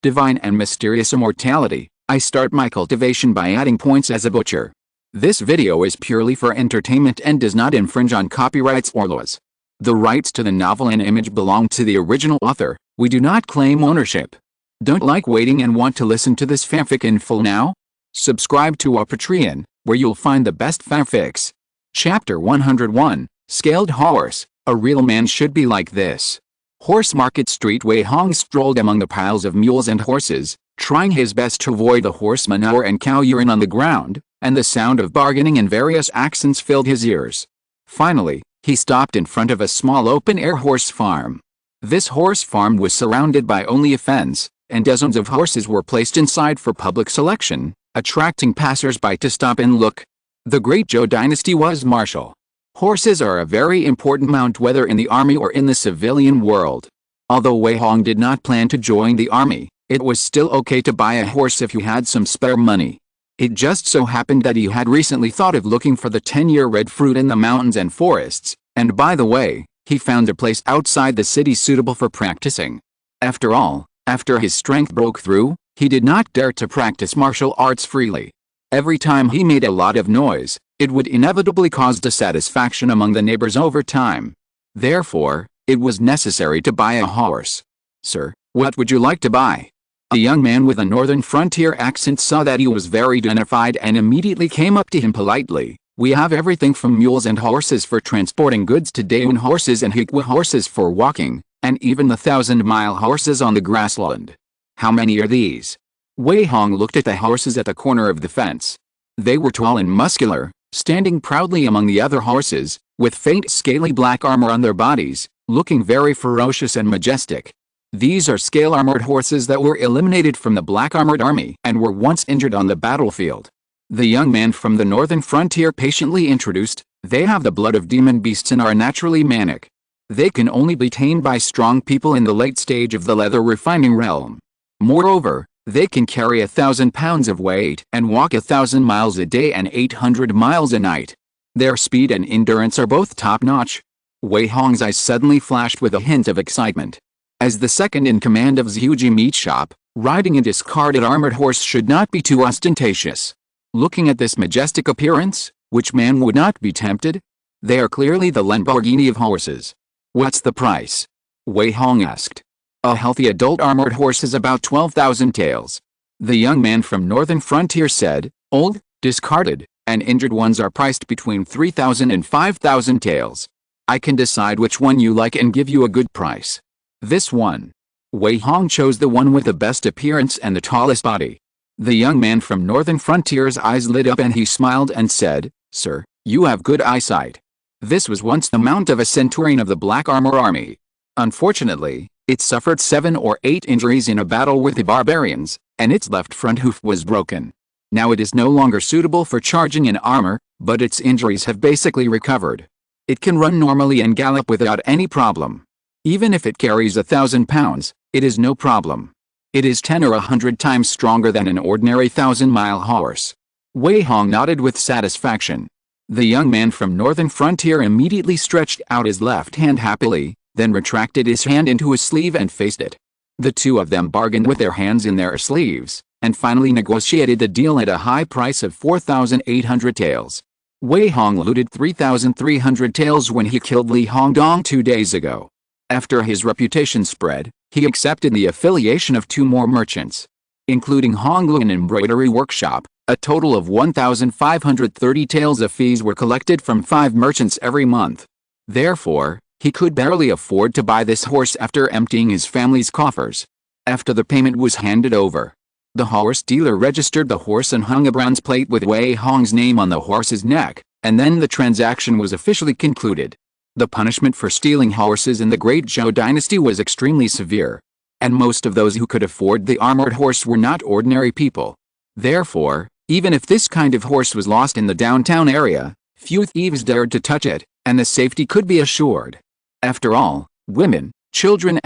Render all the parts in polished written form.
divine and mysterious immortality. I start my cultivation by adding points as a butcher. This video is purely for entertainment and does not infringe on copyrights or laws. The rights to the novel and image belong to the original author. We do not claim ownership. Don't like waiting and want to listen to this fanfic in full now? Subscribe to our Patreon, where you'll find the best fanfics. Chapter 101, Scaled Horse. A real man should be like this. Horse Market Street. Wei Hong strolled among the piles of mules and horses, trying his best to avoid the horse manure and cow urine on the ground, and the sound of bargaining in various accents filled his ears. Finally, he stopped in front of a small open-air horse farm. This horse farm was surrounded by only a fence, and dozens of horses were placed inside for public selection, attracting passers-by to stop and look. The Great Zhou dynasty was martial. Horses are a very important mount whether in the army or in the civilian world. Although Wei Hong did not plan to join the army, it was still okay to buy a horse if you had some spare money. It just so happened that he had recently thought of looking for the 10-year red fruit in the mountains and forests, and by the way, he found a place outside the city suitable for practicing. After all, after his strength broke through, he did not dare to practice martial arts freely. Every time he made a lot of noise, it would inevitably cause dissatisfaction among the neighbors over time. Therefore, it was necessary to buy a horse. "Sir, what would you like to buy?" A young man with a northern frontier accent saw that he was very dignified and immediately came up to him politely. "We have everything from mules and horses for transporting goods to Daewon horses and Hikwa horses for walking, and even the 1,000-mile horses on the grassland." "How many are these?" Wei Hong looked at the horses at the corner of the fence. They were tall and muscular, standing proudly among the other horses, with faint scaly black armor on their bodies, looking very ferocious and majestic. These are scale-armored horses that were eliminated from the black-armored army and were once injured on the battlefield. The young man from the northern frontier patiently introduced, "They have the blood of demon beasts and are naturally manic. They can only be tamed by strong people in the late stage of the leather refining realm. Moreover, they can carry 1,000 pounds of weight and walk 1,000 miles a day and 800 miles a night. Their speed and endurance are both top-notch." Wei Hong's eyes suddenly flashed with a hint of excitement. As the second in command of Zhuji Meat Shop, riding a discarded armored horse should not be too ostentatious. Looking at this majestic appearance, which man would not be tempted? They are clearly the Lamborghini of horses. "What's the price?" Wei Hong asked. "A healthy adult armored horse is about 12,000 taels." The young man from Northern Frontier said, "Old, discarded, and injured ones are priced between 3,000 and 5,000 taels. I can decide which one you like and give you a good price." "This one." Wei Hong chose the one with the best appearance and the tallest body. The young man from Northern Frontier's eyes lit up and he smiled and said, "Sir, you have good eyesight. This was once the mount of a centurion of the Black Armor Army. Unfortunately, it suffered 7 or 8 injuries in a battle with the barbarians, and its left front hoof was broken. Now it is no longer suitable for charging in armor, but its injuries have basically recovered. It can run normally and gallop without any problem. Even if it carries 1,000 pounds, it is no problem. It is 10 or 100 times stronger than an ordinary 1,000-mile horse." Wei Hong nodded with satisfaction. The young man from Northern Frontier immediately stretched out his left hand happily, then retracted his hand into his sleeve and faced it. The two of them bargained with their hands in their sleeves, and finally negotiated the deal at a high price of 4,800 taels. Wei Hong looted 3,300 taels when he killed Li Hongdong 2 days ago. After his reputation spread, he accepted the affiliation of 2 more merchants. Including Hongluan Embroidery Workshop, a total of 1,530 taels of fees were collected from 5 merchants every month. Therefore, he could barely afford to buy this horse after emptying his family's coffers. After the payment was handed over, the horse dealer registered the horse and hung a bronze plate with Wei Hong's name on the horse's neck, and then the transaction was officially concluded. The punishment for stealing horses in the Great Zhou dynasty was extremely severe, and most of those who could afford the armored horse were not ordinary people. Therefore, even if this kind of horse was lost in the downtown area, few thieves dared to touch it, and the safety could be assured. After all, women, children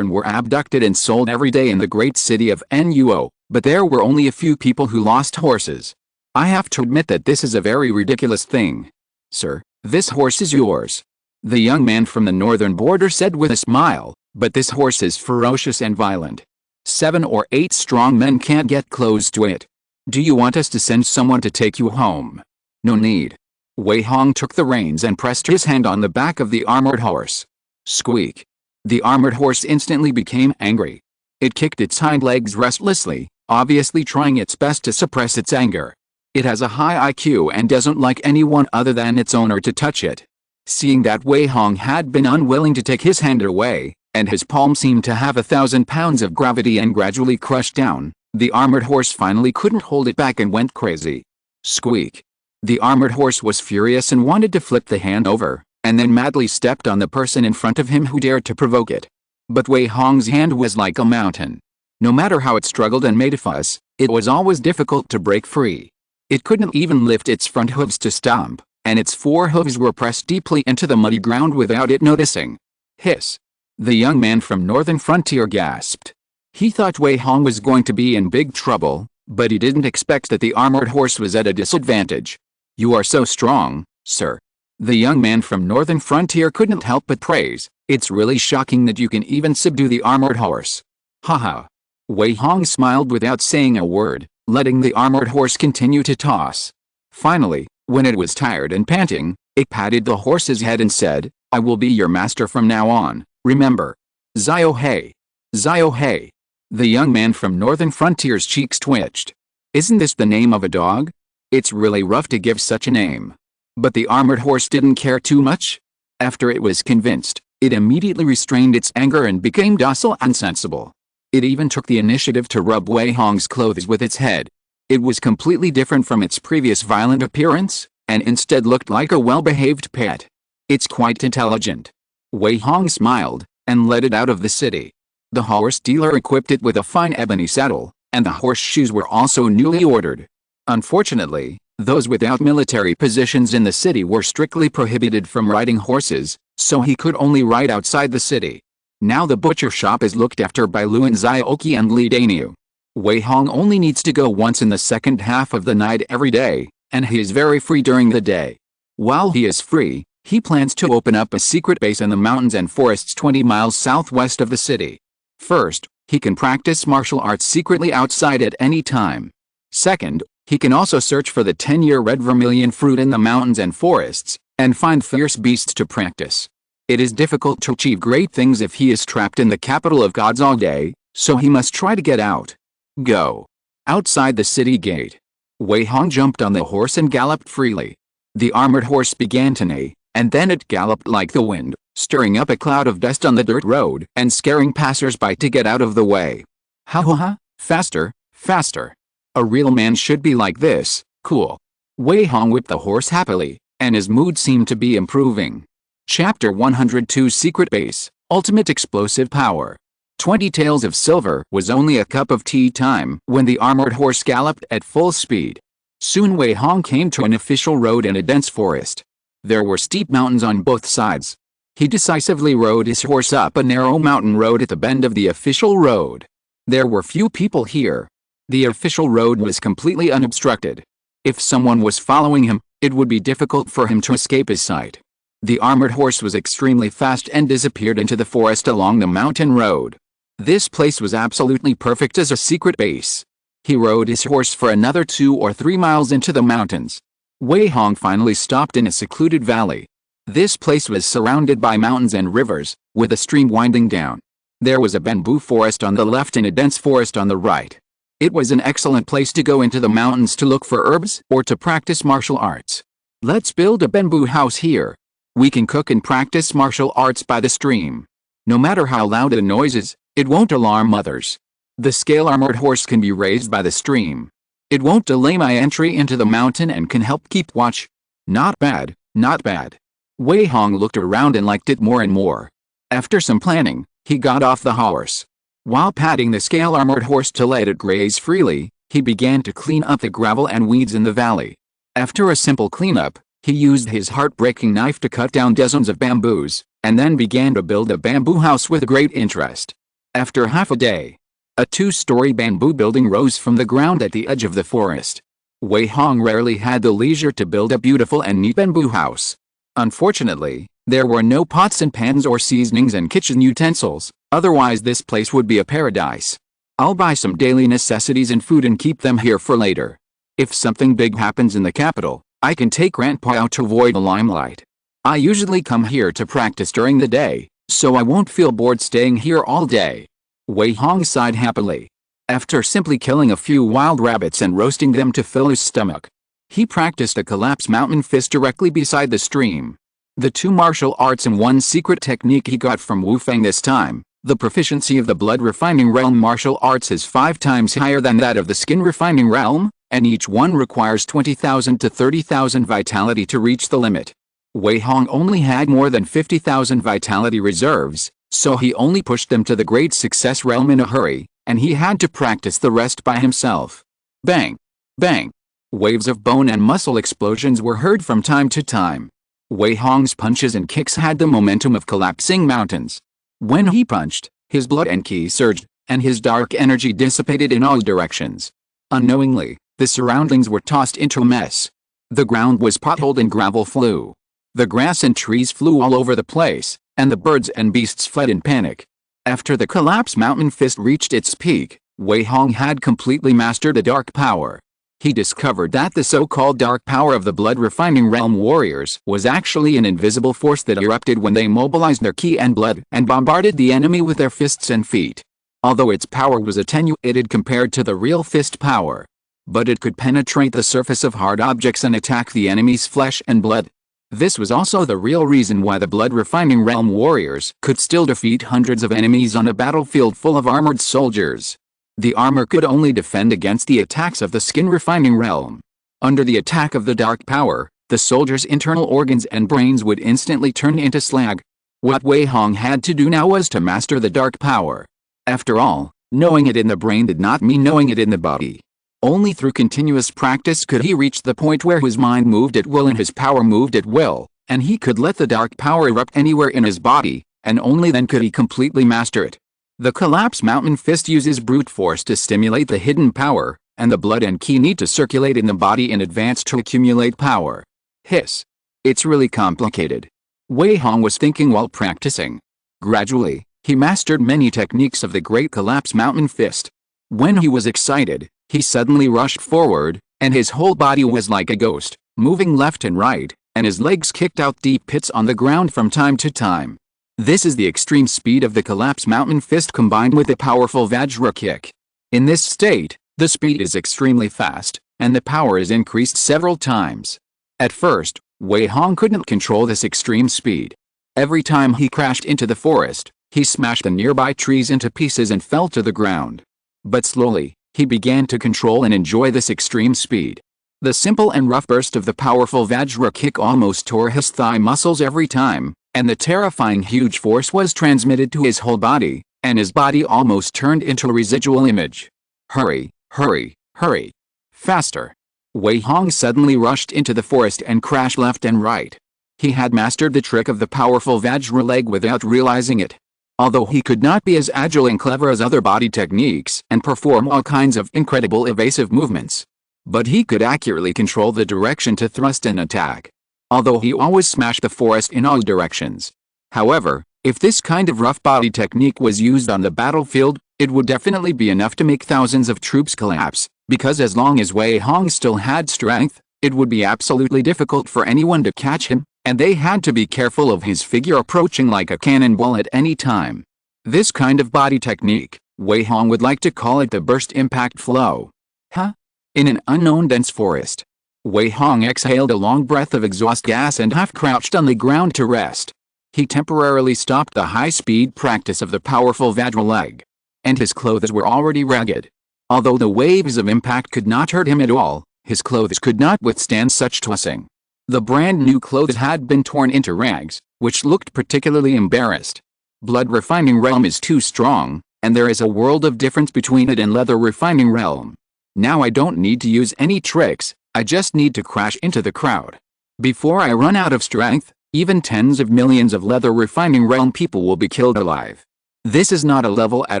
were abducted and sold every day in the great city of Nuo, but there were only a few people who lost horses. I have to admit that this is a very ridiculous thing. "Sir, this horse is yours," the young man from the northern border said with a smile, "but this horse is ferocious and violent. 7 or 8 strong men can't get close to it. Do you want us to send someone to take you home? No need. Wei Hong took the reins and pressed his hand on the back of the armored horse. Squeak. The armored horse instantly became angry. It kicked its hind legs restlessly, obviously trying its best to suppress its anger. It has a high IQ and doesn't like anyone other than its owner to touch it. Seeing that Wei Hong had been unwilling to take his hand away, and his palm seemed to have 1,000 pounds of gravity and gradually crushed down, the armored horse finally couldn't hold it back and went crazy. Squeak. The armored horse was furious and wanted to flip the hand over, and then madly stepped on the person in front of him who dared to provoke it. But Wei Hong's hand was like a mountain. No matter how it struggled and made a fuss, it was always difficult to break free. It couldn't even lift its front hooves to stomp, and its 4 hooves were pressed deeply into the muddy ground without it noticing. Hiss. The young man from Northern Frontier gasped. He thought Wei Hong was going to be in big trouble, but he didn't expect that the armored horse was at a disadvantage. You are so strong, sir. The young man from Northern Frontier couldn't help but praise. It's really shocking that you can even subdue the armored horse. Haha. Wei Hong smiled without saying a word, letting the armored horse continue to toss. Finally, when it was tired and panting, it patted the horse's head and said, I will be your master from now on, remember. Zio Hei. Zio Hei. The young man from Northern Frontier's cheeks twitched. Isn't this the name of a dog? It's really rough to give such a name. But the armored horse didn't care too much. After it was convinced, it immediately restrained its anger and became docile and sensible. It even took the initiative to rub Wei Hong's clothes with its head. It was completely different from its previous violent appearance, and instead looked like a well-behaved pet. It's quite intelligent. Wei Hong smiled, and led it out of the city. The horse dealer equipped it with a fine ebony saddle, and the horseshoes were also newly ordered. Unfortunately, those without military positions in the city were strictly prohibited from riding horses, so he could only ride outside the city. Now the butcher shop is looked after by Luan Zioki and Li Daniu. Wei Hong only needs to go once in the second half of the night every day, and he is very free during the day. While he is free, he plans to open up a secret base in the mountains and forests 20 miles southwest of the city. First, he can practice martial arts secretly outside at any time. Second, he can also search for the 10-year red vermilion fruit in the mountains and forests, and find fierce beasts to practice. It is difficult to achieve great things if he is trapped in the capital of gods all day, so he must try to get out. Go. Outside the city gate. Wei Hong jumped on the horse and galloped freely. The armored horse began to neigh, and then it galloped like the wind, stirring up a cloud of dust on the dirt road and scaring passers-by to get out of the way. Ha ha ha, faster, faster. A real man should be like this, cool. Wei Hong whipped the horse happily, and his mood seemed to be improving. Chapter 102 Secret Base, Ultimate Explosive Power. 20 Taels of Silver was only a cup of tea time when the armored horse galloped at full speed. Soon Wei Hong came to an official road in a dense forest. There were steep mountains on both sides. He decisively rode his horse up a narrow mountain road at the bend of the official road. There were few people here. The official road was completely unobstructed. If someone was following him, it would be difficult for him to escape his sight. The armored horse was extremely fast and disappeared into the forest along the mountain road. This place was absolutely perfect as a secret base. He rode his horse for another 2 or 3 miles into the mountains. Wei Hong finally stopped in a secluded valley. This place was surrounded by mountains and rivers, with a stream winding down. There was a bamboo forest on the left and a dense forest on the right. It was an excellent place to go into the mountains to look for herbs or to practice martial arts. Let's build a bamboo house here. We can cook and practice martial arts by the stream. No matter how loud the noise is, it won't alarm others. The scale armored horse can be raised by the stream. It won't delay my entry into the mountain and can help keep watch. Not bad, not bad. Wei Hong looked around and liked it more and more. After some planning, he got off the horse. While patting the scale armored horse to let it graze freely, he began to clean up the gravel and weeds in the valley. After a simple cleanup, he used his heart-breaking knife to cut down dozens of bamboos, and then began to build a bamboo house with great interest. After half a day, a 2-story bamboo building rose from the ground at the edge of the forest. Wei Hong rarely had the leisure to build a beautiful and neat bamboo house. Unfortunately, there were no pots and pans or seasonings and kitchen utensils, otherwise this place would be a paradise. I'll buy some daily necessities and food and keep them here for later. If something big happens in the capital, I can take Grandpa out to avoid the limelight. I usually come here to practice during the day, so I won't feel bored staying here all day." Wei Hong sighed happily. After simply killing a few wild rabbits and roasting them to fill his stomach, he practiced a collapse mountain fist directly beside the stream. The 2 martial arts and 1 secret technique he got from Wu Feng this time. The proficiency of the blood refining realm martial arts is 5 times higher than that of the skin refining realm, and each one requires 20,000 to 30,000 vitality to reach the limit. Wei Hong only had more than 50,000 vitality reserves, so he only pushed them to the great success realm in a hurry, and he had to practice the rest by himself. Bang! Bang! Waves of bone and muscle explosions were heard from time to time. Wei Hong's punches and kicks had the momentum of collapsing mountains. When he punched, his blood and ki surged, and his dark energy dissipated in all directions. Unknowingly, the surroundings were tossed into a mess. The ground was potholed and gravel flew. The grass and trees flew all over the place, and the birds and beasts fled in panic. After the collapse mountain fist reached its peak, Wei Hong had completely mastered a dark power. He discovered that the so-called dark power of the blood refining realm warriors was actually an invisible force that erupted when they mobilized their ki and blood and bombarded the enemy with their fists and feet. Although its power was attenuated compared to the real fist power, but it could penetrate the surface of hard objects and attack the enemy's flesh and blood. This was also the real reason why the blood refining realm warriors could still defeat hundreds of enemies on a battlefield full of armored soldiers. The armor could only defend against the attacks of the skin refining realm. Under the attack of the dark power, the soldiers' internal organs and brains would instantly turn into slag. What Wei Hong had to do now was to master the dark power. After all, knowing it in the brain did not mean knowing it in the body. Only through continuous practice could he reach the point where his mind moved at will and his power moved at will, and he could let the dark power erupt anywhere in his body, and only then could he completely master it. The collapse mountain fist uses brute force to stimulate the hidden power, and the blood and ki need to circulate in the body in advance to accumulate power. Hiss. It's really complicated. Wei Hong was thinking while practicing. Gradually, he mastered many techniques of the great collapse mountain fist. When he was excited, he suddenly rushed forward, and his whole body was like a ghost, moving left and right, and his legs kicked out deep pits on the ground from time to time. This is the extreme speed of the collapse mountain fist combined with a powerful Vajra kick. In this state, the speed is extremely fast, and the power is increased several times. At first, Wei Hong couldn't control this extreme speed. Every time he crashed into the forest, he smashed the nearby trees into pieces and fell to the ground. But slowly, he began to control and enjoy this extreme speed. The simple and rough burst of the powerful Vajra kick almost tore his thigh muscles every time, and the terrifying huge force was transmitted to his whole body, and his body almost turned into a residual image. Hurry, hurry, hurry. Faster. Wei Hong suddenly rushed into the forest and crashed left and right. He had mastered the trick of the powerful Vajra leg without realizing it. Although he could not be as agile and clever as other body techniques and perform all kinds of incredible evasive movements, but he could accurately control the direction to thrust and attack. Although he always smashed the forest in all directions. However, if this kind of rough body technique was used on the battlefield, it would definitely be enough to make thousands of troops collapse, because as long as Wei Hong still had strength, it would be absolutely difficult for anyone to catch him, and they had to be careful of his figure approaching like a cannonball at any time. This kind of body technique, Wei Hong would like to call it the burst impact flow. Huh? In an unknown dense forest, Wei Hong exhaled a long breath of exhaust gas and half-crouched on the ground to rest. He temporarily stopped the high-speed practice of the powerful Vajra leg. And his clothes were already ragged. Although the waves of impact could not hurt him at all, his clothes could not withstand such tossing. The brand-new clothes had been torn into rags, which looked particularly embarrassed. Blood refining realm is too strong, and there is a world of difference between it and leather refining realm. Now I don't need to use any tricks, I just need to crash into the crowd. Before I run out of strength, even tens of millions of leather refining realm people will be killed alive. This is not a level at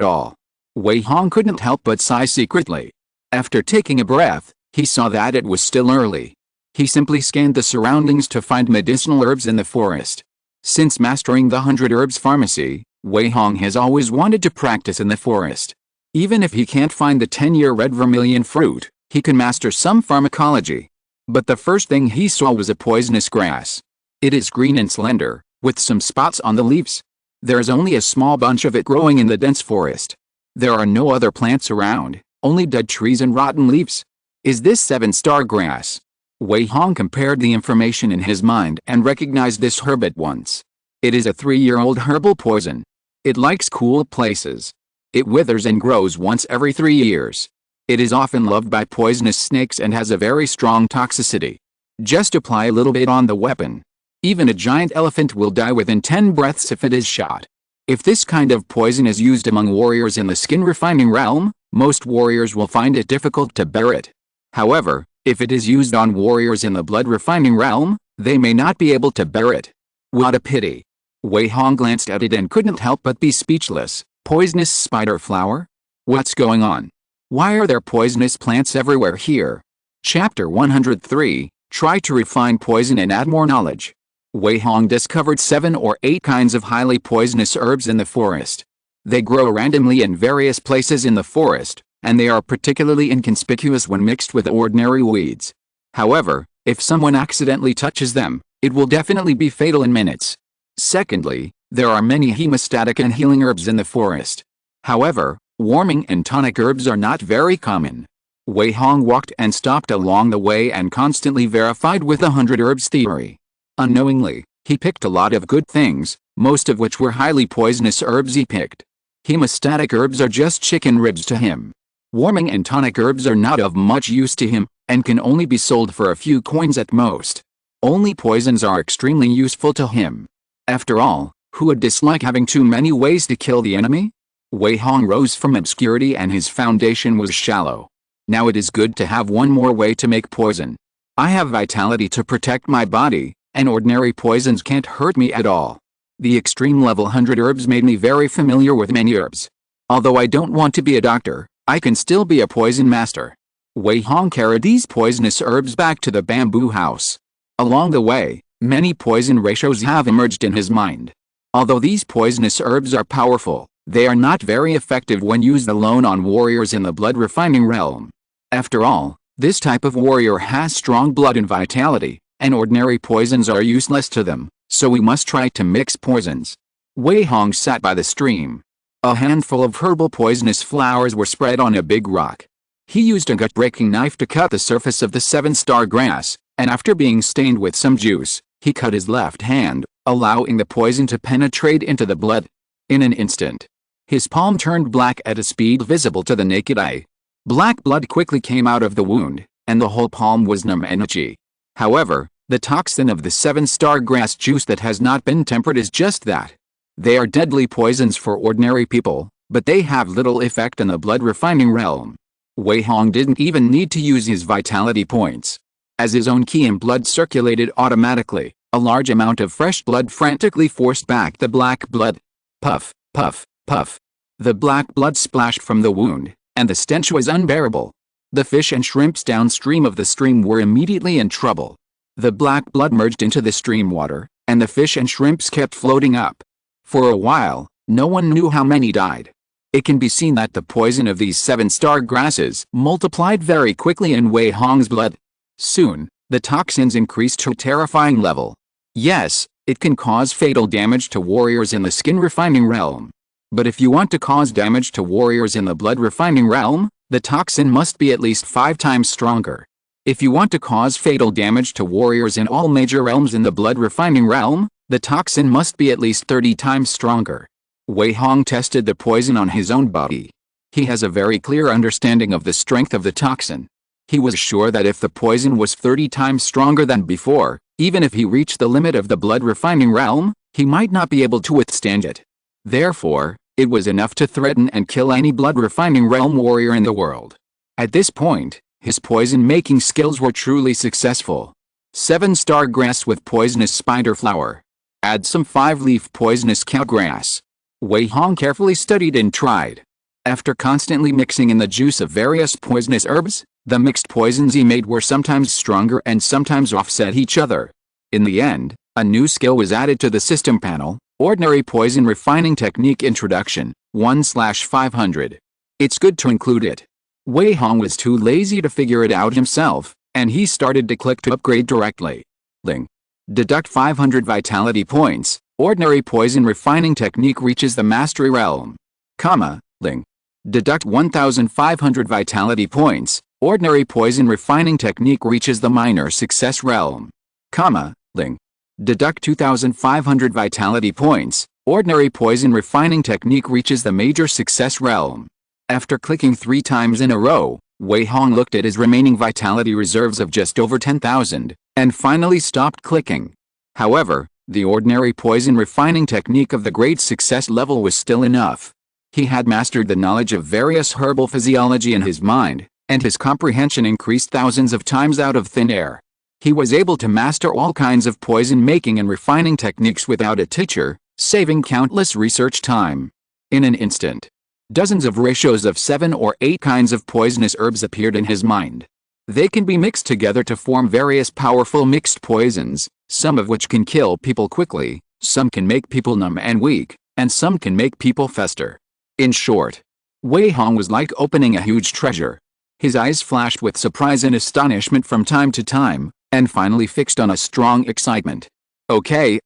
all. Wei Hong couldn't help but sigh secretly. After taking a breath, he saw that it was still early. He simply scanned the surroundings to find medicinal herbs in the forest. Since mastering the 100 Herbs Pharmacy, Wei Hong has always wanted to practice in the forest. Even if he can't find the 10-year red vermilion fruit, he can master some pharmacology. But the first thing he saw was a poisonous grass. It is green and slender, with some spots on the leaves. There is only a small bunch of it growing in the dense forest. There are no other plants around, only dead trees and rotten leaves. Is this 7-star grass? Wei Hong compared the information in his mind and recognized this herb at once. It is a 3-year-old herbal poison. It likes cool places. It withers and grows once every 3 years. It is often loved by poisonous snakes and has a very strong toxicity. Just apply a little bit on the weapon. Even a giant elephant will die within 10 breaths if it is shot. If this kind of poison is used among warriors in the skin refining realm, most warriors will find it difficult to bear it. However, if it is used on warriors in the blood refining realm, they may not be able to bear it. What a pity. Wei Hong glanced at it and couldn't help but be speechless. Poisonous spider flower? What's going on? Why are there poisonous plants everywhere here? Chapter 103, Try to refine poison and add more knowledge. Wei Hong discovered 7 or 8 kinds of highly poisonous herbs in the forest. They grow randomly in various places in the forest, and they are particularly inconspicuous when mixed with ordinary weeds. However, if someone accidentally touches them, it will definitely be fatal in minutes. Secondly, there are many hemostatic and healing herbs in the forest. However, warming and tonic herbs are not very common. Wei Hong walked and stopped along the way and constantly verified with the 100 herbs theory. Unknowingly, he picked a lot of good things, most of which were highly poisonous herbs he picked. Hemostatic herbs are just chicken ribs to him. Warming and tonic herbs are not of much use to him, and can only be sold for a few coins at most. Only poisons are extremely useful to him. After all, who would dislike having too many ways to kill the enemy? Wei Hong rose from obscurity and his foundation was shallow. Now it is good to have one more way to make poison. I have vitality to protect my body, and ordinary poisons can't hurt me at all. The extreme level 100 herbs made me very familiar with many herbs. Although I don't want to be a doctor, I can still be a poison master. Wei Hong carried these poisonous herbs back to the bamboo house. Along the way, many poison ratios have emerged in his mind. Although these poisonous herbs are powerful, they are not very effective when used alone on warriors in the blood refining realm. After all, this type of warrior has strong blood and vitality, and ordinary poisons are useless to them, so we must try to mix poisons. Wei Hong sat by the stream. A handful of herbal poisonous flowers were spread on a big rock. He used a gut-breaking knife to cut the surface of the 7-star grass, and after being stained with some juice, he cut his left hand, allowing the poison to penetrate into the blood. In an instant, his palm turned black at a speed visible to the naked eye. Black blood quickly came out of the wound, and the whole palm was numb and itchy. However, the toxin of the 7-star grass juice that has not been tempered is just that. They are deadly poisons for ordinary people, but they have little effect in the blood refining realm. Wei Hong didn't even need to use his vitality points. As his own qi and blood circulated automatically, a large amount of fresh blood frantically forced back the black blood. Puff, puff, puff. The black blood splashed from the wound, and the stench was unbearable. The fish and shrimps downstream of the stream were immediately in trouble. The black blood merged into the stream water, and the fish and shrimps kept floating up. For a while, no one knew how many died. It can be seen that the poison of these 7-star grasses multiplied very quickly in Wei Hong's blood. Soon, the toxins increased to a terrifying level. Yes, it can cause fatal damage to warriors in the skin refining realm. But if you want to cause damage to warriors in the blood refining realm, the toxin must be at least 5 times stronger. If you want to cause fatal damage to warriors in all major realms in the blood refining realm, the toxin must be at least 30 times stronger. Wei Hong tested the poison on his own body. He has a very clear understanding of the strength of the toxin. He was sure that if the poison was 30 times stronger than before, even if he reached the limit of the blood refining realm, he might not be able to withstand it. Therefore, it was enough to threaten and kill any blood refining realm warrior in the world. At this point, his poison-making skills were truly successful. 7-star grass with poisonous spider flower. Add some 5-leaf poisonous cow grass. Wei Hong carefully studied and tried. After constantly mixing in the juice of various poisonous herbs, the mixed poisons he made were sometimes stronger and sometimes offset each other. In the end, a new skill was added to the system panel, Ordinary Poison Refining Technique Introduction, 1/500. It's good to include it. Wei Hong was too lazy to figure it out himself, and he started to click to upgrade directly. Ling. Deduct 500 vitality points. Ordinary poison refining technique reaches the mastery realm. Ling. Deduct 1500 vitality points. Ordinary poison refining technique reaches the minor success realm. Ling. Deduct 2500 vitality points. Ordinary poison refining technique reaches the major success realm. After clicking 3 times in a row, Wei Hong looked at his remaining vitality reserves of just over 10,000, and finally stopped clicking. However, the ordinary poison refining technique of the great success level was still enough. He had mastered the knowledge of various herbal physiology in his mind, and his comprehension increased thousands of times out of thin air. He was able to master all kinds of poison making and refining techniques without a teacher, saving countless research time. In an instant, dozens of ratios of 7 or 8 kinds of poisonous herbs appeared in his mind. They can be mixed together to form various powerful mixed poisons, some of which can kill people quickly, some can make people numb and weak, and some can make people fester. In short, Wei Hong was like opening a huge treasure. His eyes flashed with surprise and astonishment from time to time, and finally fixed on a strong excitement. Okay,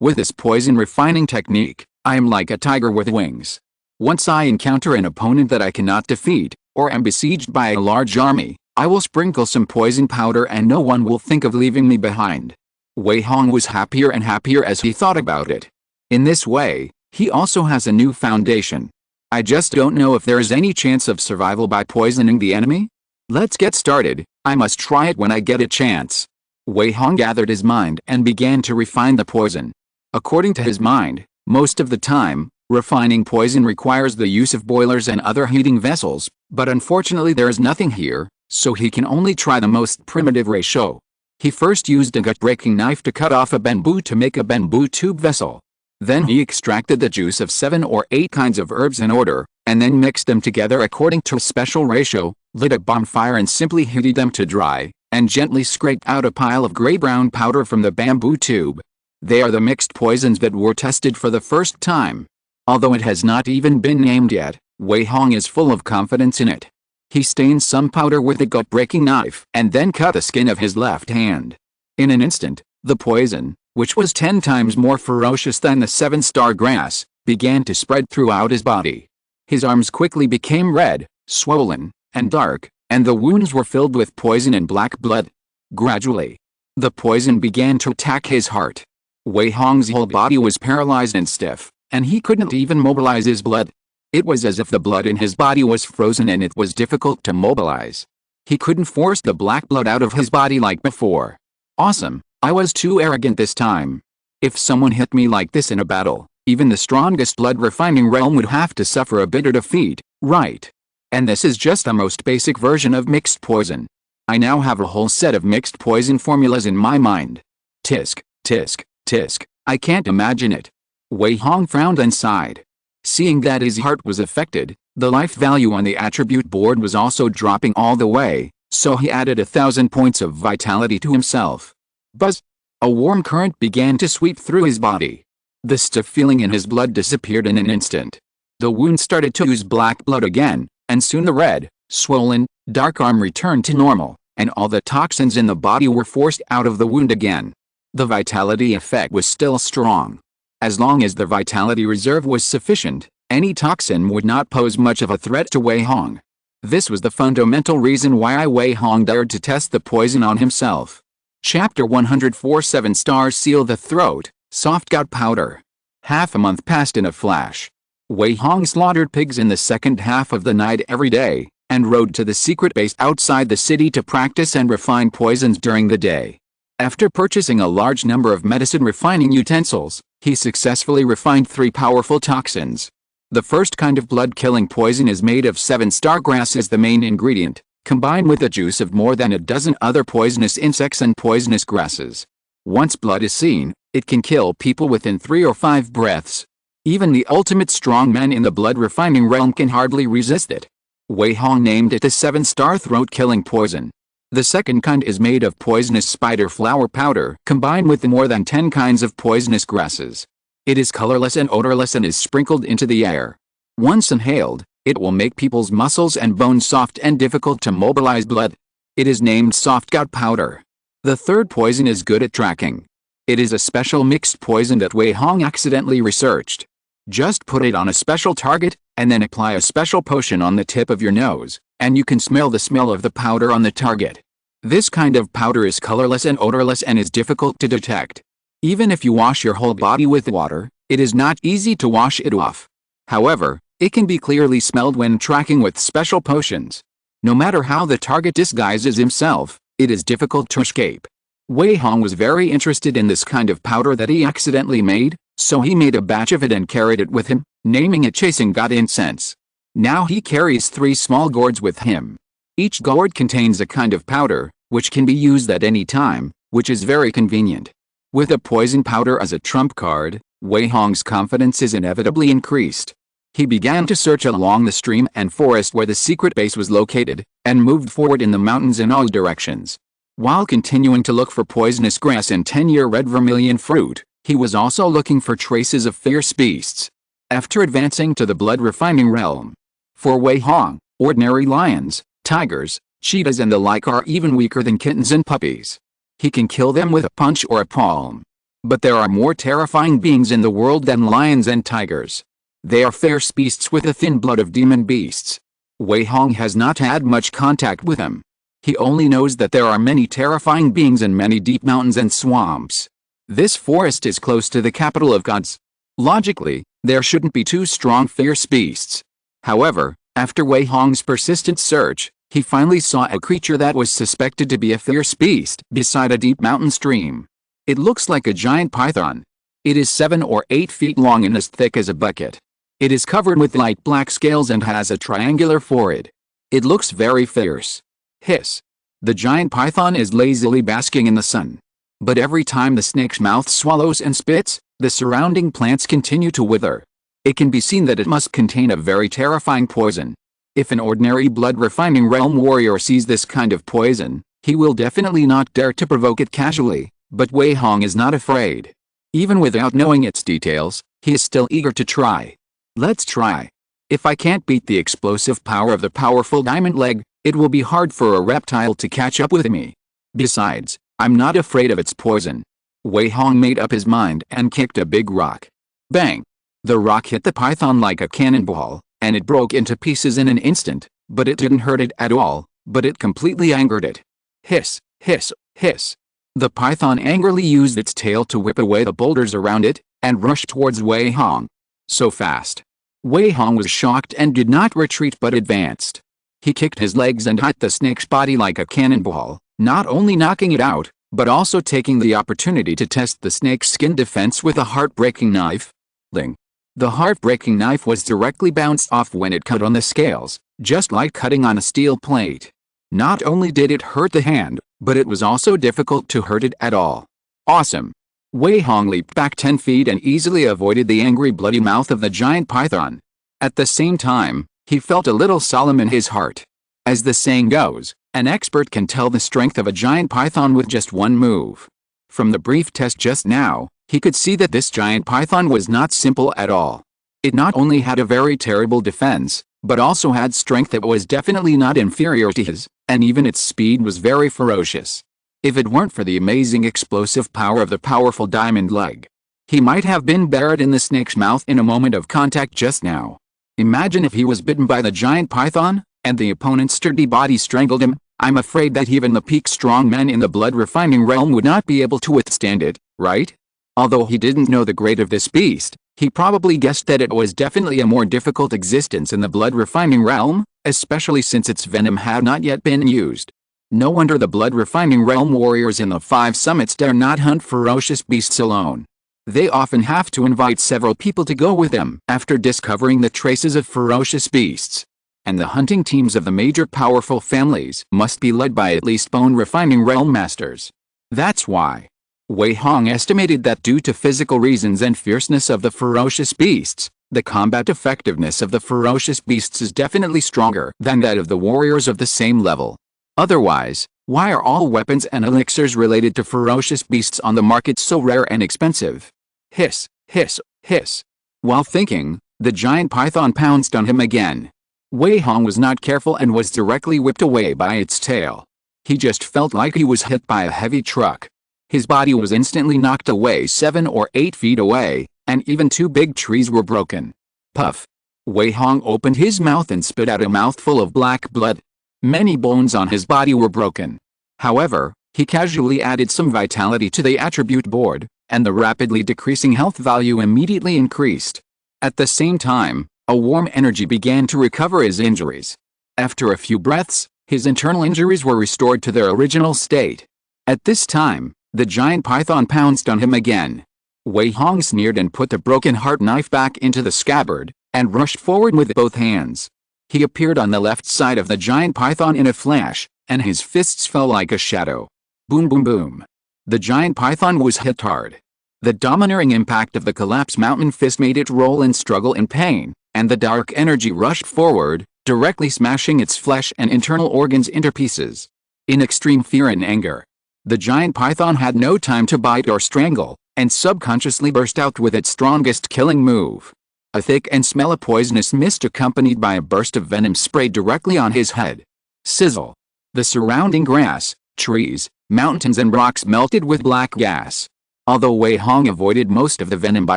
with this poison refining technique, I am like a tiger with wings. Once I encounter an opponent that I cannot defeat, or am besieged by a large army, I will sprinkle some poison powder and no one will think of leaving me behind. Wei Hong was happier and happier as he thought about it. In this way, he also has a new foundation. I just don't know if there is any chance of survival by poisoning the enemy? Let's get started, I must try it when I get a chance. Wei Hong gathered his mind and began to refine the poison. According to his mind, most of the time, refining poison requires the use of boilers and other heating vessels, but unfortunately there is nothing here, so he can only try the most primitive ratio. He first used a gut-breaking knife to cut off a bamboo to make a bamboo tube vessel. Then he extracted the juice of 7 or 8 kinds of herbs in order, and then mixed them together according to a special ratio, lit a bonfire and simply heated them to dry, and gently scraped out a pile of gray-brown powder from the bamboo tube. They are the mixed poisons that were tested for the first time. Although it has not even been named yet, Wei Hong is full of confidence in it. He stained some powder with a gut-breaking knife and then cut the skin of his left hand. In an instant, the poison, which was 10 times more ferocious than the 7-star grass, began to spread throughout his body. His arms quickly became red, swollen, and dark, and the wounds were filled with poison and black blood. Gradually, the poison began to attack his heart. Wei Hong's whole body was paralyzed and stiff, and he couldn't even mobilize his blood. It was as if the blood in his body was frozen and it was difficult to mobilize. He couldn't force the black blood out of his body like before. Awesome, I was too arrogant this time. If someone hit me like this in a battle, even the strongest blood refining realm would have to suffer a bitter defeat, right? And this is just the most basic version of mixed poison. I now have a whole set of mixed poison formulas in my mind. Tisk, tisk, tisk, I can't imagine it. Wei Hong frowned and sighed. Seeing that his heart was affected, the life value on the attribute board was also dropping all the way, so he added 1,000 points of vitality to himself. Buzz! A warm current began to sweep through his body. The stiff feeling in his blood disappeared in an instant. The wound started to ooze black blood again, and soon the red, swollen, dark arm returned to normal, and all the toxins in the body were forced out of the wound again. The vitality effect was still strong. As long as the vitality reserve was sufficient, any toxin would not pose much of a threat to Wei Hong. This was the fundamental reason why Wei Hong dared to test the poison on himself. Chapter 104 7 Stars Seal the Throat, Soft Gut Powder. Half a month passed in a flash. Wei Hong slaughtered pigs in the second half of the night every day, and rode to the secret base outside the city to practice and refine poisons during the day. After purchasing a large number of medicine refining utensils, he successfully refined 3 powerful toxins. The first kind of blood-killing poison is made of 7-star grass as the main ingredient, combined with the juice of more than a dozen other poisonous insects and poisonous grasses. Once blood is seen, it can kill people within 3 or 5 breaths. Even the ultimate strong men in the blood-refining realm can hardly resist it. Wei Hong named it the 7-star throat-killing poison. The second kind is made of poisonous spider flower powder combined with more than 10 kinds of poisonous grasses. It is colorless and odorless and is sprinkled into the air. Once inhaled, It will make people's muscles and bones soft and difficult to mobilize blood. It is named soft gout powder. The third poison is good at tracking. It is a special mixed poison that Wei Hong accidentally researched. Just put it on a special target, and then apply a special potion on the tip of your nose, and you can smell the smell of the powder on the target. This kind of powder is colorless and odorless and is difficult to detect. Even if you wash your whole body with water, it is not easy to wash it off. However, it can be clearly smelled when tracking with special potions. No matter how the target disguises himself, it is difficult to escape. Wei Hong was very interested in this kind of powder that he accidentally made, so he made a batch of it and carried it with him, naming it Chasing God Incense. Now he carries 3 small gourds with him. Each gourd contains a kind of powder, which can be used at any time, which is very convenient. With a poison powder as a trump card, Wei Hong's confidence is inevitably increased. He began to search along the stream and forest where the secret base was located, and moved forward in the mountains in all directions. While continuing to look for poisonous grass and 10-year red vermilion fruit, he was also looking for traces of fierce beasts. After advancing to the blood-refining realm, for Wei Hong, ordinary lions, tigers, cheetahs and the like are even weaker than kittens and puppies. He can kill them with a punch or a palm. But there are more terrifying beings in the world than lions and tigers. They are fierce beasts with the thin blood of demon beasts. Wei Hong has not had much contact with them. He only knows that there are many terrifying beings in many deep mountains and swamps. This forest is close to the capital of gods. Logically, there shouldn't be 2 strong fierce beasts. However, after Wei Hong's persistent search, he finally saw a creature that was suspected to be a fierce beast beside a deep mountain stream. It looks like a giant python. It is 7 or 8 feet long and as thick as a bucket. It is covered with light black scales and has a triangular forehead. It looks very fierce. Hiss. The giant python is lazily basking in the sun. But every time the snake's mouth swallows and spits, the surrounding plants continue to wither. It can be seen that it must contain a very terrifying poison. If an ordinary blood-refining realm warrior sees this kind of poison, he will definitely not dare to provoke it casually, but Wei Hong is not afraid. Even without knowing its details, he is still eager to try. Let's try. If I can't beat the explosive power of the powerful diamond leg, it will be hard for a reptile to catch up with me. Besides, I'm not afraid of its poison. Wei Hong made up his mind and kicked a big rock. Bang! The rock hit the python like a cannonball, and it broke into pieces in an instant, but it didn't hurt it at all, but it completely angered it. Hiss, hiss, hiss. The python angrily used its tail to whip away the boulders around it, and rushed towards Wei Hong. So fast. Wei Hong was shocked and did not retreat but advanced. He kicked his legs and hit the snake's body like a cannonball, not only knocking it out, but also taking the opportunity to test the snake's skin defense with a heartbreaking knife. Ling. The heartbreaking knife was directly bounced off when it cut on the scales, just like cutting on a steel plate. Not only did it hurt the hand, but it was also difficult to hurt it at all. Awesome. Wei Hong leaped back 10 feet and easily avoided the angry bloody mouth of the giant python. At the same time, he felt a little solemn in his heart. As the saying goes, an expert can tell the strength of a giant python with just one move. From the brief test just now, he could see that this giant python was not simple at all. It not only had a very terrible defense, but also had strength that was definitely not inferior to his, and even its speed was very ferocious. If it weren't for the amazing explosive power of the powerful diamond leg, he might have been buried in the snake's mouth in a moment of contact just now. Imagine if he was bitten by the giant python, and the opponent's sturdy body strangled him. I'm afraid that even the peak strong men in the blood-refining realm would not be able to withstand it, right? Although he didn't know the grade of this beast, he probably guessed that it was definitely a more difficult existence in the blood-refining realm, especially since its venom had not yet been used. No wonder the blood-refining realm warriors in the 5 summits dare not hunt ferocious beasts alone. They often have to invite several people to go with them after discovering the traces of ferocious beasts. And the hunting teams of the major powerful families must be led by at least bone-refining realm masters. That's why Wei Hong estimated that due to physical reasons and fierceness of the ferocious beasts, the combat effectiveness of the ferocious beasts is definitely stronger than that of the warriors of the same level. Otherwise, why are all weapons and elixirs related to ferocious beasts on the market so rare and expensive? Hiss, hiss, hiss. While thinking, the giant python pounced on him again. Wei Hong was not careful and was directly whipped away by its tail. He just felt like he was hit by a heavy truck. His body was instantly knocked away 7 or 8 feet away, and even 2 big trees were broken. Puff. Wei Hong opened his mouth and spit out a mouthful of black blood. Many bones on his body were broken. However, he casually added some vitality to the attribute board, and the rapidly decreasing health value immediately increased. At the same time, a warm energy began to recover his injuries. After a few breaths, his internal injuries were restored to their original state. At this time, the giant python pounced on him again. Wei Hong sneered and put the broken heart knife back into the scabbard, and rushed forward with both hands. He appeared on the left side of the giant python in a flash, and his fists fell like a shadow. Boom boom boom. The giant python was hit hard. The domineering impact of the collapsed mountain fist made it roll and struggle in pain, and the dark energy rushed forward, directly smashing its flesh and internal organs into pieces. In extreme fear and anger, the giant python had no time to bite or strangle, and subconsciously burst out with its strongest killing move. A thick and smell of poisonous mist accompanied by a burst of venom sprayed directly on his head. Sizzle. The surrounding grass, trees, mountains and rocks melted with black gas. Although Wei Hong avoided most of the venom by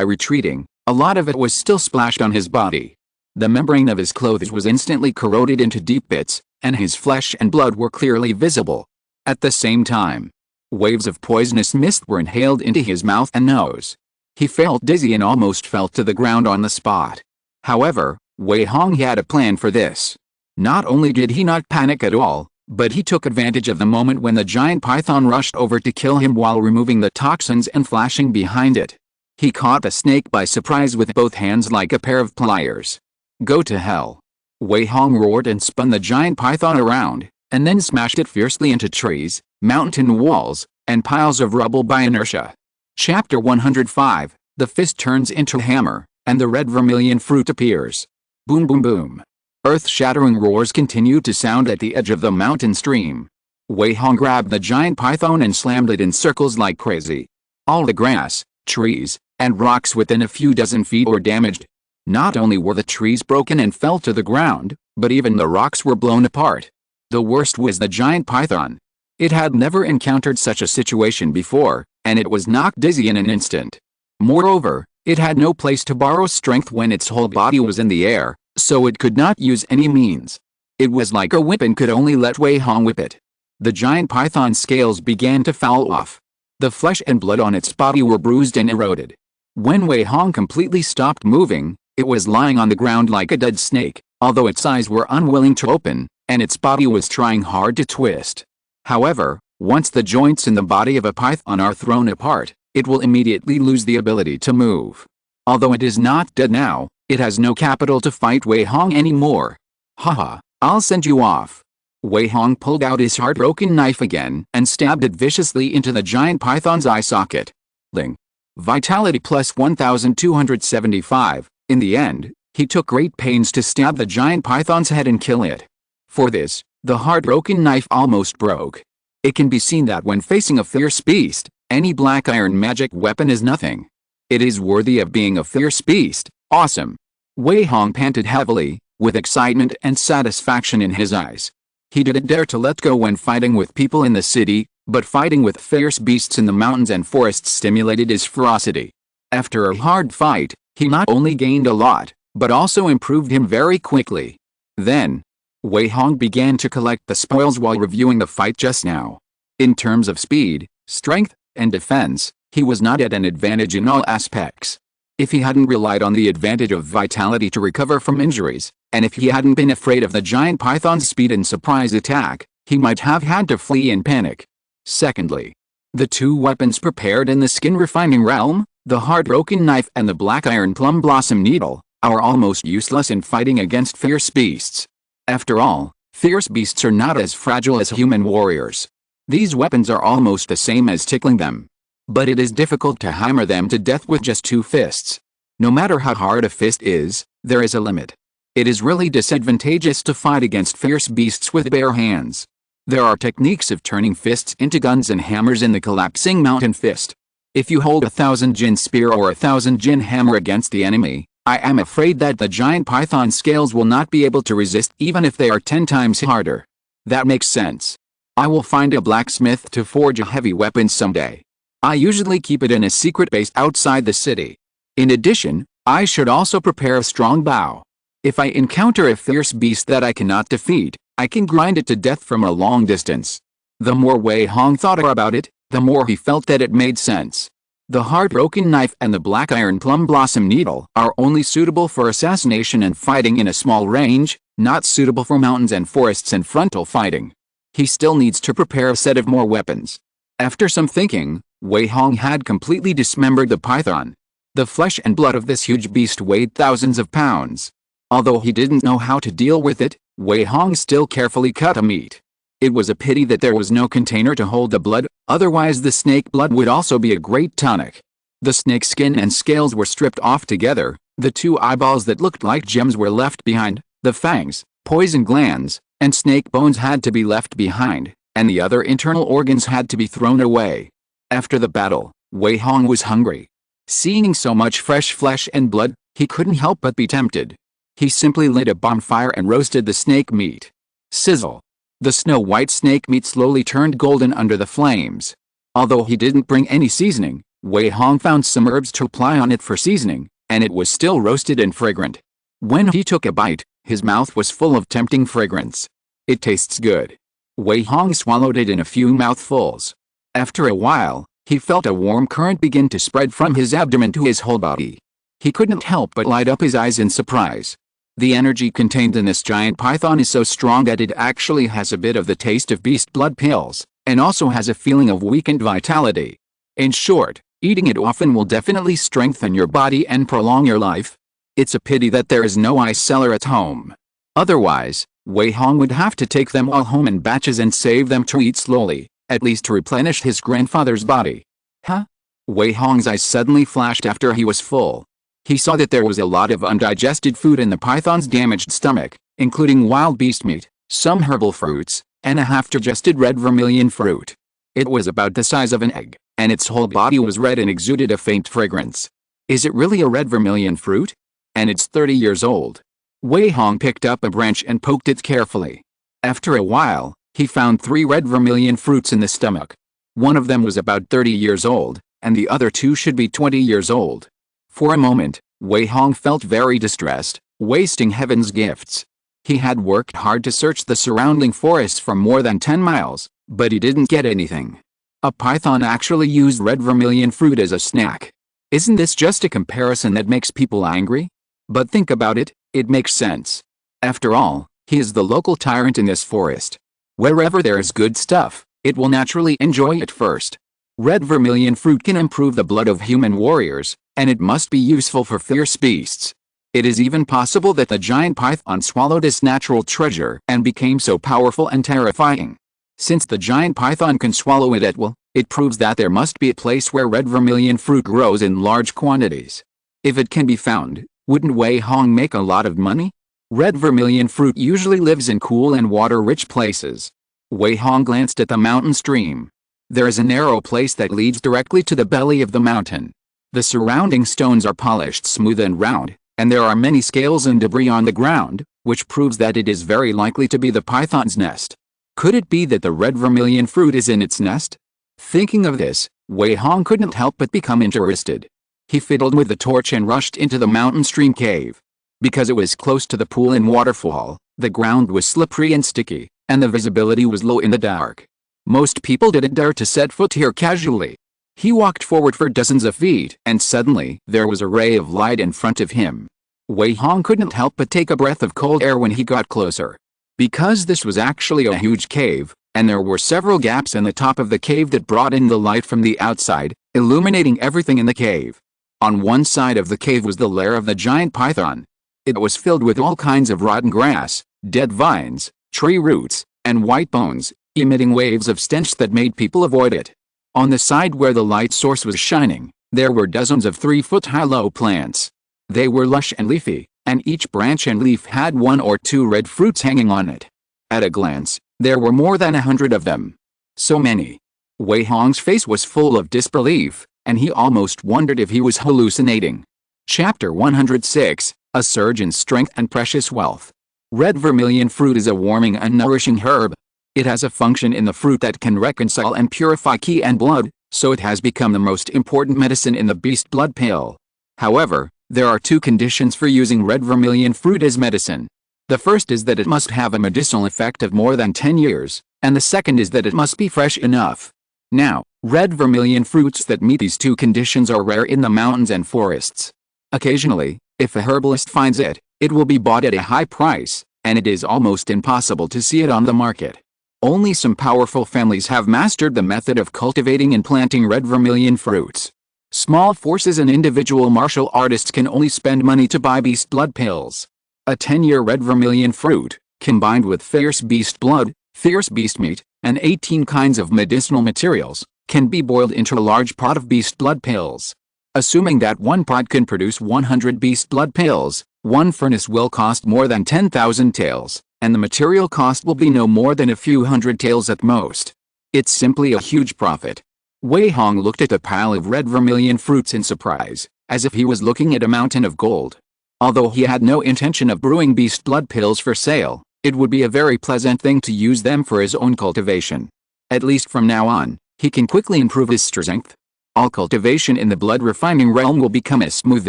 retreating, a lot of it was still splashed on his body. The membrane of his clothes was instantly corroded into deep bits, and his flesh and blood were clearly visible. At the same time, waves of poisonous mist were inhaled into his mouth and nose. He felt dizzy and almost fell to the ground on the spot. However, Wei Hong had a plan for this. Not only did he not panic at all, but he took advantage of the moment when the giant python rushed over to kill him while removing the toxins and flashing behind it. He caught the snake by surprise with both hands like a pair of pliers. Go to hell. Wei Hong roared and spun the giant python around, and then smashed it fiercely into trees, mountain walls, and piles of rubble by inertia. Chapter 105, The fist turns into hammer, and the red vermilion fruit appears. Boom boom boom. Earth-shattering roars continued to sound at the edge of the mountain stream. Wei Hong grabbed the giant python and slammed it in circles like crazy. All the grass, trees, and rocks within a few dozen feet were damaged. Not only were the trees broken and fell to the ground, but even the rocks were blown apart. The worst was the giant python. It had never encountered such a situation before, and it was knocked dizzy in an instant. Moreover, it had no place to borrow strength when its whole body was in the air, so it could not use any means. It was like a whip and could only let Wei Hong whip it. The giant python's scales began to fall off. The flesh and blood on its body were bruised and eroded. When Wei Hong completely stopped moving, it was lying on the ground like a dead snake, although its eyes were unwilling to open, and its body was trying hard to twist. However, once the joints in the body of a python are thrown apart, it will immediately lose the ability to move. Although it is not dead now, it has no capital to fight Wei Hong anymore. Haha, I'll send you off. Wei Hong pulled out his heartbroken knife again and stabbed it viciously into the giant python's eye socket. Ling. Vitality plus 1275. In the end, he took great pains to stab the giant python's head and kill it. For this, the heartbroken knife almost broke. It can be seen that when facing a fierce beast, any black iron magic weapon is nothing. It is worthy of being a fierce beast. Awesome. Wei Hong panted heavily, with excitement and satisfaction in his eyes. He didn't dare to let go when fighting with people in the city, but fighting with fierce beasts in the mountains and forests stimulated his ferocity. After a hard fight, he not only gained a lot, but also improved him very quickly. Then, Wei Hong began to collect the spoils while reviewing the fight just now. In terms of speed, strength, and defense, he was not at an advantage in all aspects. If he hadn't relied on the advantage of vitality to recover from injuries, and if he hadn't been afraid of the giant python's speed and surprise attack, he might have had to flee in panic. Secondly, the two weapons prepared in the skin refining realm, the heartbroken knife and the black iron plum blossom needle, are almost useless in fighting against fierce beasts. After all, fierce beasts are not as fragile as human warriors. These weapons are almost the same as tickling them. But it is difficult to hammer them to death with just two fists. No matter how hard a fist is, there is a limit. It is really disadvantageous to fight against fierce beasts with bare hands. There are techniques of turning fists into guns and hammers in the collapsing mountain fist. If you hold 1,000 jin spear or 1,000 jin hammer against the enemy, I am afraid that the giant python scales will not be able to resist even if they are 10 times harder. That makes sense. I will find a blacksmith to forge a heavy weapon someday. I usually keep it in a secret base outside the city. In addition, I should also prepare a strong bow. If I encounter a fierce beast that I cannot defeat, I can grind it to death from a long distance. The more Wei Hong thought about it, the more he felt that it made sense. The heartbroken knife and the black iron plum blossom needle are only suitable for assassination and fighting in a small range, not suitable for mountains and forests and frontal fighting. He still needs to prepare a set of more weapons. After some thinking, Wei Hong had completely dismembered the python. The flesh and blood of this huge beast weighed thousands of pounds. Although he didn't know how to deal with it, Wei Hong still carefully cut the meat. It was a pity that there was no container to hold the blood, otherwise the snake blood would also be a great tonic. The snake's skin and scales were stripped off together, the two eyeballs that looked like gems were left behind, the fangs, poison glands, and snake bones had to be left behind, and the other internal organs had to be thrown away. After the battle, Wei Hong was hungry. Seeing so much fresh flesh and blood, he couldn't help but be tempted. He simply lit a bonfire and roasted the snake meat. Sizzle! The snow-white snake meat slowly turned golden under the flames. Although he didn't bring any seasoning, Wei Hong found some herbs to apply on it for seasoning, and it was still roasted and fragrant. When he took a bite, his mouth was full of tempting fragrance. It tastes good. Wei Hong swallowed it in a few mouthfuls. After a while, he felt a warm current begin to spread from his abdomen to his whole body. He couldn't help but light up his eyes in surprise. The energy contained in this giant python is so strong that it actually has a bit of the taste of beast blood pills, and also has a feeling of weakened vitality. In short, eating it often will definitely strengthen your body and prolong your life. It's a pity that there is no ice cellar at home. Otherwise, Wei Hong would have to take them all home in batches and save them to eat slowly, at least to replenish his grandfather's body. Huh? Wei Hong's eyes suddenly flashed after he was full. He saw that there was a lot of undigested food in the python's damaged stomach, including wild beast meat, some herbal fruits, and a half-digested red vermilion fruit. It was about the size of an egg, and its whole body was red and exuded a faint fragrance. Is it really a red vermilion fruit? And it's 30 years old. Wei Hong picked up a branch and poked it carefully. After a while, he found 3 red vermilion fruits in the stomach. One of them was about 30 years old, and the other 2 should be 20 years old. For a moment, Wei Hong felt very distressed, wasting heaven's gifts. He had worked hard to search the surrounding forests for more than 10 miles, but he didn't get anything. A python actually used red vermilion fruit as a snack. Isn't this just a comparison that makes people angry? But think about it, it makes sense. After all, he is the local tyrant in this forest. Wherever there is good stuff, it will naturally enjoy it first. Red vermilion fruit can improve the blood of human warriors, and it must be useful for fierce beasts. It is even possible that the giant python swallowed this natural treasure and became so powerful and terrifying. Since the giant python can swallow it at will, it proves that there must be a place where red vermilion fruit grows in large quantities. If it can be found, wouldn't Wei Hong make a lot of money? Red vermilion fruit usually lives in cool and water-rich places. Wei Hong glanced at the mountain stream. There is a narrow place that leads directly to the belly of the mountain. The surrounding stones are polished smooth and round, and there are many scales and debris on the ground, which proves that it is very likely to be the python's nest. Could it be that the red vermilion fruit is in its nest? Thinking of this, Wei Hong couldn't help but become interested. He fiddled with the torch and rushed into the mountain stream cave. Because it was close to the pool and waterfall, the ground was slippery and sticky, and the visibility was low in the dark. Most people didn't dare to set foot here casually. He walked forward for dozens of feet, and suddenly, there was a ray of light in front of him. Wei Hong couldn't help but take a breath of cold air when he got closer. Because this was actually a huge cave, and there were several gaps in the top of the cave that brought in the light from the outside, illuminating everything in the cave. On one side of the cave was the lair of the giant python. It was filled with all kinds of rotten grass, dead vines, tree roots, and white bones, emitting waves of stench that made people avoid it. On the side where the light source was shining, there were dozens of 3-foot-high low plants. They were lush and leafy, and each branch and leaf had 1 or 2 red fruits hanging on it. At a glance, there were more than 100 of them. So many. Wei Hong's face was full of disbelief, and he almost wondered if he was hallucinating. Chapter 106, A Surge in Strength and Precious Wealth. Red vermilion fruit is a warming and nourishing herb. It has a function in the fruit that can reconcile and purify ki and blood, so it has become the most important medicine in the beast blood pill. However, there are two conditions for using red vermilion fruit as medicine. The first is that it must have a medicinal effect of more than 10 years, and the second is that it must be fresh enough. Now, red vermilion fruits that meet these two conditions are rare in the mountains and forests. Occasionally, if a herbalist finds it, it will be bought at a high price, and it is almost impossible to see it on the market. Only some powerful families have mastered the method of cultivating and planting red vermilion fruits. Small forces and individual martial artists can only spend money to buy beast blood pills. A 10-year red vermilion fruit, combined with fierce beast blood, fierce beast meat, and 18 kinds of medicinal materials, can be boiled into a large pot of beast blood pills. Assuming that one pot can produce 100 beast blood pills, one furnace will cost more than 10,000 taels, and the material cost will be no more than a few hundred taels at most. It's simply a huge profit. Wei Hong looked at the pile of red vermilion fruits in surprise, as if he was looking at a mountain of gold. Although he had no intention of brewing beast blood pills for sale, it would be a very pleasant thing to use them for his own cultivation. At least from now on, he can quickly improve his strength. All cultivation in the blood refining realm will become a smooth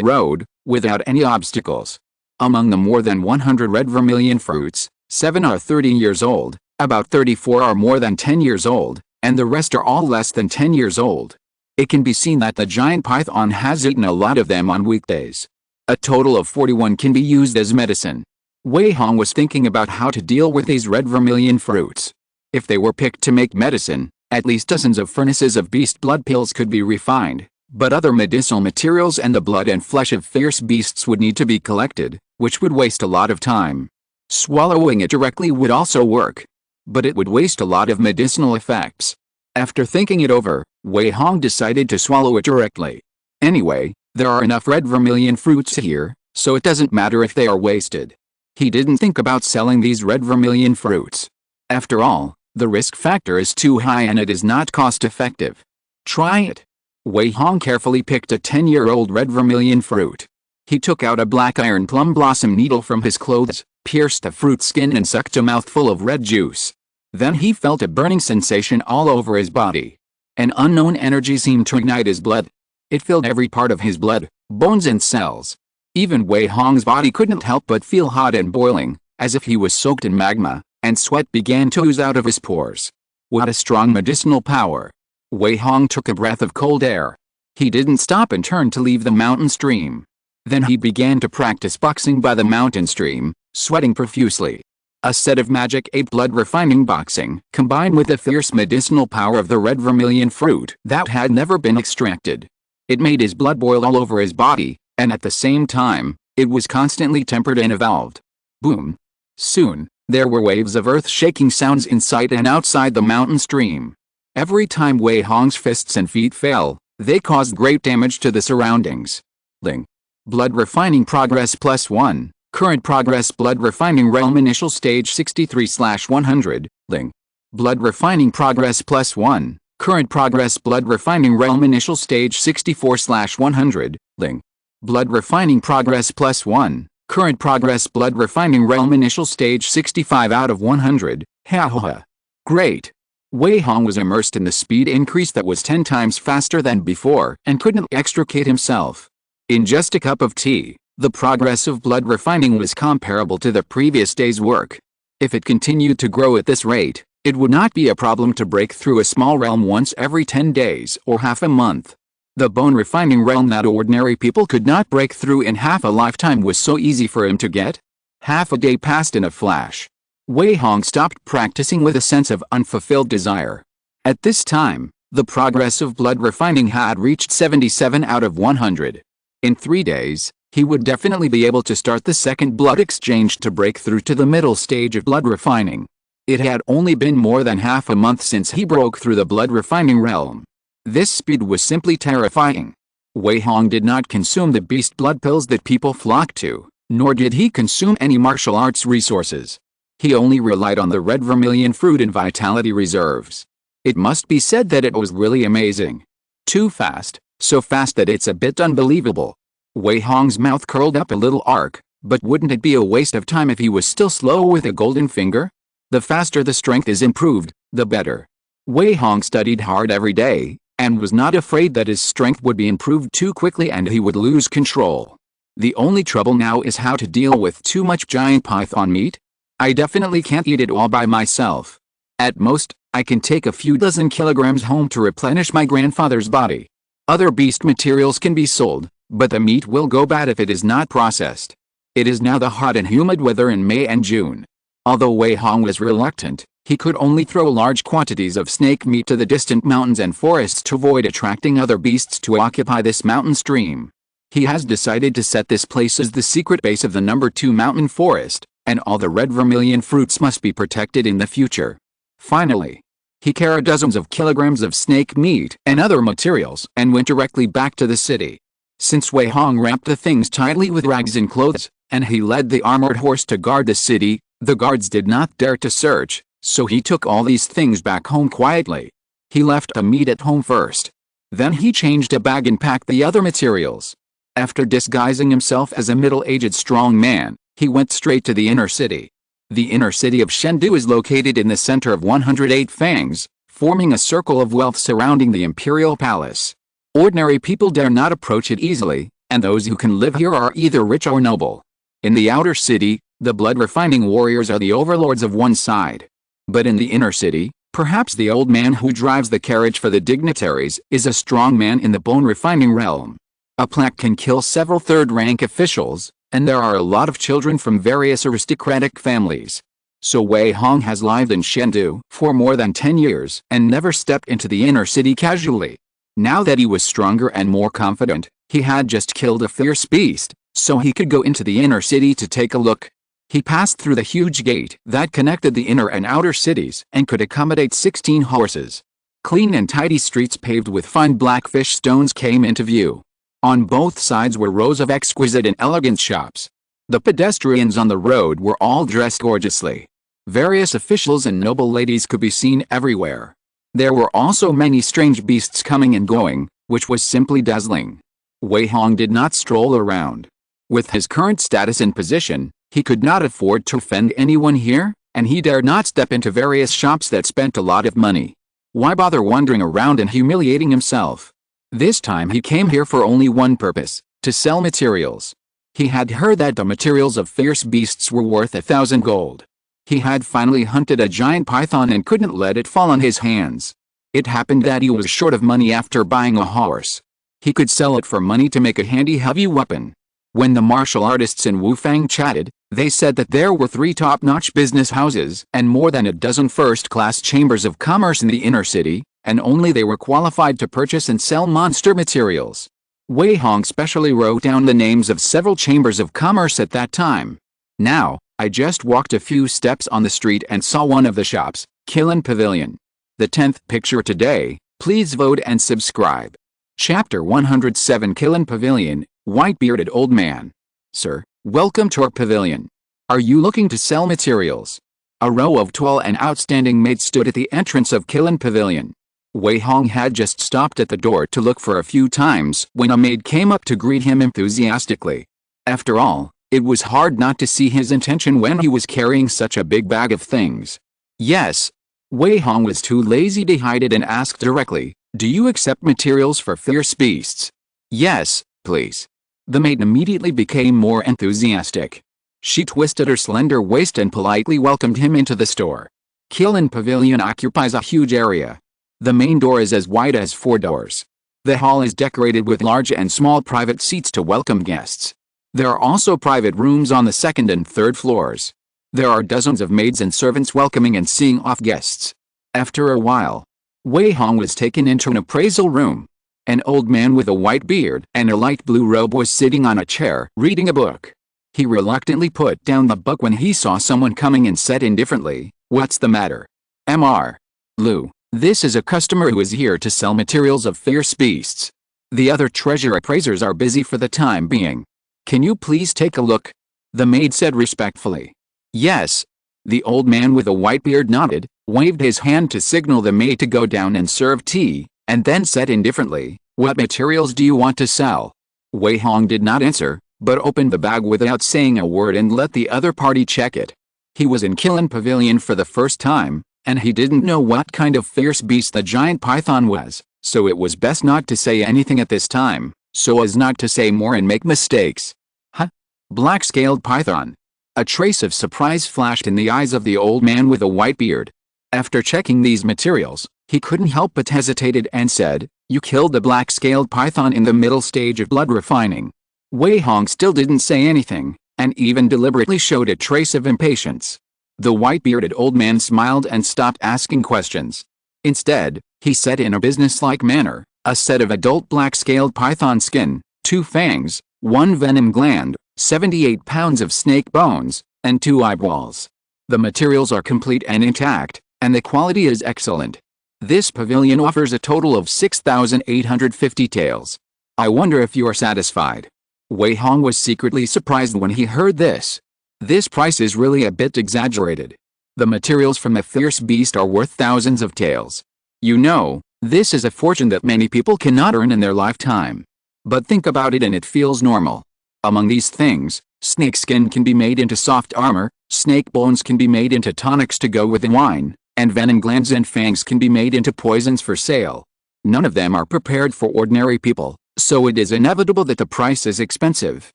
road, without any obstacles. Among the more than 100 red vermilion fruits, 7 are 30 years old, about 34 are more than 10 years old, and the rest are all less than 10 years old. It can be seen that the giant python has eaten a lot of them on weekdays. A total of 41 can be used as medicine. Wei Hong was thinking about how to deal with these red vermilion fruits. If they were picked to make medicine, at least dozens of furnaces of beast blood pills could be refined, but other medicinal materials and the blood and flesh of fierce beasts would need to be collected, which would waste a lot of time. Swallowing it directly would also work, but it would waste a lot of medicinal effects. After thinking it over, Wei Hong decided to swallow it directly. Anyway, there are enough red vermilion fruits here, so it doesn't matter if they are wasted. He didn't think about selling these red vermilion fruits. After all, the risk factor is too high and it is not cost-effective. Try it. Wei Hong carefully picked a 10-year-old red vermilion fruit. He took out a black iron plum blossom needle from his clothes, pierced the fruit skin and sucked a mouthful of red juice. Then he felt a burning sensation all over his body. An unknown energy seemed to ignite his blood. It filled every part of his blood, bones and cells. Even Wei Hong's body couldn't help but feel hot and boiling, as if he was soaked in magma, and sweat began to ooze out of his pores. What a strong medicinal power! Wei Hong took a breath of cold air. He didn't stop and turned to leave the mountain stream. Then he began to practice boxing by the mountain stream, sweating profusely. A set of magic ape blood refining boxing, combined with the fierce medicinal power of the red vermilion fruit that had never been extracted. It made his blood boil all over his body, and at the same time, it was constantly tempered and evolved. Boom! Soon, there were waves of earth-shaking sounds inside and outside the mountain stream. Every time Wei Hong's fists and feet fell, they caused great damage to the surroundings. Ling. Blood refining progress +1. Current progress blood refining realm initial stage 63/100. Ling. Blood refining progress +1. Current progress blood refining realm initial stage 64/100. Ling. Blood refining progress +1. Current progress blood refining realm initial stage 65 out of 100. Ha ha ha. Great. Wei Hong was immersed in the speed increase that was 10 times faster than before and couldn't extricate himself. In just a cup of tea, the progress of blood refining was comparable to the previous day's work. If it continued to grow at this rate, it would not be a problem to break through a small realm once every 10 days or half a month. The bone refining realm that ordinary people could not break through in half a lifetime was so easy for him to get. Half a day passed in a flash. Wei Hong stopped practicing with a sense of unfulfilled desire. At this time, the progress of blood refining had reached 77 out of 100. In 3 days, he would definitely be able to start the second blood exchange to break through to the middle stage of blood refining. It had only been more than half a month since he broke through the blood refining realm. This speed was simply terrifying. Wei Hong did not consume the beast blood pills that people flocked to, nor did he consume any martial arts resources. He only relied on the red vermilion fruit and vitality reserves. It must be said that it was really amazing. Too fast, so fast that it's a bit unbelievable. Wei Hong's mouth curled up a little arc, but wouldn't it be a waste of time if he was still slow with a golden finger? The faster the strength is improved, the better. Wei Hong studied hard every day, and was not afraid that his strength would be improved too quickly and he would lose control. The only trouble now is how to deal with too much giant python meat. I definitely can't eat it all by myself. At most, I can take a few dozen kilograms home to replenish my grandfather's body. Other beast materials can be sold, but the meat will go bad if it is not processed. It is now the hot and humid weather in May and June. Although Wei Hong was reluctant, he could only throw large quantities of snake meat to the distant mountains and forests to avoid attracting other beasts to occupy this mountain stream. He has decided to set this place as the secret base of the number 2 mountain forest, and all the red vermilion fruits must be protected in the future. Finally, he carried dozens of kilograms of snake meat and other materials and went directly back to the city. Since Wei Hong wrapped the things tightly with rags and clothes, and he led the armored horse to guard the city, the guards did not dare to search, so he took all these things back home quietly. He left the meat at home first. Then he changed a bag and packed the other materials. After disguising himself as a middle-aged strong man, he went straight to the inner city. The inner city of Chengdu is located in the center of 108 fangs, forming a circle of wealth surrounding the imperial palace. Ordinary people dare not approach it easily, and those who can live here are either rich or noble. In the outer city, the blood-refining warriors are the overlords of one side. But in the inner city, perhaps the old man who drives the carriage for the dignitaries is a strong man in the bone-refining realm. A plaque can kill several third-rank officials, and there are a lot of children from various aristocratic families. So Wei Hong has lived in Chengdu for more than 10 years and never stepped into the inner city casually. Now that he was stronger and more confident, he had just killed a fierce beast, so he could go into the inner city to take a look. He passed through the huge gate that connected the inner and outer cities and could accommodate 16 horses. Clean and tidy streets paved with fine blackfish stones came into view. On both sides were rows of exquisite and elegant shops. The pedestrians on the road were all dressed gorgeously. Various officials and noble ladies could be seen everywhere. There were also many strange beasts coming and going, which was simply dazzling. Wei Hong did not stroll around. With his current status and position, he could not afford to offend anyone here, and he dared not step into various shops that spent a lot of money. Why bother wandering around and humiliating himself? This time he came here for only one purpose, to sell materials. He had heard that the materials of fierce beasts were worth 1,000 gold. He had finally hunted a giant python and couldn't let it fall on his hands. It happened that he was short of money after buying a horse. He could sell it for money to make a handy heavy weapon. When the martial artists in Wufang chatted, they said that there were 3 top-notch business houses and more than a dozen first-class chambers of commerce in the inner city, and only they were qualified to purchase and sell monster materials. Wei Hong specially wrote down the names of several chambers of commerce at that time. Now, I just walked a few steps on the street and saw one of the shops, Kilin Pavilion. The 10th picture today, please vote and subscribe. Chapter 107 Kilin Pavilion, White-bearded old man. Sir, welcome to our pavilion. Are you looking to sell materials? A row of tall and outstanding maids stood at the entrance of Kilin Pavilion. Wei Hong had just stopped at the door to look for a few times when a maid came up to greet him enthusiastically. After all, it was hard not to see his intention when he was carrying such a big bag of things. Yes. Wei Hong was too lazy to hide it and asked directly, "Do you accept materials for fierce beasts?" "Yes, please." The maid immediately became more enthusiastic. She twisted her slender waist and politely welcomed him into the store. Kilin Pavilion occupies a huge area. The main door is as wide as 4 doors. The hall is decorated with large and small private seats to welcome guests. There are also private rooms on the 2nd and 3rd floors. There are dozens of maids and servants welcoming and seeing off guests. After a while, Wei Hong was taken into an appraisal room. An old man with a white beard and a light blue robe was sitting on a chair reading a book. He reluctantly put down the book when he saw someone coming and said indifferently, "What's the matter?" "Mr. Liu, this is a customer who is here to sell materials of fierce beasts. The other treasure appraisers are busy for the time being. Can you please take a look?" The maid said respectfully. "Yes." The old man with a white beard nodded, waved his hand to signal the maid to go down and serve tea, and then said indifferently, "What materials do you want to sell?" Wei Hong did not answer, but opened the bag without saying a word and let the other party check it. He was in Kiln Pavilion for the first time, and he didn't know what kind of fierce beast the giant python was, so it was best not to say anything at this time, so as not to say more and make mistakes. Huh? Black-scaled python. A trace of surprise flashed in the eyes of the old man with a white beard. After checking these materials, he couldn't help but hesitated and said, "You killed the black-scaled python in the middle stage of blood refining." Wei Hong still didn't say anything, and even deliberately showed a trace of impatience. The white-bearded old man smiled and stopped asking questions. Instead, he said in a businesslike manner, "A set of adult black-scaled python skin, 2 fangs, 1 venom gland, 78 pounds of snake bones, and 2 eyeballs. The materials are complete and intact, and the quality is excellent. This pavilion offers a total of 6,850 taels. I wonder if you are satisfied." Wei Hong was secretly surprised when he heard this. This price is really a bit exaggerated. The materials from the fierce beast are worth thousands of taels. You know, this is a fortune that many people cannot earn in their lifetime. But think about it and it feels normal. Among these things, snake skin can be made into soft armor, snake bones can be made into tonics to go with the wine, and venom glands and fangs can be made into poisons for sale. None of them are prepared for ordinary people, so it is inevitable that the price is expensive.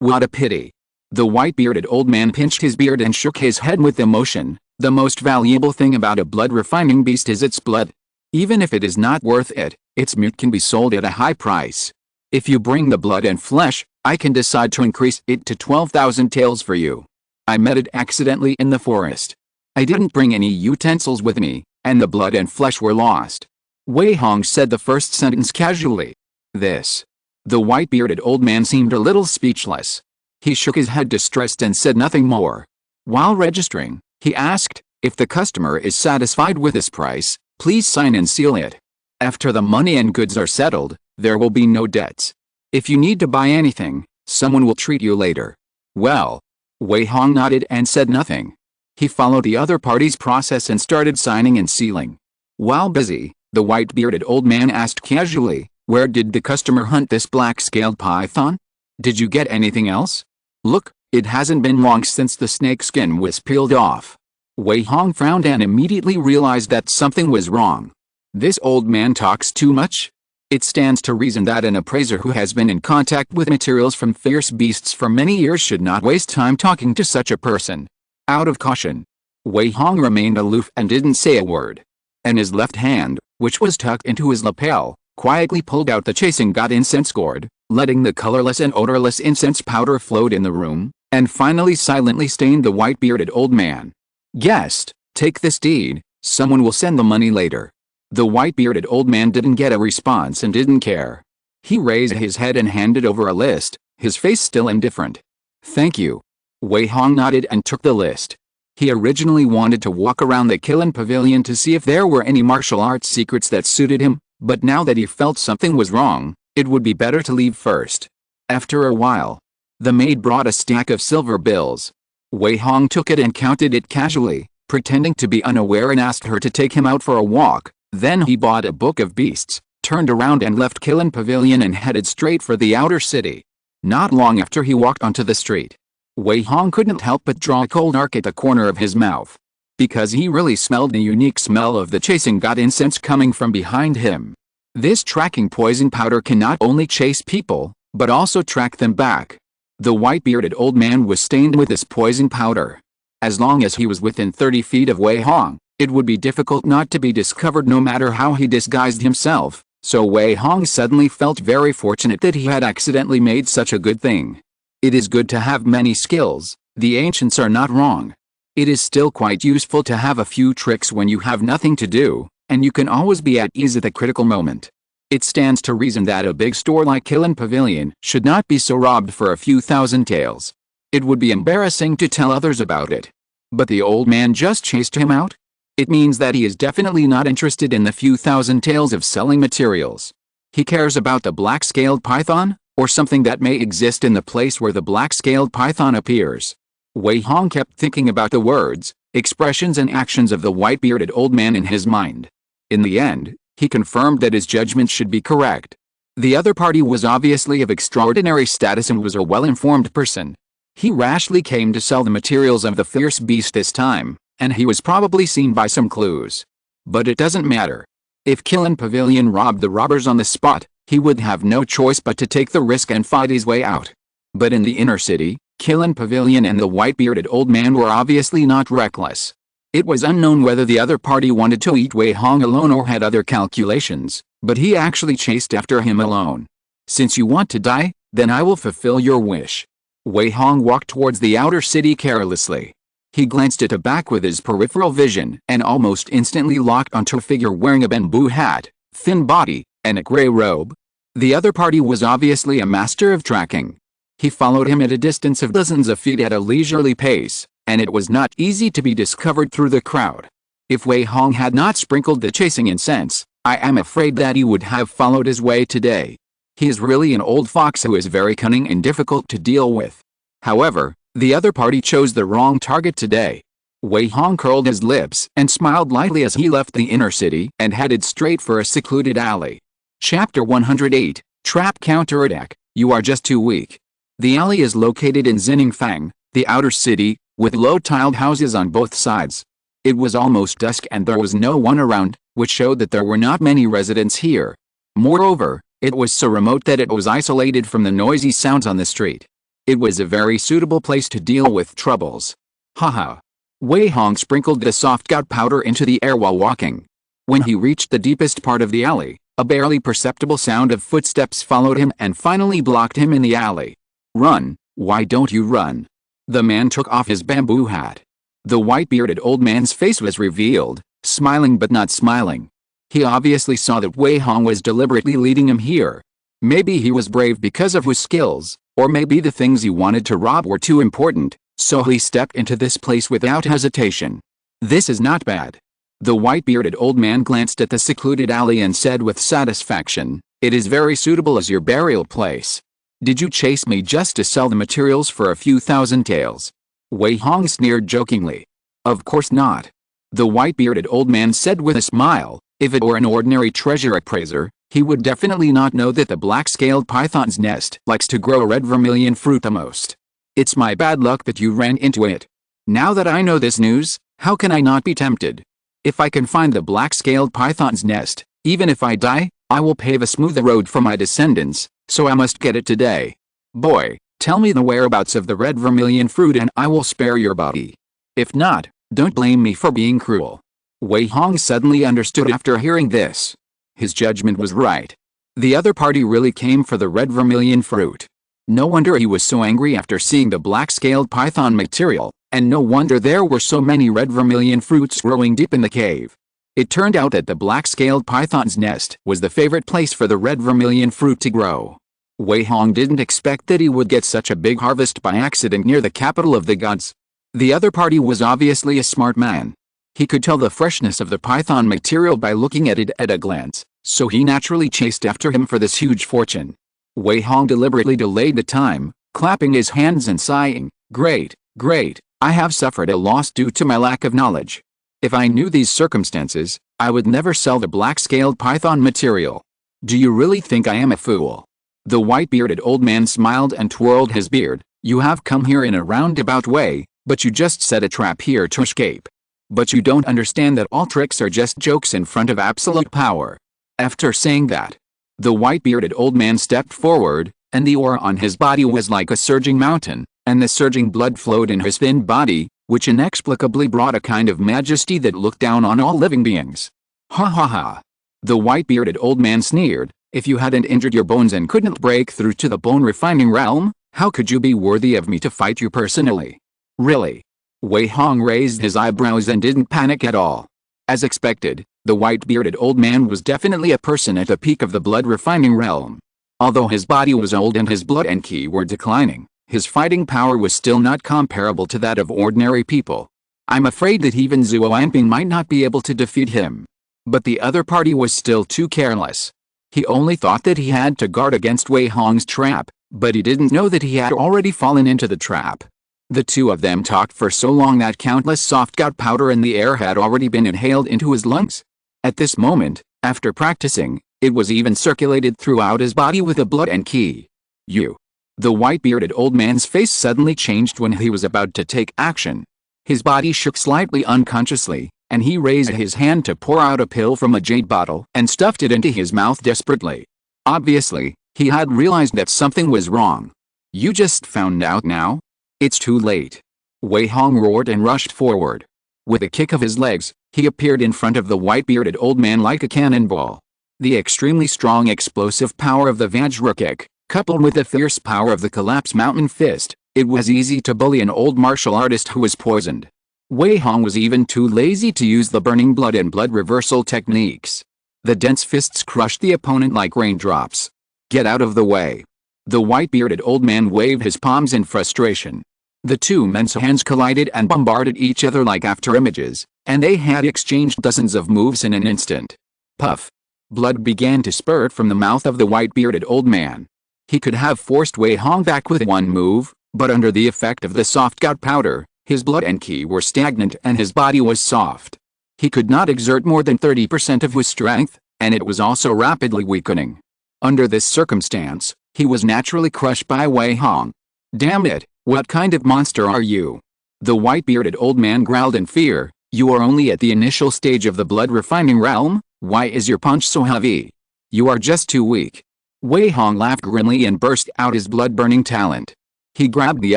What a pity. The white-bearded old man pinched his beard and shook his head with emotion. The most valuable thing about a blood-refining beast is its blood. Even if it is not worth it, its meat can be sold at a high price. If you bring the blood and flesh, I can decide to increase it to 12,000 taels for you. I met it accidentally in the forest. I didn't bring any utensils with me, and the blood and flesh were lost." Wei Hong said the first sentence casually. The white-bearded old man seemed a little speechless. He shook his head distressed and said nothing more. While registering, he asked, "If the customer is satisfied with this price, please sign and seal it. After the money and goods are settled, there will be no debts. If you need to buy anything, someone will treat you later." Well, Wei Hong nodded and said nothing. He followed the other party's process and started signing and sealing. While busy, the white-bearded old man asked casually, "Where did the customer hunt this black-scaled python? Did you get anything else? Look, it hasn't been long since the snake skin was peeled off." Wei Hong frowned and immediately realized that something was wrong. This old man talks too much? It stands to reason that an appraiser who has been in contact with materials from fierce beasts for many years should not waste time talking to such a person. Out of caution, Wei Hong remained aloof and didn't say a word. And his left hand, which was tucked into his lapel, quietly pulled out the chasing god incense gourd, letting the colorless and odorless incense powder float in the room, and finally silently stained the white-bearded old man. "Guest, take this deed, someone will send the money later." The white-bearded old man didn't get a response and didn't care. He raised his head and handed over a list, his face still indifferent. "Thank you." Wei Hong nodded and took the list. He originally wanted to walk around the Kiln Pavilion to see if there were any martial arts secrets that suited him, but now that he felt something was wrong, it would be better to leave first. After a while, the maid brought a stack of silver bills. Wei Hong took it and counted it casually, pretending to be unaware, and asked her to take him out for a walk. Then he bought a book of beasts, turned around and left Kiln Pavilion and headed straight for the outer city. Not long after he walked onto the street, Wei Hong couldn't help but draw a cold arc at the corner of his mouth, because he really smelled the unique smell of the chasing god incense coming from behind him. This tracking poison powder can not only chase people, but also track them back. The white-bearded old man was stained with this poison powder. As long as he was within 30 feet of Wei Hong, it would be difficult not to be discovered no matter how he disguised himself, so Wei Hong suddenly felt very fortunate that he had accidentally made such a good thing. It is good to have many skills, the ancients are not wrong. It is still quite useful to have a few tricks when you have nothing to do, and you can always be at ease at the critical moment. It stands to reason that a big store like Kiln Pavilion should not be so robbed for a few thousand taels. It would be embarrassing to tell others about it. But the old man just chased him out? It means that he is definitely not interested in the few thousand taels of selling materials. He cares about the black-scaled python, or something that may exist in the place where the black-scaled python appears. Wei Hong kept thinking about the words, expressions and actions of the white-bearded old man in his mind. In the end, he confirmed that his judgment should be correct. The other party was obviously of extraordinary status and was a well-informed person. He rashly came to sell the materials of the fierce beast this time, and he was probably seen by some clues. But it doesn't matter. If Killen Pavilion robbed the robbers on the spot, he would have no choice but to take the risk and fight his way out. But in the inner city, Killen Pavilion and the white-bearded old man were obviously not reckless. It was unknown whether the other party wanted to eat Wei Hong alone or had other calculations, but he actually chased after him alone. Since you want to die, then I will fulfill your wish. Wei Hong walked towards the outer city carelessly. He glanced at the back with his peripheral vision and almost instantly locked onto a figure wearing a bamboo hat, thin body, and a gray robe. The other party was obviously a master of tracking. He followed him at a distance of dozens of feet at a leisurely pace, and it was not easy to be discovered through the crowd. If Wei Hong had not sprinkled the chasing incense, I am afraid that he would have followed his way today. He is really an old fox who is very cunning and difficult to deal with. However, the other party chose the wrong target today. Wei Hong curled his lips and smiled lightly as he left the inner city and headed straight for a secluded alley. Chapter 108, Trap Counterattack. You are just too weak. The alley is located in Xinningfang, the outer city, with low-tiled houses on both sides. It was almost dusk and there was no one around, which showed that there were not many residents here. Moreover, it was so remote that it was isolated from the noisy sounds on the street. It was a very suitable place to deal with troubles. Haha. Wei Hong sprinkled the soft gunpowder into the air while walking. When he reached the deepest part of the alley, a barely perceptible sound of footsteps followed him and finally blocked him in the alley. Run, why don't you run? The man took off his bamboo hat. The white-bearded old man's face was revealed, smiling but not smiling. He obviously saw that Wei Hong was deliberately leading him here. Maybe he was brave because of his skills, or maybe the things he wanted to rob were too important, so he stepped into this place without hesitation. This is not bad. The white-bearded old man glanced at the secluded alley and said with satisfaction, "It is very suitable as your burial place. Did you chase me just to sell the materials for a few thousand taels?" Wei Hong sneered jokingly. "Of course not." The white-bearded old man said with a smile, "If it were an ordinary treasure appraiser, he would definitely not know that the black-scaled python's nest likes to grow red vermilion fruit the most. It's my bad luck that you ran into it. Now that I know this news, how can I not be tempted? If I can find the black-scaled python's nest, even if I die, I will pave a smoother road for my descendants, so I must get it today. Boy, tell me the whereabouts of the red vermilion fruit and I will spare your body. If not, don't blame me for being cruel." Wei Hong suddenly understood after hearing this. His judgment was right. The other party really came for the red vermilion fruit. No wonder he was so angry after seeing the black-scaled python material, and no wonder there were so many red vermilion fruits growing deep in the cave. It turned out that the black-scaled python's nest was the favorite place for the red vermilion fruit to grow. Wei Hong didn't expect that he would get such a big harvest by accident near the capital of the gods. The other party was obviously a smart man. He could tell the freshness of the python material by looking at it at a glance, so he naturally chased after him for this huge fortune. Wei Hong deliberately delayed the time, clapping his hands and sighing, "Great, great, I have suffered a loss due to my lack of knowledge. If I knew these circumstances, I would never sell the black-scaled python material. Do you really think I am a fool?" The white-bearded old man smiled and twirled his beard. "You have come here in a roundabout way, but you just set a trap here to escape. But you don't understand that all tricks are just jokes in front of absolute power." After saying that, the white-bearded old man stepped forward, and the aura on his body was like a surging mountain, and the surging blood flowed in his thin body, which inexplicably brought a kind of majesty that looked down on all living beings. "Ha ha ha." The white-bearded old man sneered, "If you hadn't injured your bones and couldn't break through to the bone-refining realm, how could you be worthy of me to fight you personally? Really?" Wei Hong raised his eyebrows and didn't panic at all. As expected, the white-bearded old man was definitely a person at the peak of the blood-refining realm. Although his body was old and his blood and ki were declining, his fighting power was still not comparable to that of ordinary people. I'm afraid that even Zhuo Anping might not be able to defeat him. But the other party was still too careless. He only thought that he had to guard against Wei Hong's trap, but he didn't know that he had already fallen into the trap. The two of them talked for so long that countless soft gunpowder in the air had already been inhaled into his lungs. At this moment, after practicing, It was even circulated throughout his body with the blood and ki. You. The white-bearded old man's face suddenly changed when he was about to take action. His body shook slightly unconsciously, and he raised his hand to pour out a pill from a jade bottle and stuffed it into his mouth desperately. Obviously, he had realized that something was wrong. You just found out now? It's too late. Wei Hong roared and rushed forward. With a kick of his legs, he appeared in front of the white-bearded old man like a cannonball. The extremely strong explosive power of the Vajra kick, coupled with the fierce power of the Collapse Mountain Fist, it was easy to bully an old martial artist who was poisoned. Wei Hong was even too lazy to use the burning blood and blood reversal techniques. The dense fists crushed the opponent like raindrops. Get out of the way. The white-bearded old man waved his palms in frustration. The two men's hands collided and bombarded each other like afterimages, and they had exchanged dozens of moves in an instant. Puff. Blood began to spurt from the mouth of the white-bearded old man. He could have forced Wei Hong back with one move, but under the effect of the soft gut powder, his blood and ki were stagnant and his body was soft. He could not exert more than 30% of his strength, and it was also rapidly weakening. Under this circumstance, he was naturally crushed by Wei Hong. Damn it, what kind of monster are you? The white-bearded old man growled in fear. You are only at the initial stage of the blood-refining realm? Why is your punch so heavy? You are just too weak. Wei Hong laughed grimly and burst out his blood-burning talent. He grabbed the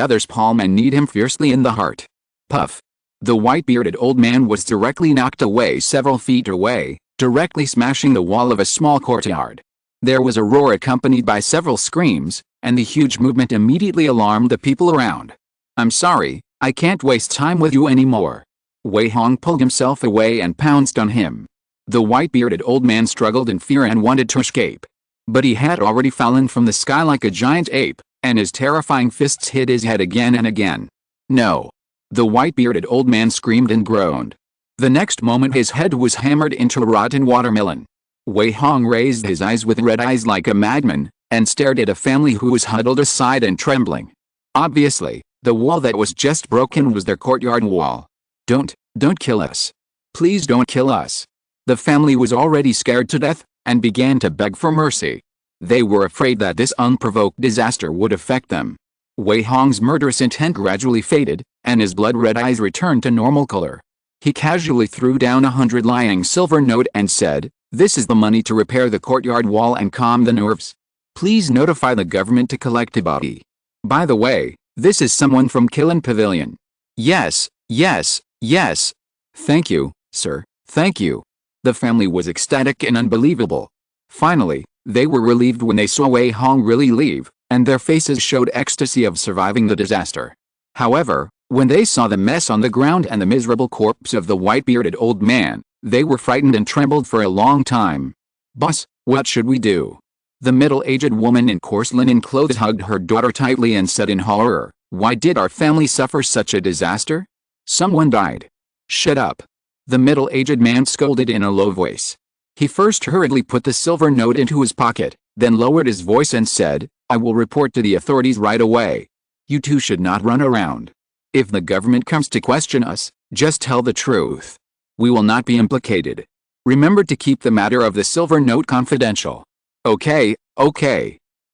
other's palm and kneed him fiercely in the heart. Puff. The white-bearded old man was directly knocked away several feet away, directly smashing the wall of a small courtyard. There was a roar accompanied by several screams, and the huge movement immediately alarmed the people around. I'm sorry, I can't waste time with you anymore. Wei Hong pulled himself away and pounced on him. The white-bearded old man struggled in fear and wanted to escape. But he had already fallen from the sky like a giant ape, and his terrifying fists hit his head again and again. No. The white-bearded old man screamed and groaned. The next moment his head was hammered into a rotten watermelon. Wei Hong raised his eyes with red eyes like a madman, and stared at a family who was huddled aside and trembling. Obviously, the wall that was just broken was their courtyard wall. Don't kill us. Please don't kill us. The family was already scared to death, and began to beg for mercy. They were afraid that this unprovoked disaster would affect them. Wei Hong's murderous intent gradually faded, and his blood-red eyes returned to normal color. He casually threw down 100 lying silver note and said, "This is the money to repair the courtyard wall and calm the nerves. Please notify the government to collect a body. By the way, this is someone from Kilin Pavilion." Yes. Thank you, sir, thank you. The family was ecstatic and unbelievable. Finally, they were relieved when they saw Wei Hong really leave, and their faces showed ecstasy of surviving the disaster. However, when they saw the mess on the ground and the miserable corpse of the white-bearded old man, they were frightened and trembled for a long time. "Boss, what should we do?" The middle-aged woman in coarse linen clothes hugged her daughter tightly and said in horror, "Why did our family suffer such a disaster? Someone died." "Shut up." The middle-aged man scolded in a low voice. He first hurriedly put the silver note into his pocket, then lowered his voice and said, "I will report to the authorities right away. You two should not run around. If the government comes to question us, just tell the truth. We will not be implicated. Remember to keep the matter of the silver note confidential." Okay.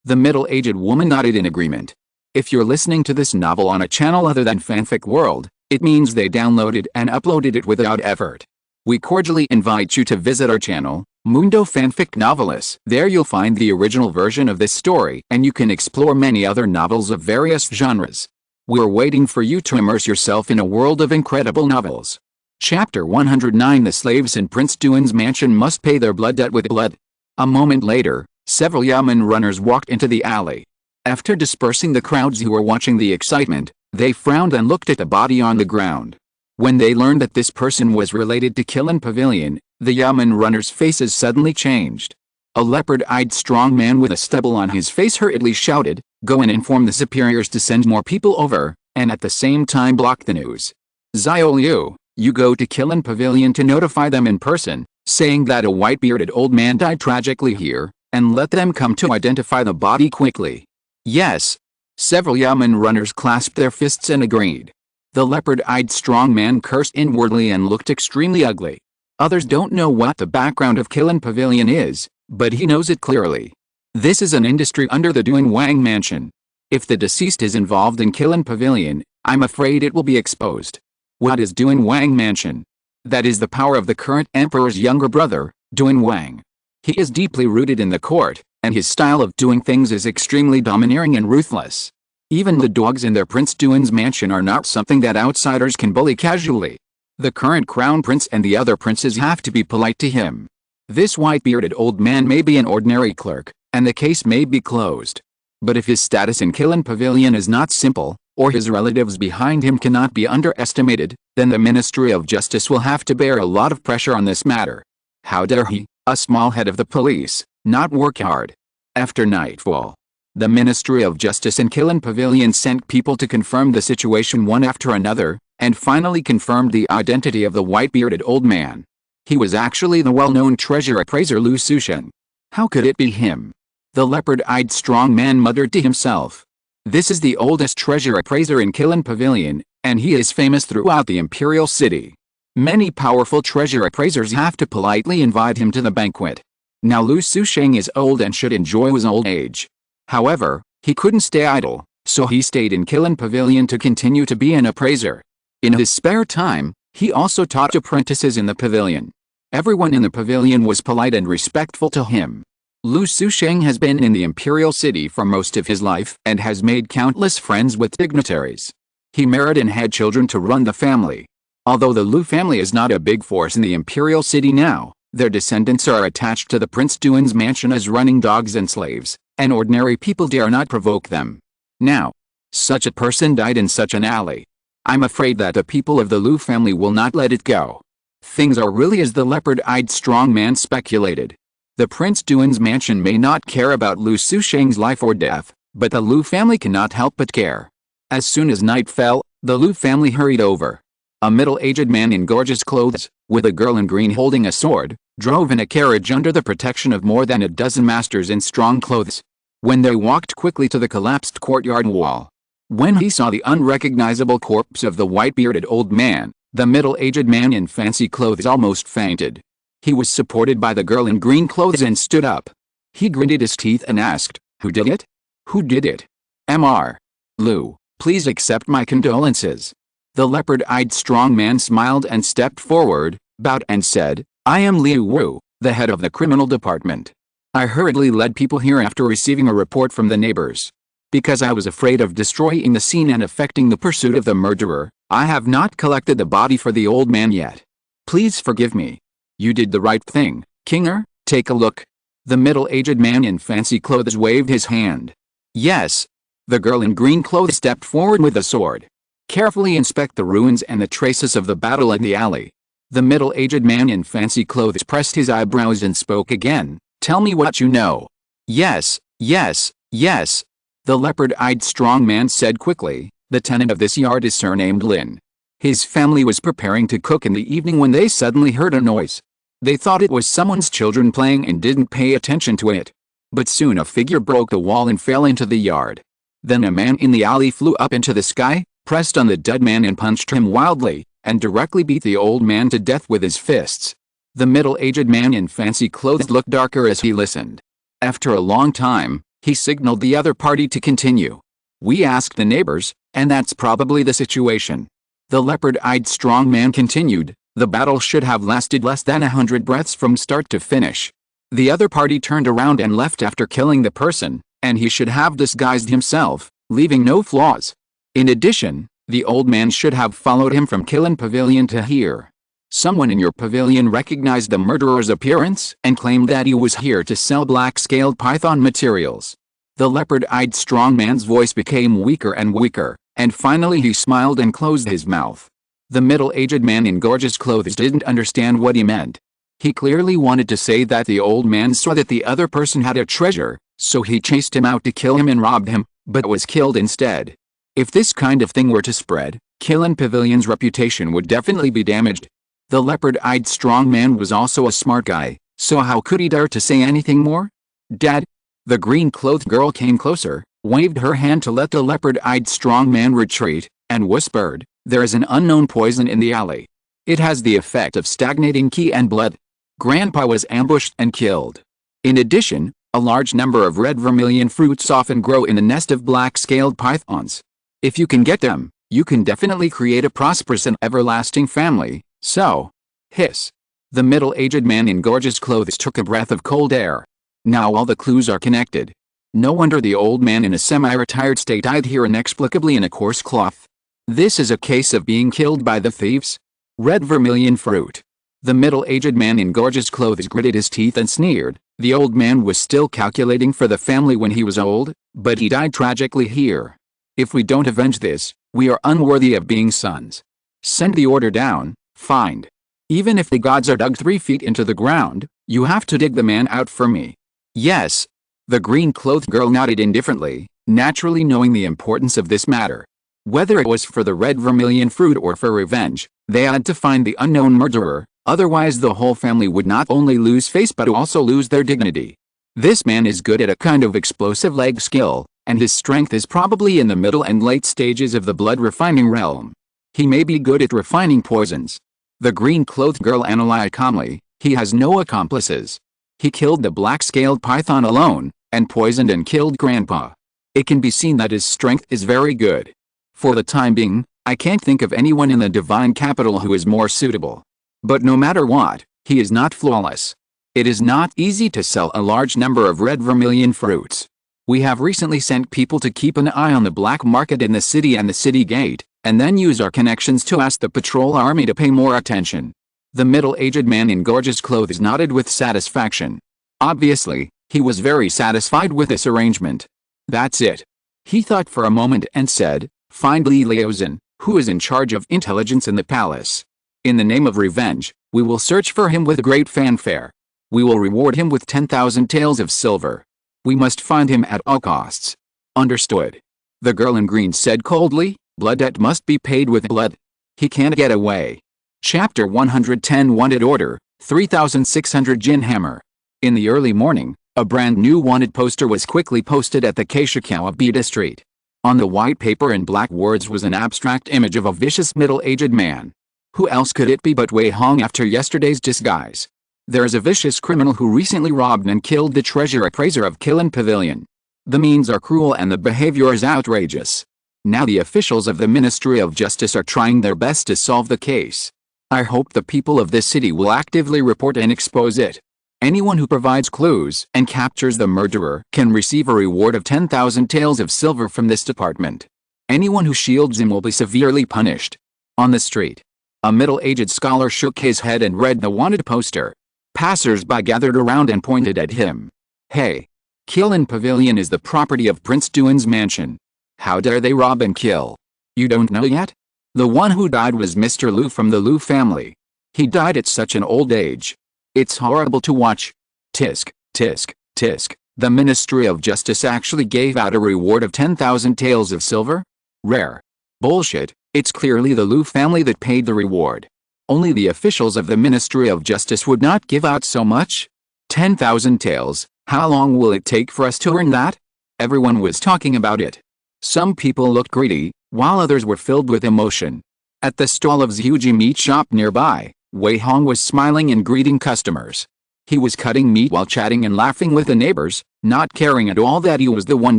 The middle-aged woman nodded in agreement. If you're listening to this novel on a channel other than Fanfic World, it means they downloaded and uploaded it without effort. We cordially invite you to visit our channel, Mundo Fanfic Novelis. There you'll find the original version of this story, and you can explore many other novels of various genres. We're waiting for you to immerse yourself in a world of incredible novels. Chapter 109. The slaves in Prince Duan's mansion must pay their blood debt with blood. A moment later, several Yamen runners walked into the alley. After dispersing the crowds who were watching the excitement, they frowned and looked at the body on the ground. When they learned that this person was related to Kilin Pavilion, the Yamen runners' faces suddenly changed. A leopard-eyed strong man with a stubble on his face hurriedly shouted, "Go and inform the superiors to send more people over, and at the same time block the news. Xiao Liu, you go to Kilin Pavilion to notify them in person, saying that a white-bearded old man died tragically here, and let them come to identify the body quickly." Yes. Several Yamen runners clasped their fists and agreed. The leopard-eyed strong man cursed inwardly and looked extremely ugly. Others don't know what the background of Kilin Pavilion is, but he knows it clearly. This is an industry under the Duan Wang mansion. If the deceased is involved in Killing Pavilion, I'm afraid it will be exposed. What is Duan Wang mansion? That is the power of the current emperor's younger brother, Duan Wang. He is deeply rooted in the court, and his style of doing things is extremely domineering and ruthless. Even the dogs in their Prince Duan's mansion are not something that outsiders can bully casually. The current crown prince and the other princes have to be polite to him. This white-bearded old man may be an ordinary clerk, and the case may be closed. But if his status in Killing Pavilion is not simple, or his relatives behind him cannot be underestimated, then the Ministry of Justice will have to bear a lot of pressure on this matter. How dare he, a small head of the police, not work hard? After nightfall, the Ministry of Justice in Killing Pavilion sent people to confirm the situation one after another, and finally confirmed the identity of the white-bearded old man. He was actually the well-known treasure appraiser Lu Susheng. How could it be him? The leopard-eyed strong man muttered to himself. This is the oldest treasure appraiser in Killing Pavilion, and he is famous throughout the imperial city. Many powerful treasure appraisers have to politely invite him to the banquet. Now Lu Susheng is old and should enjoy his old age. However, he couldn't stay idle, so he stayed in Killing Pavilion to continue to be an appraiser. In his spare time, he also taught apprentices in the pavilion. Everyone in the pavilion was polite and respectful to him. Lu Susheng has been in the imperial city for most of his life and has made countless friends with dignitaries. He married and had children to run the family. Although the Lu family is not a big force in the imperial city now, their descendants are attached to the Prince Duan's mansion as running dogs and slaves, and ordinary people dare not provoke them. Now, such a person died in such an alley. I'm afraid that the people of the Lu family will not let it go. Things are really as the leopard-eyed strong man speculated. The Prince Duan's mansion may not care about Lu Susheng's life or death, but the Lu family cannot help but care. As soon as night fell, the Lu family hurried over. A middle-aged man in gorgeous clothes, with a girl in green holding a sword, drove in a carriage under the protection of more than a dozen masters in strong clothes. When they walked quickly to the collapsed courtyard wall. When he saw the unrecognizable corpse of the white-bearded old man, the middle-aged man in fancy clothes almost fainted. He was supported by the girl in green clothes and stood up. He gritted his teeth and asked, "Who did it? Who did it?" "Mr. Lu, please accept my condolences." The leopard-eyed strong man smiled and stepped forward, bowed and said, "I am Liu Wu, the head of the criminal department. I hurriedly led people here after receiving a report from the neighbors. Because I was afraid of destroying the scene and affecting the pursuit of the murderer, I have not collected the body for the old man yet. Please forgive me." "You did the right thing, Kinger, take a look." The middle-aged man in fancy clothes waved his hand. "Yes." The girl in green clothes stepped forward with a sword. "Carefully inspect the ruins and the traces of the battle in the alley." The middle-aged man in fancy clothes pressed his eyebrows and spoke again. "Tell me what you know." "Yes, yes, yes." The leopard-eyed strong man said quickly. "The tenant of this yard is surnamed Lin. His family was preparing to cook in the evening when they suddenly heard a noise. They thought it was someone's children playing and didn't pay attention to it. But soon a figure broke the wall and fell into the yard. Then a man in the alley flew up into the sky, pressed on the dead man and punched him wildly, and directly beat the old man to death with his fists." The middle-aged man in fancy clothes looked darker as he listened. After a long time, he signaled the other party to continue. "We asked the neighbors, and that's probably the situation." The leopard-eyed strong man continued. "The battle should have lasted less than 100 breaths from start to finish. The other party turned around and left after killing the person, and he should have disguised himself, leaving no flaws. In addition, the old man should have followed him from Killing Pavilion to here. Someone in your pavilion recognized the murderer's appearance and claimed that he was here to sell black-scaled python materials." The leopard-eyed strong man's voice became weaker and weaker, and finally he smiled and closed his mouth. The middle-aged man in gorgeous clothes didn't understand what he meant. He clearly wanted to say that the old man saw that the other person had a treasure, so he chased him out to kill him and robbed him, but was killed instead. If this kind of thing were to spread, Killing Pavilion's reputation would definitely be damaged. The leopard-eyed strong man was also a smart guy, so how could he dare to say anything more? "Dad?" The green-clothed girl came closer, waved her hand to let the leopard-eyed strong man retreat, and whispered, "There is an unknown poison in the alley. It has the effect of stagnating ki and blood. Grandpa was ambushed and killed. In addition, a large number of red vermilion fruits often grow in the nest of black-scaled pythons. If you can get them, you can definitely create a prosperous and everlasting family, so. Hiss. The middle-aged man in gorgeous clothes took a breath of cold air. Now all the clues are connected. No wonder the old man in a semi-retired state died here inexplicably in a coarse cloth. This is a case of being killed by the thieves. Red vermilion fruit. The middle-aged man in gorgeous clothes gritted his teeth and sneered. The old man was still calculating for the family when he was old, but he died tragically here. If we don't avenge this, we are unworthy of being sons. Send the order down, find. Even if the gods are dug 3 feet into the ground, you have to dig the man out for me. Yes. The green-clothed girl nodded indifferently, naturally knowing the importance of this matter. Whether it was for the red vermilion fruit or for revenge, they had to find the unknown murderer, otherwise the whole family would not only lose face but also lose their dignity. This man is good at a kind of explosive leg skill, and his strength is probably in the middle and late stages of the blood-refining realm. He may be good at refining poisons. The green-clothed girl analyzed calmly. He has no accomplices. He killed the black-scaled python alone, and poisoned and killed Grandpa. It can be seen that his strength is very good. For the time being, I can't think of anyone in the divine capital who is more suitable. But no matter what, he is not flawless. It is not easy to sell a large number of red vermilion fruits. We have recently sent people to keep an eye on the black market in the city and the city gate, and then use our connections to ask the patrol army to pay more attention. The middle-aged man in gorgeous clothes nodded with satisfaction. Obviously, he was very satisfied with this arrangement. That's it. He thought for a moment and said, find Li Liaozhen, who is in charge of intelligence in the palace. In the name of revenge, we will search for him with great fanfare. We will reward him with 10,000 taels of silver. We must find him at all costs. Understood. The girl in green said coldly, blood debt must be paid with blood. He can't get away. Chapter 110 Wanted Order, 3600 Jin Hammer. In the early morning, a brand new wanted poster was quickly posted at the Keishikawa Bida Street. On the white paper in black words was an abstract image of a vicious middle-aged man. Who else could it be but Wei Hong after yesterday's disguise? There is a vicious criminal who recently robbed and killed the treasure appraiser of Kilin Pavilion. The means are cruel and the behavior is outrageous. Now the officials of the Ministry of Justice are trying their best to solve the case. I hope the people of this city will actively report and expose it. Anyone who provides clues and captures the murderer can receive a reward of 10,000 taels of silver from this department. Anyone who shields him will be severely punished. On the street, a middle-aged scholar shook his head and read the wanted poster. Passers-by gathered around and pointed at him. Hey! Kilin Pavilion is the property of Prince Duan's mansion. How dare they rob and kill? You don't know yet? The one who died was Mr. Liu from the Liu family. He died at such an old age. It's horrible to watch. Tisk, tisk, tisk. The Ministry of Justice actually gave out a reward of 10,000 taels of silver? Rare. Bullshit, it's clearly the Liu family that paid the reward. Only the officials of the Ministry of Justice would not give out so much. 10,000 taels, how long will it take for us to earn that? Everyone was talking about it. Some people looked greedy, while others were filled with emotion. At the stall of Zhuji meat shop nearby, Wei Hong was smiling and greeting customers. He was cutting meat while chatting and laughing with the neighbors, not caring at all that he was the one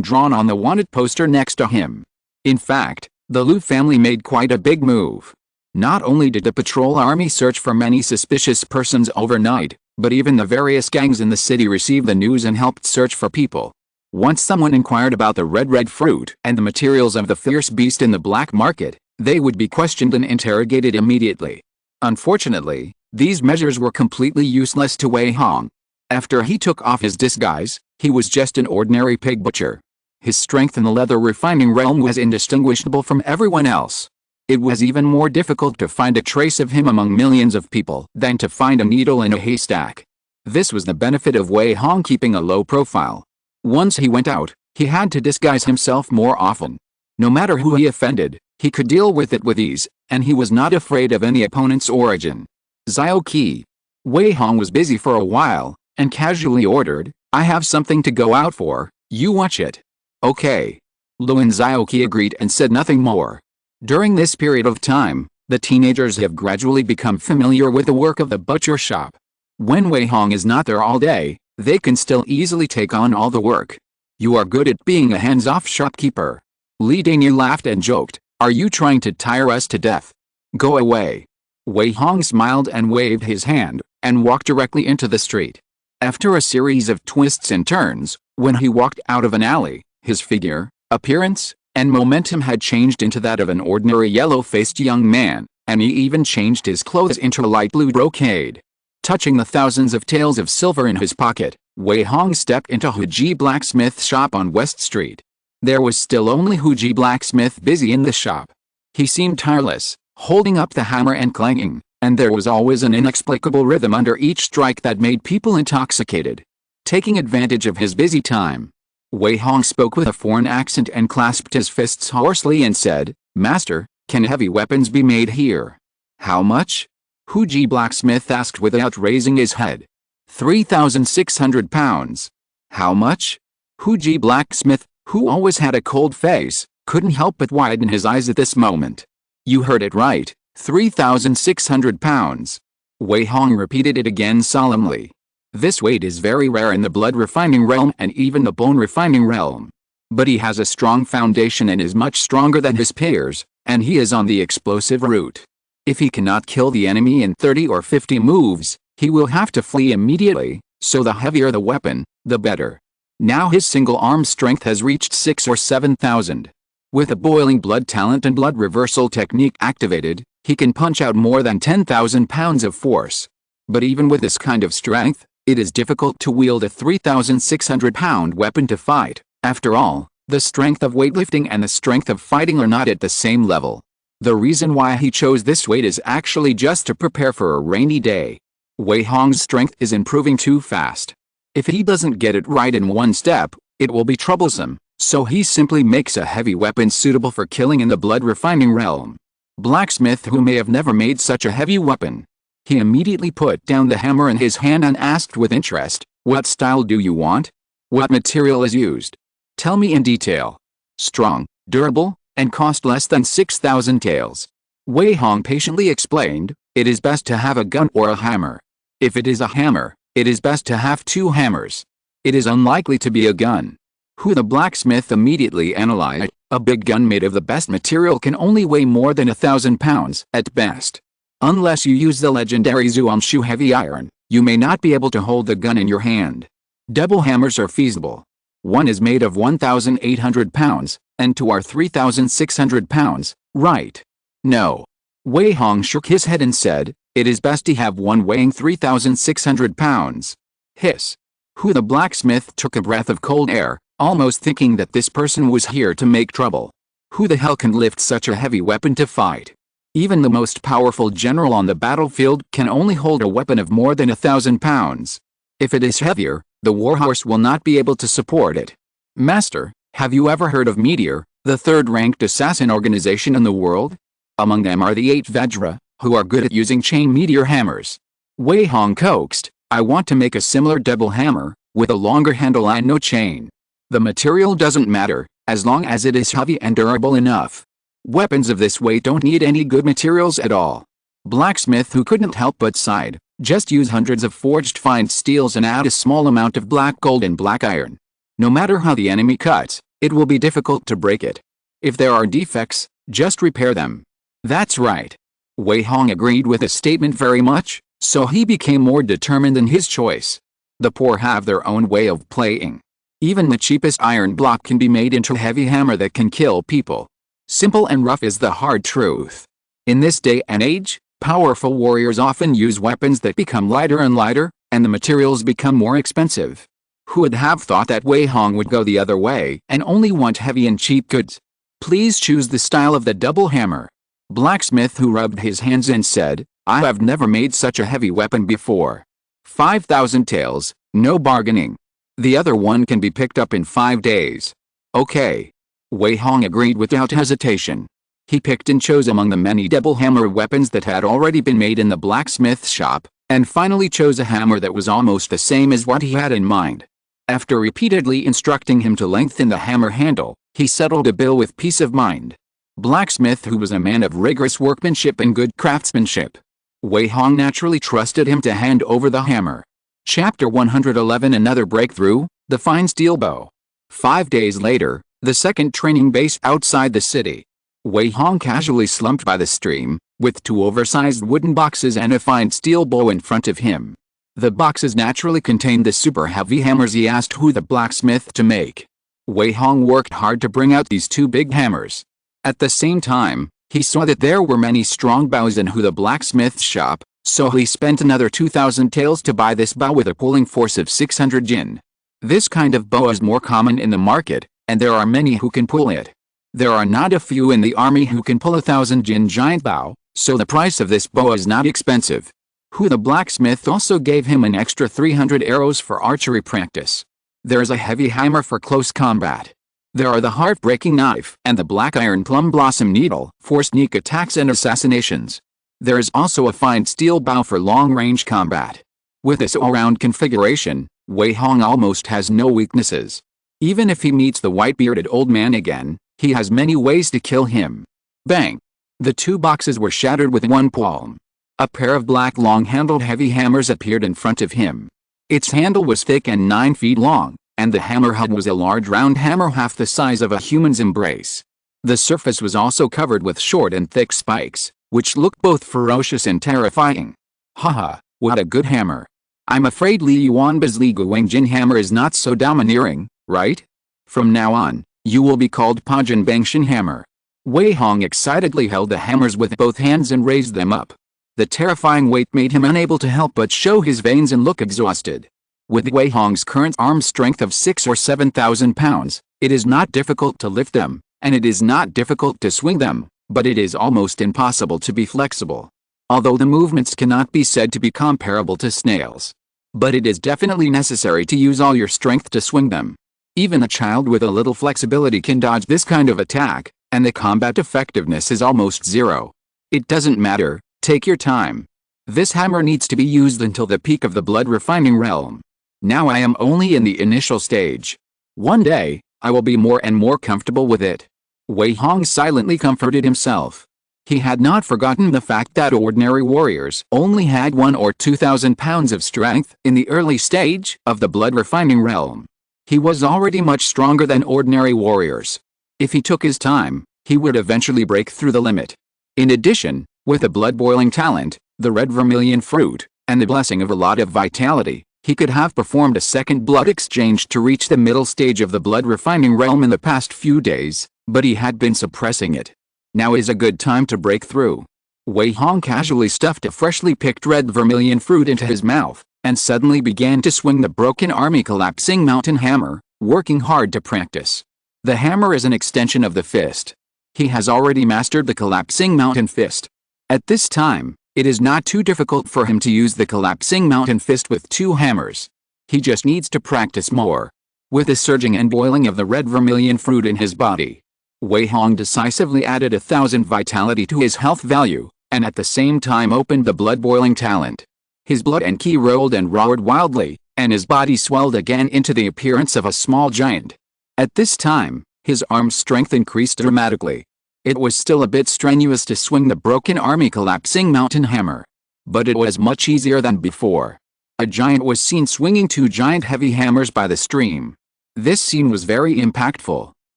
drawn on the wanted poster next to him. In fact, the Liu family made quite a big move. Not only did the patrol army search for many suspicious persons overnight, but even the various gangs in the city received the news and helped search for people. Once someone inquired about the red fruit and the materials of the fierce beast in the black market, they would be questioned and interrogated immediately. Unfortunately, these measures were completely useless to Wei Hong. After he took off his disguise, he was just an ordinary pig butcher. His strength in the leather refining realm was indistinguishable from everyone else. It was even more difficult to find a trace of him among millions of people than to find a needle in a haystack. This was the benefit of Wei Hong keeping a low profile. Once he went out, he had to disguise himself more often. No matter who he offended, he could deal with it with ease, and he was not afraid of any opponent's origin. Xiao Qi. Wei Hong was busy for a while, and casually ordered, I have something to go out for, you watch it. Okay. Lu and Xiao Qi agreed and said nothing more. During this period of time, the teenagers have gradually become familiar with the work of the butcher shop. When Wei Hong is not there all day, They can still easily take on all the work. You are good at being a hands-off shopkeeper. Li Daniel laughed and joked, "Are you trying to tire us to death? Go away." Wei Hong smiled and waved his hand, and walked directly into the street. After a series of twists and turns, when he walked out of an alley, his figure, appearance, and momentum had changed into that of an ordinary yellow-faced young man, and he even changed his clothes into light blue brocade. Touching the thousands of taels of silver in his pocket, Wei Hong stepped into Huji Blacksmith's shop on West Street. There was still only Huji Blacksmith busy in the shop. He seemed tireless, holding up the hammer and clanging, and there was always an inexplicable rhythm under each strike that made people intoxicated. Taking advantage of his busy time, Wei Hong spoke with a foreign accent and clasped his fists hoarsely and said, "Master, can heavy weapons be made here?" "How much?" Huji Blacksmith asked without raising his head. 3,600 pounds. "How much?" Huji Blacksmith, who always had a cold face, couldn't help but widen his eyes at this moment. "You heard it right, 3,600 pounds. Wei Hong repeated it again solemnly. This weight is very rare in the blood refining realm and even the bone refining realm. But he has a strong foundation and is much stronger than his peers, and he is on the explosive route. If he cannot kill the enemy in 30 or 50 moves, he will have to flee immediately, so the heavier the weapon, the better. Now his single arm strength has reached 6 or 7,000. With a boiling blood talent and blood reversal technique activated, he can punch out more than 10,000 pounds of force. But even with this kind of strength, it is difficult to wield a 3,600-pound weapon to fight. After all, the strength of weightlifting and the strength of fighting are not at the same level. The reason why he chose this weight is actually just to prepare for a rainy day. Wei Hong's strength is improving too fast. If he doesn't get it right in one step, it will be troublesome, so he simply makes a heavy weapon suitable for killing in the blood refining realm. Blacksmith, who may have never made such a heavy weapon. He immediately put down the hammer in his hand and asked with interest, "What style do you want? What material is used? Tell me in detail." "Strong, durable, and cost less than 6,000 taels." Wei Hong patiently explained, "It is best to have a gun or a hammer. If it is a hammer, it is best to have 2 hammers. It is unlikely to be a gun." Who the blacksmith immediately analyzed, "A big gun made of the best material can only weigh more than 1,000 pounds at best. Unless you use the legendary Zuanshu heavy iron, you may not be able to hold the gun in your hand. Double hammers are feasible. One is made of 1,800 pounds, and 2 are 3,600 pounds, right?" "No." Wei Hong shook his head and said, "It is best to have one weighing 3,600 pounds. Hiss. Who the blacksmith took a breath of cold air, almost thinking that this person was here to make trouble. Who the hell can lift such a heavy weapon to fight? Even the most powerful general on the battlefield can only hold a weapon of more than 1,000 pounds. If it is heavier, the warhorse will not be able to support it. Master, have you ever heard of Meteor, the third-ranked assassin organization in the world? Among them are the 8 Vajra, who are good at using chain meteor hammers." Wei Hong coaxed, "I want to make a similar double hammer, with a longer handle and no chain. The material doesn't matter, as long as it is heavy and durable enough. Weapons of this weight don't need any good materials at all." Blacksmith, who couldn't help but sighed, "Just use hundreds of forged fine steels and add a small amount of black gold and black iron. No matter how the enemy cuts, it will be difficult to break it. If there are defects, just repair them." "That's right." Wei Hong agreed with the statement very much, so he became more determined in his choice. The poor have their own way of playing. Even the cheapest iron block can be made into a heavy hammer that can kill people. Simple and rough is the hard truth. In this day and age, powerful warriors often use weapons that become lighter and lighter, and the materials become more expensive. Who would have thought that Wei Hong would go the other way and only want heavy and cheap goods? "Please choose the style of the double hammer." Blacksmith, who rubbed his hands and said, "I have never made such a heavy weapon before. 5,000 taels, no bargaining. The other one can be picked up in 5 days." "Okay." Wei Hong agreed without hesitation. He picked and chose among the many double hammer weapons that had already been made in the blacksmith's shop, and finally chose a hammer that was almost the same as what he had in mind. After repeatedly instructing him to lengthen the hammer handle, he settled a bill with peace of mind. Blacksmith, who was a man of rigorous workmanship and good craftsmanship. Wei Hong naturally trusted him to hand over the hammer. Chapter 111 Another breakthrough, the fine steel bow. 5 days later, the second training base outside the city. Wei Hong casually slumped by the stream, with 2 oversized wooden boxes and a fine steel bow in front of him. The boxes naturally contained the super heavy hammers he asked who the blacksmith to make. Wei Hong worked hard to bring out these 2 big hammers. At the same time, he saw that there were many strong bows in the blacksmith's shop, so he spent another 2,000 taels to buy this bow with a pulling force of 600 jin. This kind of bow is more common in the market, and there are many who can pull it. There are not a few in the army who can pull 1,000 jin giant bow, so the price of this bow is not expensive. The blacksmith also gave him an extra 300 arrows for archery practice. There is a heavy hammer for close combat. There are the heart-breaking knife and the black iron plum blossom needle for sneak attacks and assassinations. There is also a fine steel bow for long-range combat. With this all-round configuration, Wei Hong almost has no weaknesses. Even if he meets the white-bearded old man again, he has many ways to kill him. Bang! The 2 boxes were shattered with one palm. A pair of black long-handled heavy hammers appeared in front of him. Its handle was thick and 9 feet long, and the hammer head was a large round hammer half the size of a human's embrace. The surface was also covered with short and thick spikes, which looked both ferocious and terrifying. Haha, what a good hammer. I'm afraid Li Yuanba's Li Guangjin hammer is not so domineering, right? From now on, you will be called Pajin Bangshin hammer. Wei Hong excitedly held the hammers with both hands and raised them up. The terrifying weight made him unable to help but show his veins and look exhausted. With Wei Hong's current arm strength of 6,000 or 7,000 pounds, it is not difficult to lift them, and it is not difficult to swing them, but it is almost impossible to be flexible. Although the movements cannot be said to be comparable to snails. But it is definitely necessary to use all your strength to swing them. Even a child with a little flexibility can dodge this kind of attack, and the combat effectiveness is almost zero. It doesn't matter, take your time. This hammer needs to be used until the peak of the blood refining realm. Now I am only in the initial stage. One day, I will be more and more comfortable with it. Wei Hong silently comforted himself. He had not forgotten the fact that ordinary warriors only had 1,000 or 2,000 pounds of strength in the early stage of the blood refining realm. He was already much stronger than ordinary warriors. If he took his time, he would eventually break through the limit. In addition, with the blood-boiling talent, the red vermilion fruit, and the blessing of a lot of vitality, he could have performed a second blood exchange to reach the middle stage of the blood refining realm in the past few days, but he had been suppressing it. Now is a good time to break through. Wei Hong casually stuffed a freshly picked red vermilion fruit into his mouth, and suddenly began to swing the broken army collapsing mountain hammer, working hard to practice. The hammer is an extension of the fist. He has already mastered the collapsing mountain fist. At this time, it is not too difficult for him to use the collapsing mountain fist with 2 hammers. He just needs to practice more. With the surging and boiling of the red vermilion fruit in his body, Wei Hong decisively added 1,000 vitality to his health value, and at the same time opened the blood-boiling talent. His blood and ki rolled and roared wildly, and his body swelled again into the appearance of a small giant. At this time, his arm strength increased dramatically. It was still a bit strenuous to swing the broken army collapsing mountain hammer. But it was much easier than before. A giant was seen swinging 2 giant heavy hammers by the stream. This scene was very impactful.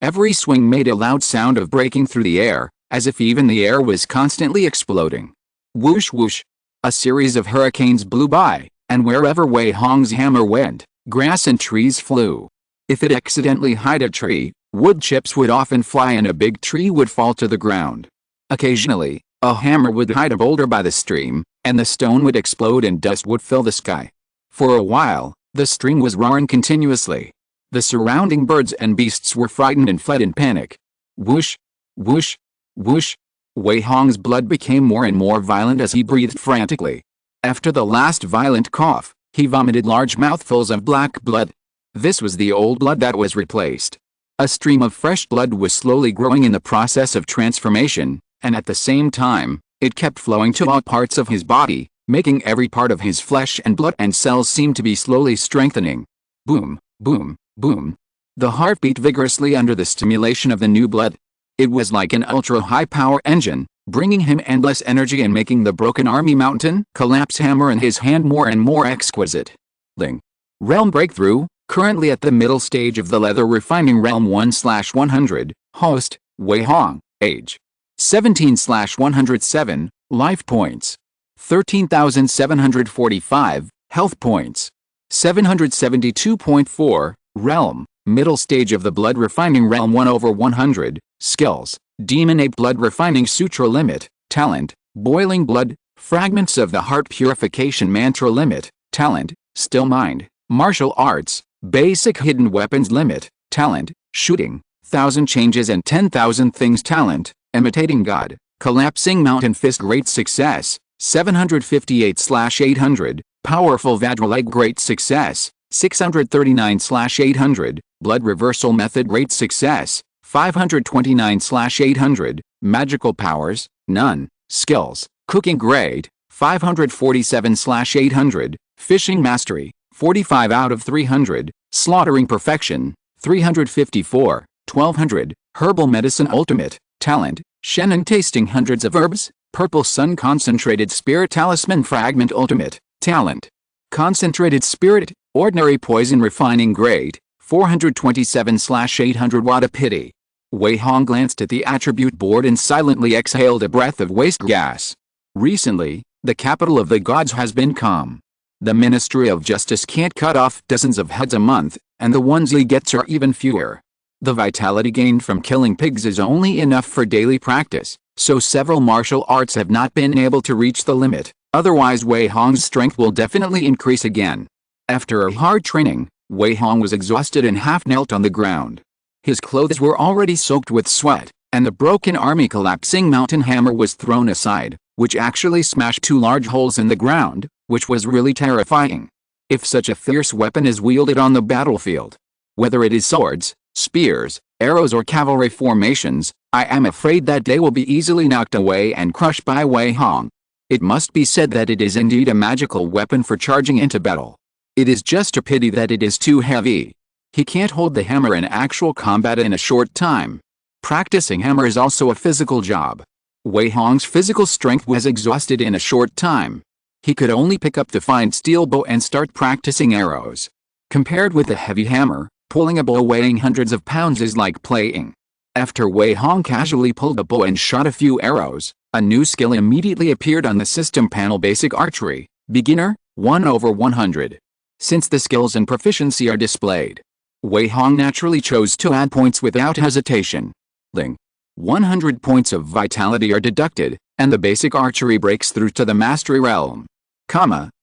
Every swing made a loud sound of breaking through the air, as if even the air was constantly exploding. Whoosh whoosh. A series of hurricanes blew by, and wherever Wei Hong's hammer went, grass and trees flew. If it accidentally hit a tree, wood chips would often fly and a big tree would fall to the ground. Occasionally, a hammer would hit a boulder by the stream, and the stone would explode and dust would fill the sky. For a while, the stream was roaring continuously. The surrounding birds and beasts were frightened and fled in panic. Whoosh, whoosh, whoosh. Wei Hong's blood became more and more violent as he breathed frantically. After the last violent cough, he vomited large mouthfuls of black blood. This was the old blood that was replaced. A stream of fresh blood was slowly growing in the process of transformation, and at the same time, it kept flowing to all parts of his body, making every part of his flesh and blood and cells seem to be slowly strengthening. Boom, boom, boom. The heart beat vigorously under the stimulation of the new blood. It was like an ultra-high-power engine, bringing him endless energy and making the broken army mountain collapse hammer in his hand more and more exquisite. Ling. Realm Breakthrough, currently at the middle stage of the Leather Refining Realm 1/100, host, Wei Hong, age 17/107, life points 13,745, health points 772.4, realm, middle stage of the Blood Refining Realm 1/100, skills, Demon Ape Blood Refining Sutra limit, talent, Boiling Blood, Fragments of the Heart Purification Mantra limit, talent, Still Mind, Martial Arts, Basic Hidden Weapons limit, talent, Shooting, 1,000 Changes and 10,000 Things talent, Imitating God, Collapsing Mountain Fist great success, 758/800, Powerful Vajra great success, 639/800, Blood Reversal Method great success, 529/800, Magical Powers, none, Skills, Cooking great, 547/800, Fishing Mastery, 45 out of 300, Slaughtering Perfection, 354, 1200, Herbal Medicine Ultimate, talent, Shannon Tasting hundreds of herbs, Purple Sun Concentrated Spirit Talisman Fragment Ultimate, talent, Concentrated Spirit, Ordinary Poison Refining great, 427/800 what a pity. Wei Hong glanced at the attribute board and silently exhaled a breath of waste gas. Recently, the capital of the gods has been calm. The Ministry of Justice can't cut off dozens of heads a month, and the ones he gets are even fewer. The vitality gained from killing pigs is only enough for daily practice, so several martial arts have not been able to reach the limit, otherwise Wei Hong's strength will definitely increase again. After a hard training, Wei Hong was exhausted and half knelt on the ground. His clothes were already soaked with sweat, and the broken army collapsing mountain hammer was thrown aside, which actually smashed 2 large holes in the ground, which was really terrifying. If such a fierce weapon is wielded on the battlefield, whether it is swords, spears, arrows or cavalry formations, I am afraid that they will be easily knocked away and crushed by Wei Hong. It must be said that it is indeed a magical weapon for charging into battle. It is just a pity that it is too heavy. He can't hold the hammer in actual combat in a short time. Practicing hammer is also a physical job. Wei Hong's physical strength was exhausted in a short time. He could only pick up the fine steel bow and start practicing arrows. Compared with a heavy hammer, pulling a bow weighing hundreds of pounds is like playing. After Wei Hong casually pulled a bow and shot a few arrows, a new skill immediately appeared on the system panel: Basic Archery, Beginner, 1/100. Since the skills and proficiency are displayed, Wei Hong naturally chose to add points without hesitation. Ling. 100 points of vitality are deducted, and the Basic Archery breaks through to the Mastery Realm.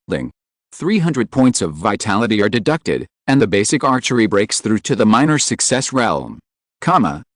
Ling. 300 points of vitality are deducted, and the Basic Archery breaks through to the Minor Success Realm.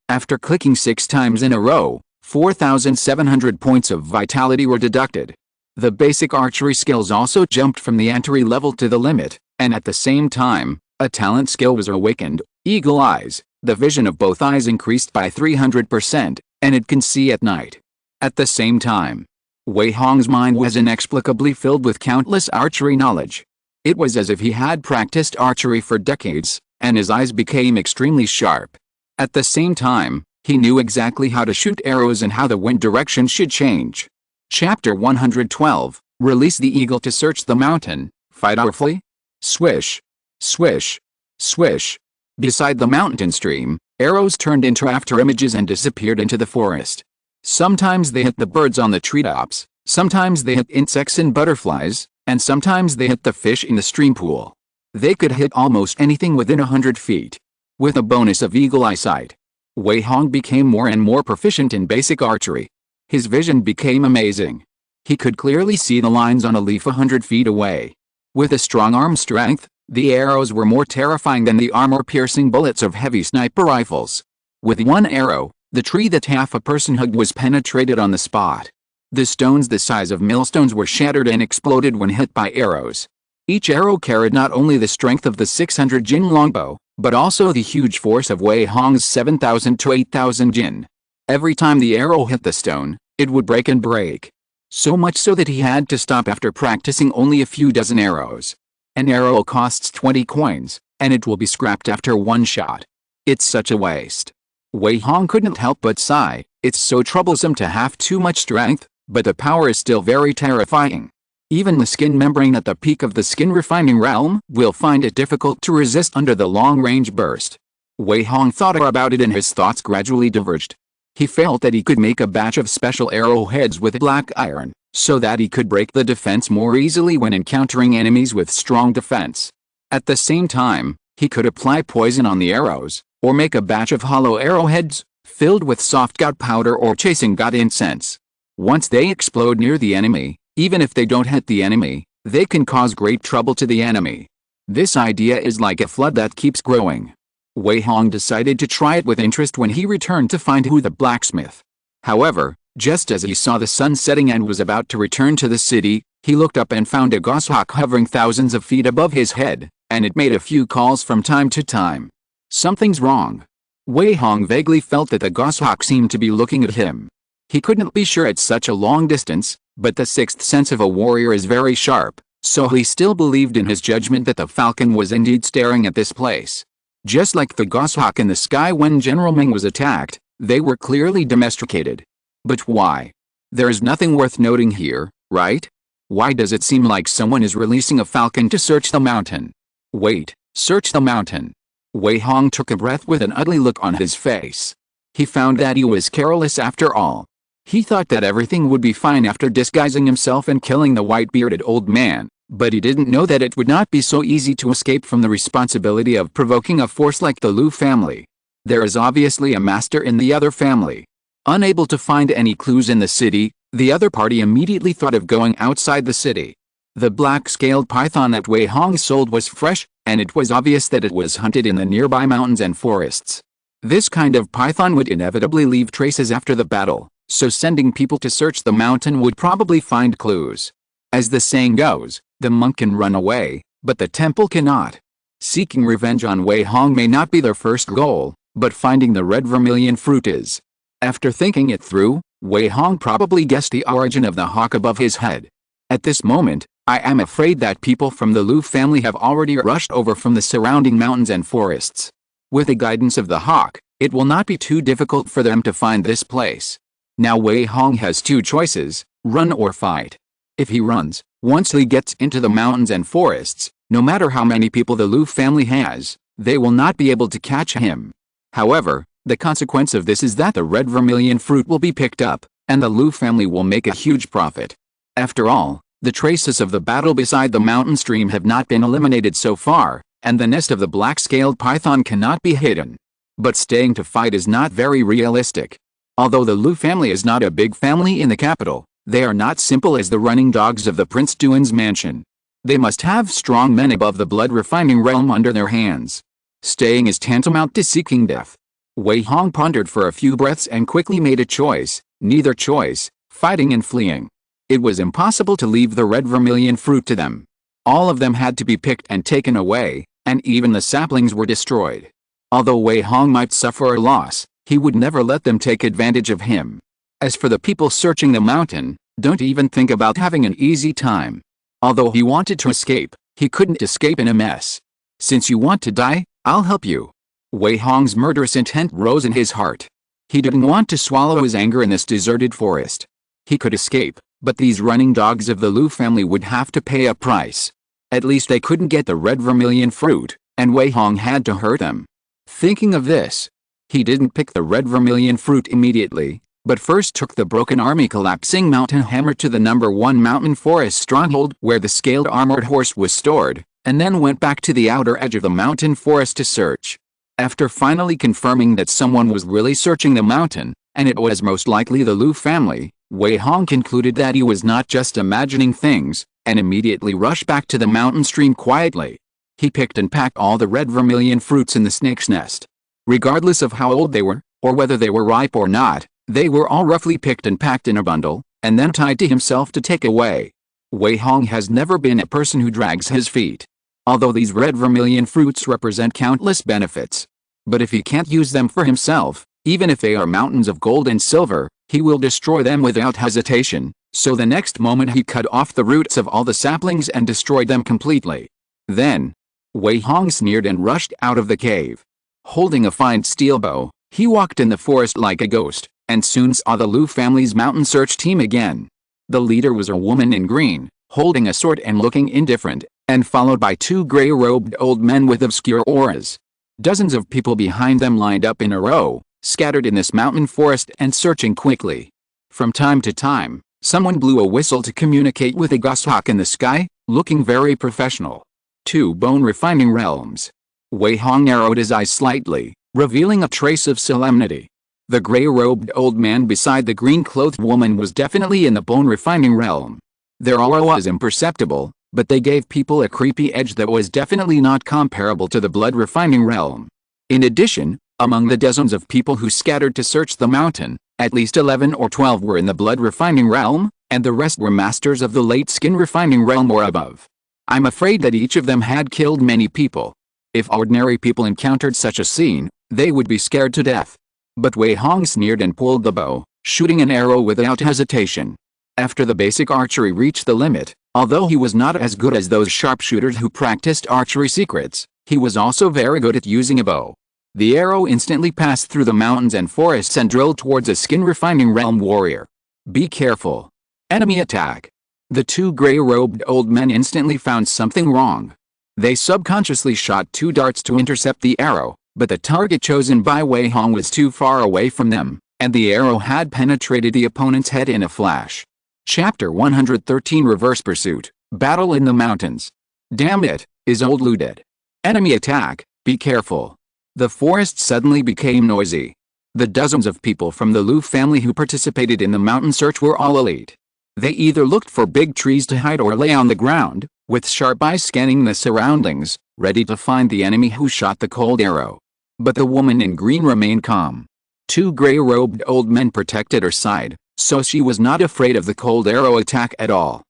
After clicking 6 times in a row, 4,700 points of vitality were deducted. The Basic Archery skills also jumped from the entry level to the limit, and at the same time, a talent skill was awakened, Eagle Eyes. The vision of both eyes increased by 300%, and it can see at night. At the same time, Wei Hong's mind was inexplicably filled with countless archery knowledge. It was as if he had practiced archery for decades, and his eyes became extremely sharp. At the same time, he knew exactly how to shoot arrows and how the wind direction should change. Chapter 112, Release the Eagle to Search the Mountain, Fight or Flee? Swish. Swish. Swish. Beside the mountain stream, arrows turned into after images and disappeared into the forest. Sometimes they hit the birds on the treetops, sometimes they hit insects and butterflies, and sometimes they hit the fish in the stream pool. They could hit almost anything within 100 feet. With a bonus of eagle eyesight, Wei Hong became more and more proficient in basic archery. His vision became amazing. He could clearly see the lines on a leaf 100 feet away. With a strong arm strength, the arrows were more terrifying than the armor-piercing bullets of heavy sniper rifles. With one arrow, the tree that half a person hugged was penetrated on the spot. The stones the size of millstones were shattered and exploded when hit by arrows. Each arrow carried not only the strength of the 600 Jin longbow, but also the huge force of Wei Hong's 7,000 to 8,000 Jin. Every time the arrow hit the stone, it would break and break. So much so that he had to stop after practicing only a few dozen arrows. An arrow costs 20 coins, and it will be scrapped after one shot. It's such a waste. Wei Hong couldn't help but sigh. It's so troublesome to have too much strength, but the power is still very terrifying. Even the skin membrane at the peak of the skin refining realm will find it difficult to resist under the long-range burst. Wei Hong thought about it and his thoughts gradually diverged. He felt that he could make a batch of special arrowheads with black iron, so that he could break the defense more easily when encountering enemies with strong defense. At the same time, he could apply poison on the arrows, or make a batch of hollow arrowheads, filled with soft gunpowder or chasing god incense. Once they explode near the enemy, even if they don't hit the enemy, they can cause great trouble to the enemy. This idea is like a flood that keeps growing. Wei Hong decided to try it with interest when he returned to find Hu the blacksmith. However, just as he saw the sun setting and was about to return to the city, he looked up and found a goshawk hovering thousands of feet above his head, and it made a few calls from time to time. Something's wrong. Wei Hong vaguely felt that the goshawk seemed to be looking at him. He couldn't be sure at such a long distance, but the sixth sense of a warrior is very sharp, so he still believed in his judgment that the falcon was indeed staring at this place. Just like the goshawk in the sky when General Ming was attacked, they were clearly domesticated. But why? There is nothing worth noting here, right? Why does it seem like someone is releasing a falcon to search the mountain? Wait, search the mountain. Wei Hong took a breath with an ugly look on his face. He found that he was careless after all. He thought that everything would be fine after disguising himself and killing the white-bearded old man, but he didn't know that it would not be so easy to escape from the responsibility of provoking a force like the Lu family. There is obviously a master in the other family. Unable to find any clues in the city, the other party immediately thought of going outside the city. The black-scaled python that Wei Hong sold was fresh, and it was obvious that it was hunted in the nearby mountains and forests. This kind of python would inevitably leave traces after the battle, so sending people to search the mountain would probably find clues. As the saying goes, the monk can run away, but the temple cannot. Seeking revenge on Wei Hong may not be their first goal, but finding the red vermilion fruit is. After thinking it through, Wei Hong probably guessed the origin of the hawk above his head. At this moment, I am afraid that people from the Lu family have already rushed over from the surrounding mountains and forests. With the guidance of the hawk, it will not be too difficult for them to find this place. Now Wei Hong has two choices, run or fight. If he runs, once he gets into the mountains and forests, no matter how many people the Lu family has, they will not be able to catch him. However, the consequence of this is that the red vermilion fruit will be picked up, and the Lu family will make a huge profit. After all, the traces of the battle beside the mountain stream have not been eliminated so far, and the nest of the black-scaled python cannot be hidden. But staying to fight is not very realistic. Although the Lu family is not a big family in the capital, they are not simple as the running dogs of the Prince Duan's mansion. They must have strong men above the blood-refining realm under their hands. Staying is tantamount to seeking death. Wei Hong pondered for a few breaths and quickly made a choice, neither choice, fighting and fleeing. It was impossible to leave the red vermilion fruit to them. All of them had to be picked and taken away, and even the saplings were destroyed. Although Wei Hong might suffer a loss, he would never let them take advantage of him. As for the people searching the mountain, don't even think about having an easy time. Although he wanted to escape, he couldn't escape in a mess. Since you want to die, I'll help you. Wei Hong's murderous intent rose in his heart. He didn't want to swallow his anger in this deserted forest. He could escape, but these running dogs of the Lu family would have to pay a price. At least they couldn't get the red vermilion fruit, and Wei Hong had to hurt them. Thinking of this, he didn't pick the red vermilion fruit immediately, but first took the broken army collapsing mountain hammer to the number 1 mountain forest stronghold where the scaled armored horse was stored, and then went back to the outer edge of the mountain forest to search. After finally confirming that someone was really searching the mountain, and it was most likely the Lu family, Wei Hong concluded that he was not just imagining things, and immediately rushed back to the mountain stream quietly. He picked and packed all the red vermilion fruits in the snake's nest. Regardless of how old they were, or whether they were ripe or not, they were all roughly picked and packed in a bundle, and then tied to himself to take away. Wei Hong has never been a person who drags his feet. Although these red vermilion fruits represent countless benefits. But if he can't use them for himself, even if they are mountains of gold and silver, he will destroy them without hesitation, so the next moment he cut off the roots of all the saplings and destroyed them completely. Then, Wei Hong sneered and rushed out of the cave. Holding a fine steel bow, he walked in the forest like a ghost, and soon saw the Lu family's mountain search team again. The leader was a woman in green, holding a sword and looking indifferent, and followed by 2 gray-robed old men with obscure auras. Dozens of people behind them lined up in a row, scattered in this mountain forest and searching quickly. From time to time, someone blew a whistle to communicate with a goshawk in the sky, looking very professional. 2 bone-refining realms. Wei Hong narrowed his eyes slightly, revealing a trace of solemnity. The gray-robed old man beside the green-clothed woman was definitely in the bone-refining realm. Their aura was imperceptible, but they gave people a creepy edge that was definitely not comparable to the blood-refining realm. In addition, among the dozens of people who scattered to search the mountain, at least 11 or 12 were in the blood-refining realm, and the rest were masters of the late skin-refining realm or above. I'm afraid that each of them had killed many people. If ordinary people encountered such a scene, they would be scared to death. But Wei Hong sneered and pulled the bow, shooting an arrow without hesitation. After the basic archery reached the limit, although he was not as good as those sharpshooters who practiced archery secrets, he was also very good at using a bow. The arrow instantly passed through the mountains and forests and drilled towards a skin-refining realm warrior. Be careful. Enemy attack. The 2 gray-robed old men instantly found something wrong. They subconsciously shot 2 darts to intercept the arrow, but the target chosen by Wei Hong was too far away from them, and the arrow had penetrated the opponent's head in a flash. Chapter 113 Reverse Pursuit, Battle in the Mountains. Damn it, is old Lu dead? Enemy attack, be careful. The forest suddenly became noisy. The dozens of people from the Lu family who participated in the mountain search were all elite. They either looked for big trees to hide or lay on the ground, with sharp eyes scanning the surroundings, ready to find the enemy who shot the cold arrow. But the woman in green remained calm. 2 gray-robed old men protected her side, so she was not afraid of the cold arrow attack at all.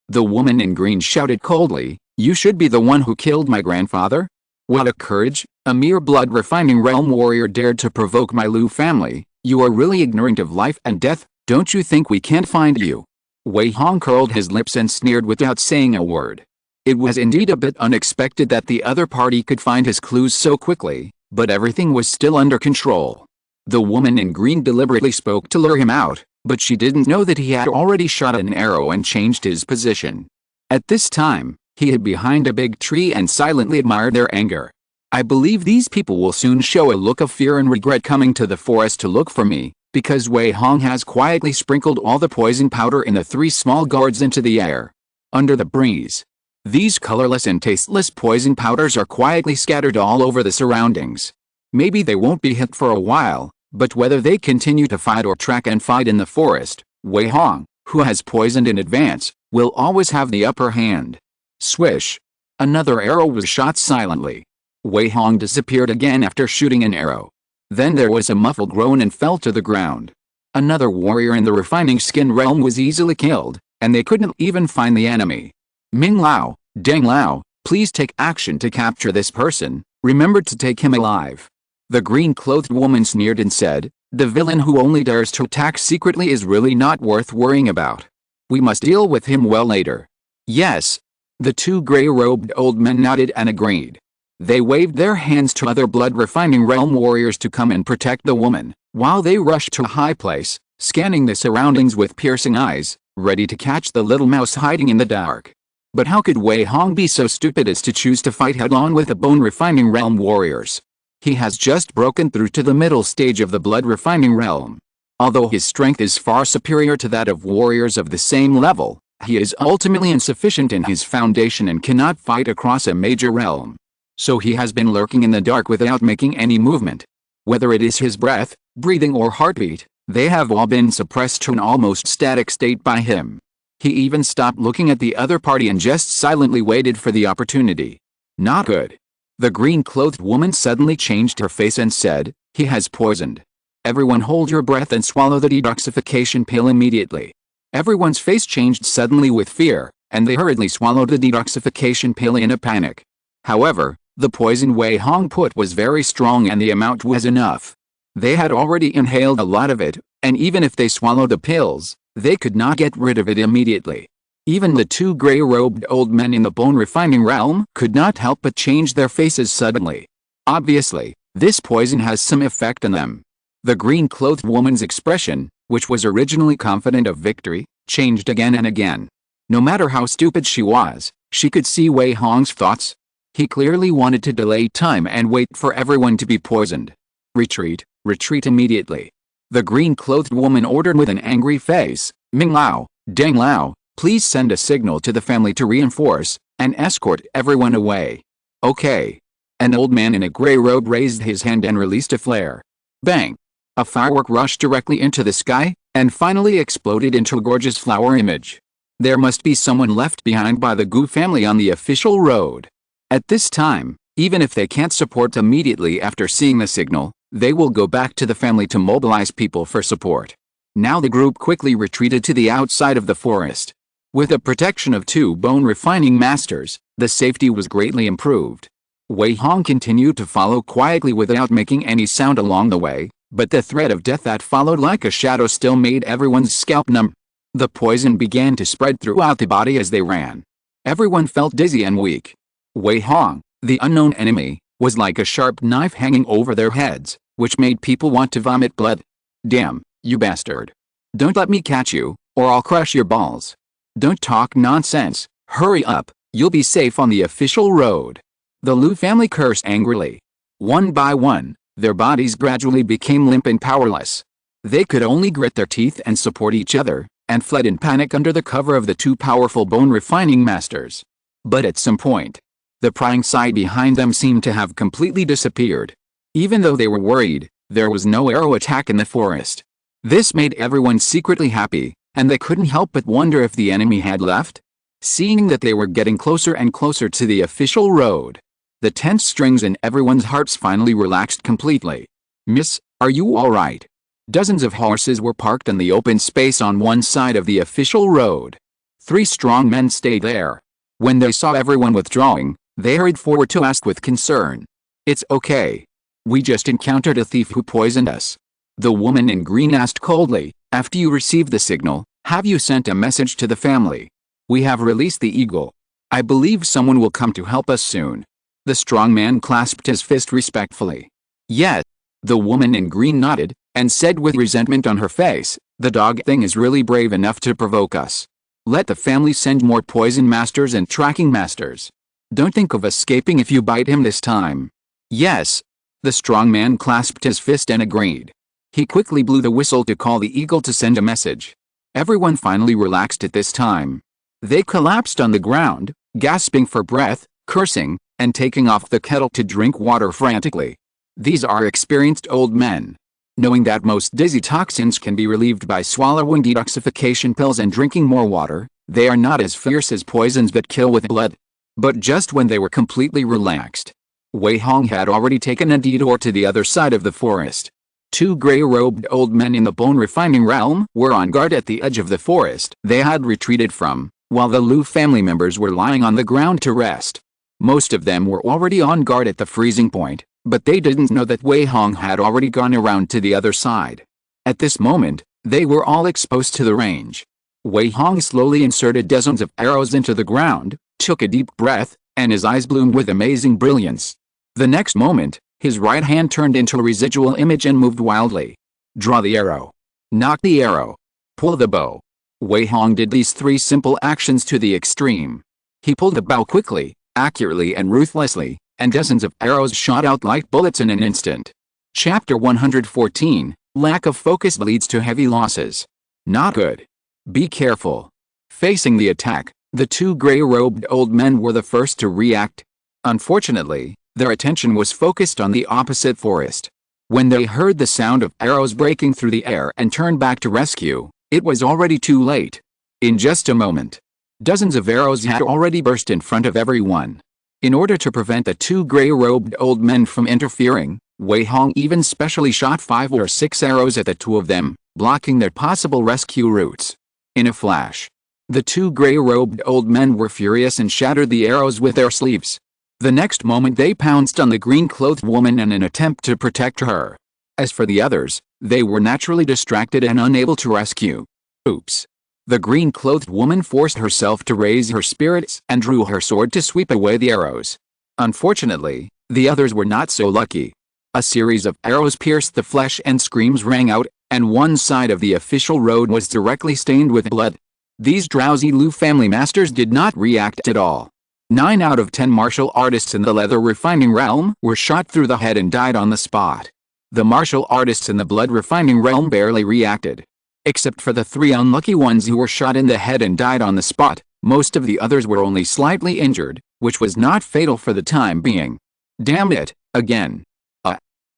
The woman in green shouted coldly, "You should be the one who killed my grandfather? What a courage, a mere blood-refining realm warrior dared to provoke my Lu family. You are really ignorant of life and death, don't you think we can't find you?" Wei Hong curled his lips and sneered without saying a word. It was indeed a bit unexpected that the other party could find his clues so quickly, but everything was still under control. The woman in green deliberately spoke to lure him out, but she didn't know that he had already shot an arrow and changed his position. At this time, he hid behind a big tree and silently admired their anger. I believe these people will soon show a look of fear and regret coming to the forest to look for me, because Wei Hong has quietly sprinkled all the poison powder in the 3 small gourds into the air. Under the breeze, these colorless and tasteless poison powders are quietly scattered all over the surroundings. Maybe they won't be hit for a while, but whether they continue to fight or track and fight in the forest, Wei Hong, who has poisoned in advance, will always have the upper hand. Swish! Another arrow was shot silently. Wei Hong disappeared again after shooting an arrow. Then there was a muffled groan and fell to the ground. Another warrior in the refining skin realm was easily killed, and they couldn't even find the enemy. Ming Lao, Deng Lao, please take action to capture this person, remember to take him alive. The green-clothed woman sneered and said, the villain who only dares to attack secretly is really not worth worrying about. We must deal with him well later. Yes. The 2 gray-robed old men nodded and agreed. They waved their hands to other blood-refining realm warriors to come and protect the woman, while they rushed to a high place, scanning the surroundings with piercing eyes, ready to catch the little mouse hiding in the dark. But how could Wei Hong be so stupid as to choose to fight head-on with the bone-refining realm warriors? He has just broken through to the middle stage of the blood-refining realm. Although his strength is far superior to that of warriors of the same level, he is ultimately insufficient in his foundation and cannot fight across a major realm. So he has been lurking in the dark without making any movement. Whether it is his breath, breathing or heartbeat, they have all been suppressed to an almost static state by him. He even stopped looking at the other party and just silently waited for the opportunity. Not good. The green-clothed woman suddenly changed her face and said, he has poisoned. Everyone hold your breath and swallow the detoxification pill immediately. Everyone's face changed suddenly with fear, and they hurriedly swallowed the detoxification pill in a panic. However, the poison Wei Hong put was very strong and the amount was enough. They had already inhaled a lot of it, and even if they swallowed the pills, they could not get rid of it immediately. Even the 2 gray-robed old men in the bone-refining realm could not help but change their faces suddenly. Obviously, this poison has some effect on them. The green-clothed woman's expression, which was originally confident of victory, changed again and again. No matter how stupid she was, she could see Wei Hong's thoughts. He clearly wanted to delay time and wait for everyone to be poisoned. Retreat, retreat immediately. The green-clothed woman ordered with an angry face. Ming Lao, Deng Lao, please send a signal to the family to reinforce and escort everyone away. Okay. An old man in a gray robe raised his hand and released a flare. Bang! A firework rushed directly into the sky, and finally exploded into a gorgeous flower image. There must be someone left behind by the Gu family on the official road. At this time, even if they can't support immediately after seeing the signal, they will go back to the family to mobilize people for support. Now the group quickly retreated to the outside of the forest. With the protection of 2 bone refining masters, the safety was greatly improved. Wei Hong continued to follow quietly without making any sound along the way, but the threat of death that followed like a shadow still made everyone's scalp numb. The poison began to spread throughout the body as they ran. Everyone felt dizzy and weak. Wei Hong, the unknown enemy, was like a sharp knife hanging over their heads, which made people want to vomit blood. Damn, you bastard. Don't let me catch you, or I'll crush your balls. Don't talk nonsense, hurry up, you'll be safe on the official road. The Lu family cursed angrily. One by one, their bodies gradually became limp and powerless. They could only grit their teeth and support each other, and fled in panic under the cover of the 2 powerful bone refining masters. But at some point, the prying side behind them seemed to have completely disappeared. Even though they were worried, there was no arrow attack in the forest. This made everyone secretly happy, and they couldn't help but wonder if the enemy had left. Seeing that they were getting closer and closer to the official road, the tense strings in everyone's hearts finally relaxed completely. Miss, are you all right? Dozens of horses were parked in the open space on one side of the official road. 3 strong men stayed there. When they saw everyone withdrawing, they hurried forward to ask with concern. It's okay. We just encountered a thief who poisoned us. The woman in green asked coldly, after you received the signal, have you sent a message to the family? We have released the eagle. I believe someone will come to help us soon. The strong man clasped his fist respectfully. Yes. The woman in green nodded, and said with resentment on her face, the dog thing is really brave enough to provoke us. Let the family send more poison masters and tracking masters. Don't think of escaping if you bite him this time. Yes. The strong man clasped his fist and agreed. He quickly blew the whistle to call the eagle to send a message. Everyone finally relaxed at this time. They collapsed on the ground, gasping for breath, cursing, and taking off the kettle to drink water frantically. These are experienced old men. Knowing that most dizzy toxins can be relieved by swallowing detoxification pills and drinking more water, they are not as fierce as poisons that kill with blood. But just when they were completely relaxed, Wei Hong had already taken a detour to the other side of the forest. 2 gray-robed old men in the bone-refining realm were on guard at the edge of the forest they had retreated from, while the Lu family members were lying on the ground to rest. Most of them were already on guard at the freezing point, but they didn't know that Wei Hong had already gone around to the other side. At this moment, they were all exposed to the range. Wei Hong slowly inserted dozens of arrows into the ground, took a deep breath, and his eyes bloomed with amazing brilliance. The next moment, his right hand turned into a residual image and moved wildly. Draw the arrow. Knock the arrow. Pull the bow. Wei Hong did these 3 simple actions to the extreme. He pulled the bow quickly, accurately and ruthlessly, and dozens of arrows shot out like bullets in an instant. Chapter 114, Lack of focus leads to heavy losses. Not good. Be careful. Facing the attack, the 2 gray-robed old men were the first to react. Unfortunately, their attention was focused on the opposite forest. When they heard the sound of arrows breaking through the air and turned back to rescue, it was already too late. In just a moment, dozens of arrows had already burst in front of everyone. In order to prevent the 2 gray-robed old men from interfering, Wei Hong even specially shot 5 or 6 arrows at the 2 of them, blocking their possible rescue routes. In a flash, the 2 gray-robed old men were furious and shattered the arrows with their sleeves. The next moment they pounced on the green-clothed woman in an attempt to protect her. As for the others, they were naturally distracted and unable to rescue. Oops. The green-clothed woman forced herself to raise her spirits and drew her sword to sweep away the arrows. Unfortunately, the others were not so lucky. A series of arrows pierced the flesh and screams rang out, and one side of the official road was directly stained with blood. These drowsy Lu family masters did not react at all. 9 out of 10 martial artists in the leather refining realm were shot through the head and died on the spot. The martial artists in the blood refining realm barely reacted. Except for the 3 unlucky ones who were shot in the head and died on the spot, most of the others were only slightly injured, which was not fatal for the time being. Damn it, again.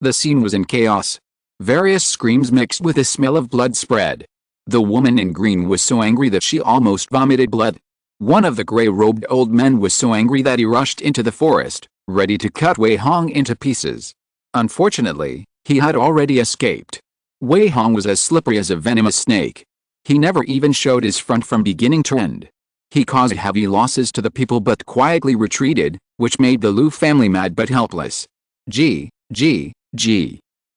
The scene was in chaos. Various screams mixed with the smell of blood spread. The woman in green was so angry that she almost vomited blood. One of the gray-robed old men was so angry that he rushed into the forest, ready to cut Wei Hong into pieces. Unfortunately, he had already escaped. Wei Hong was as slippery as a venomous snake. He never even showed his front from beginning to end. He caused heavy losses to the people but quietly retreated, which made the Lu family mad but helpless. G.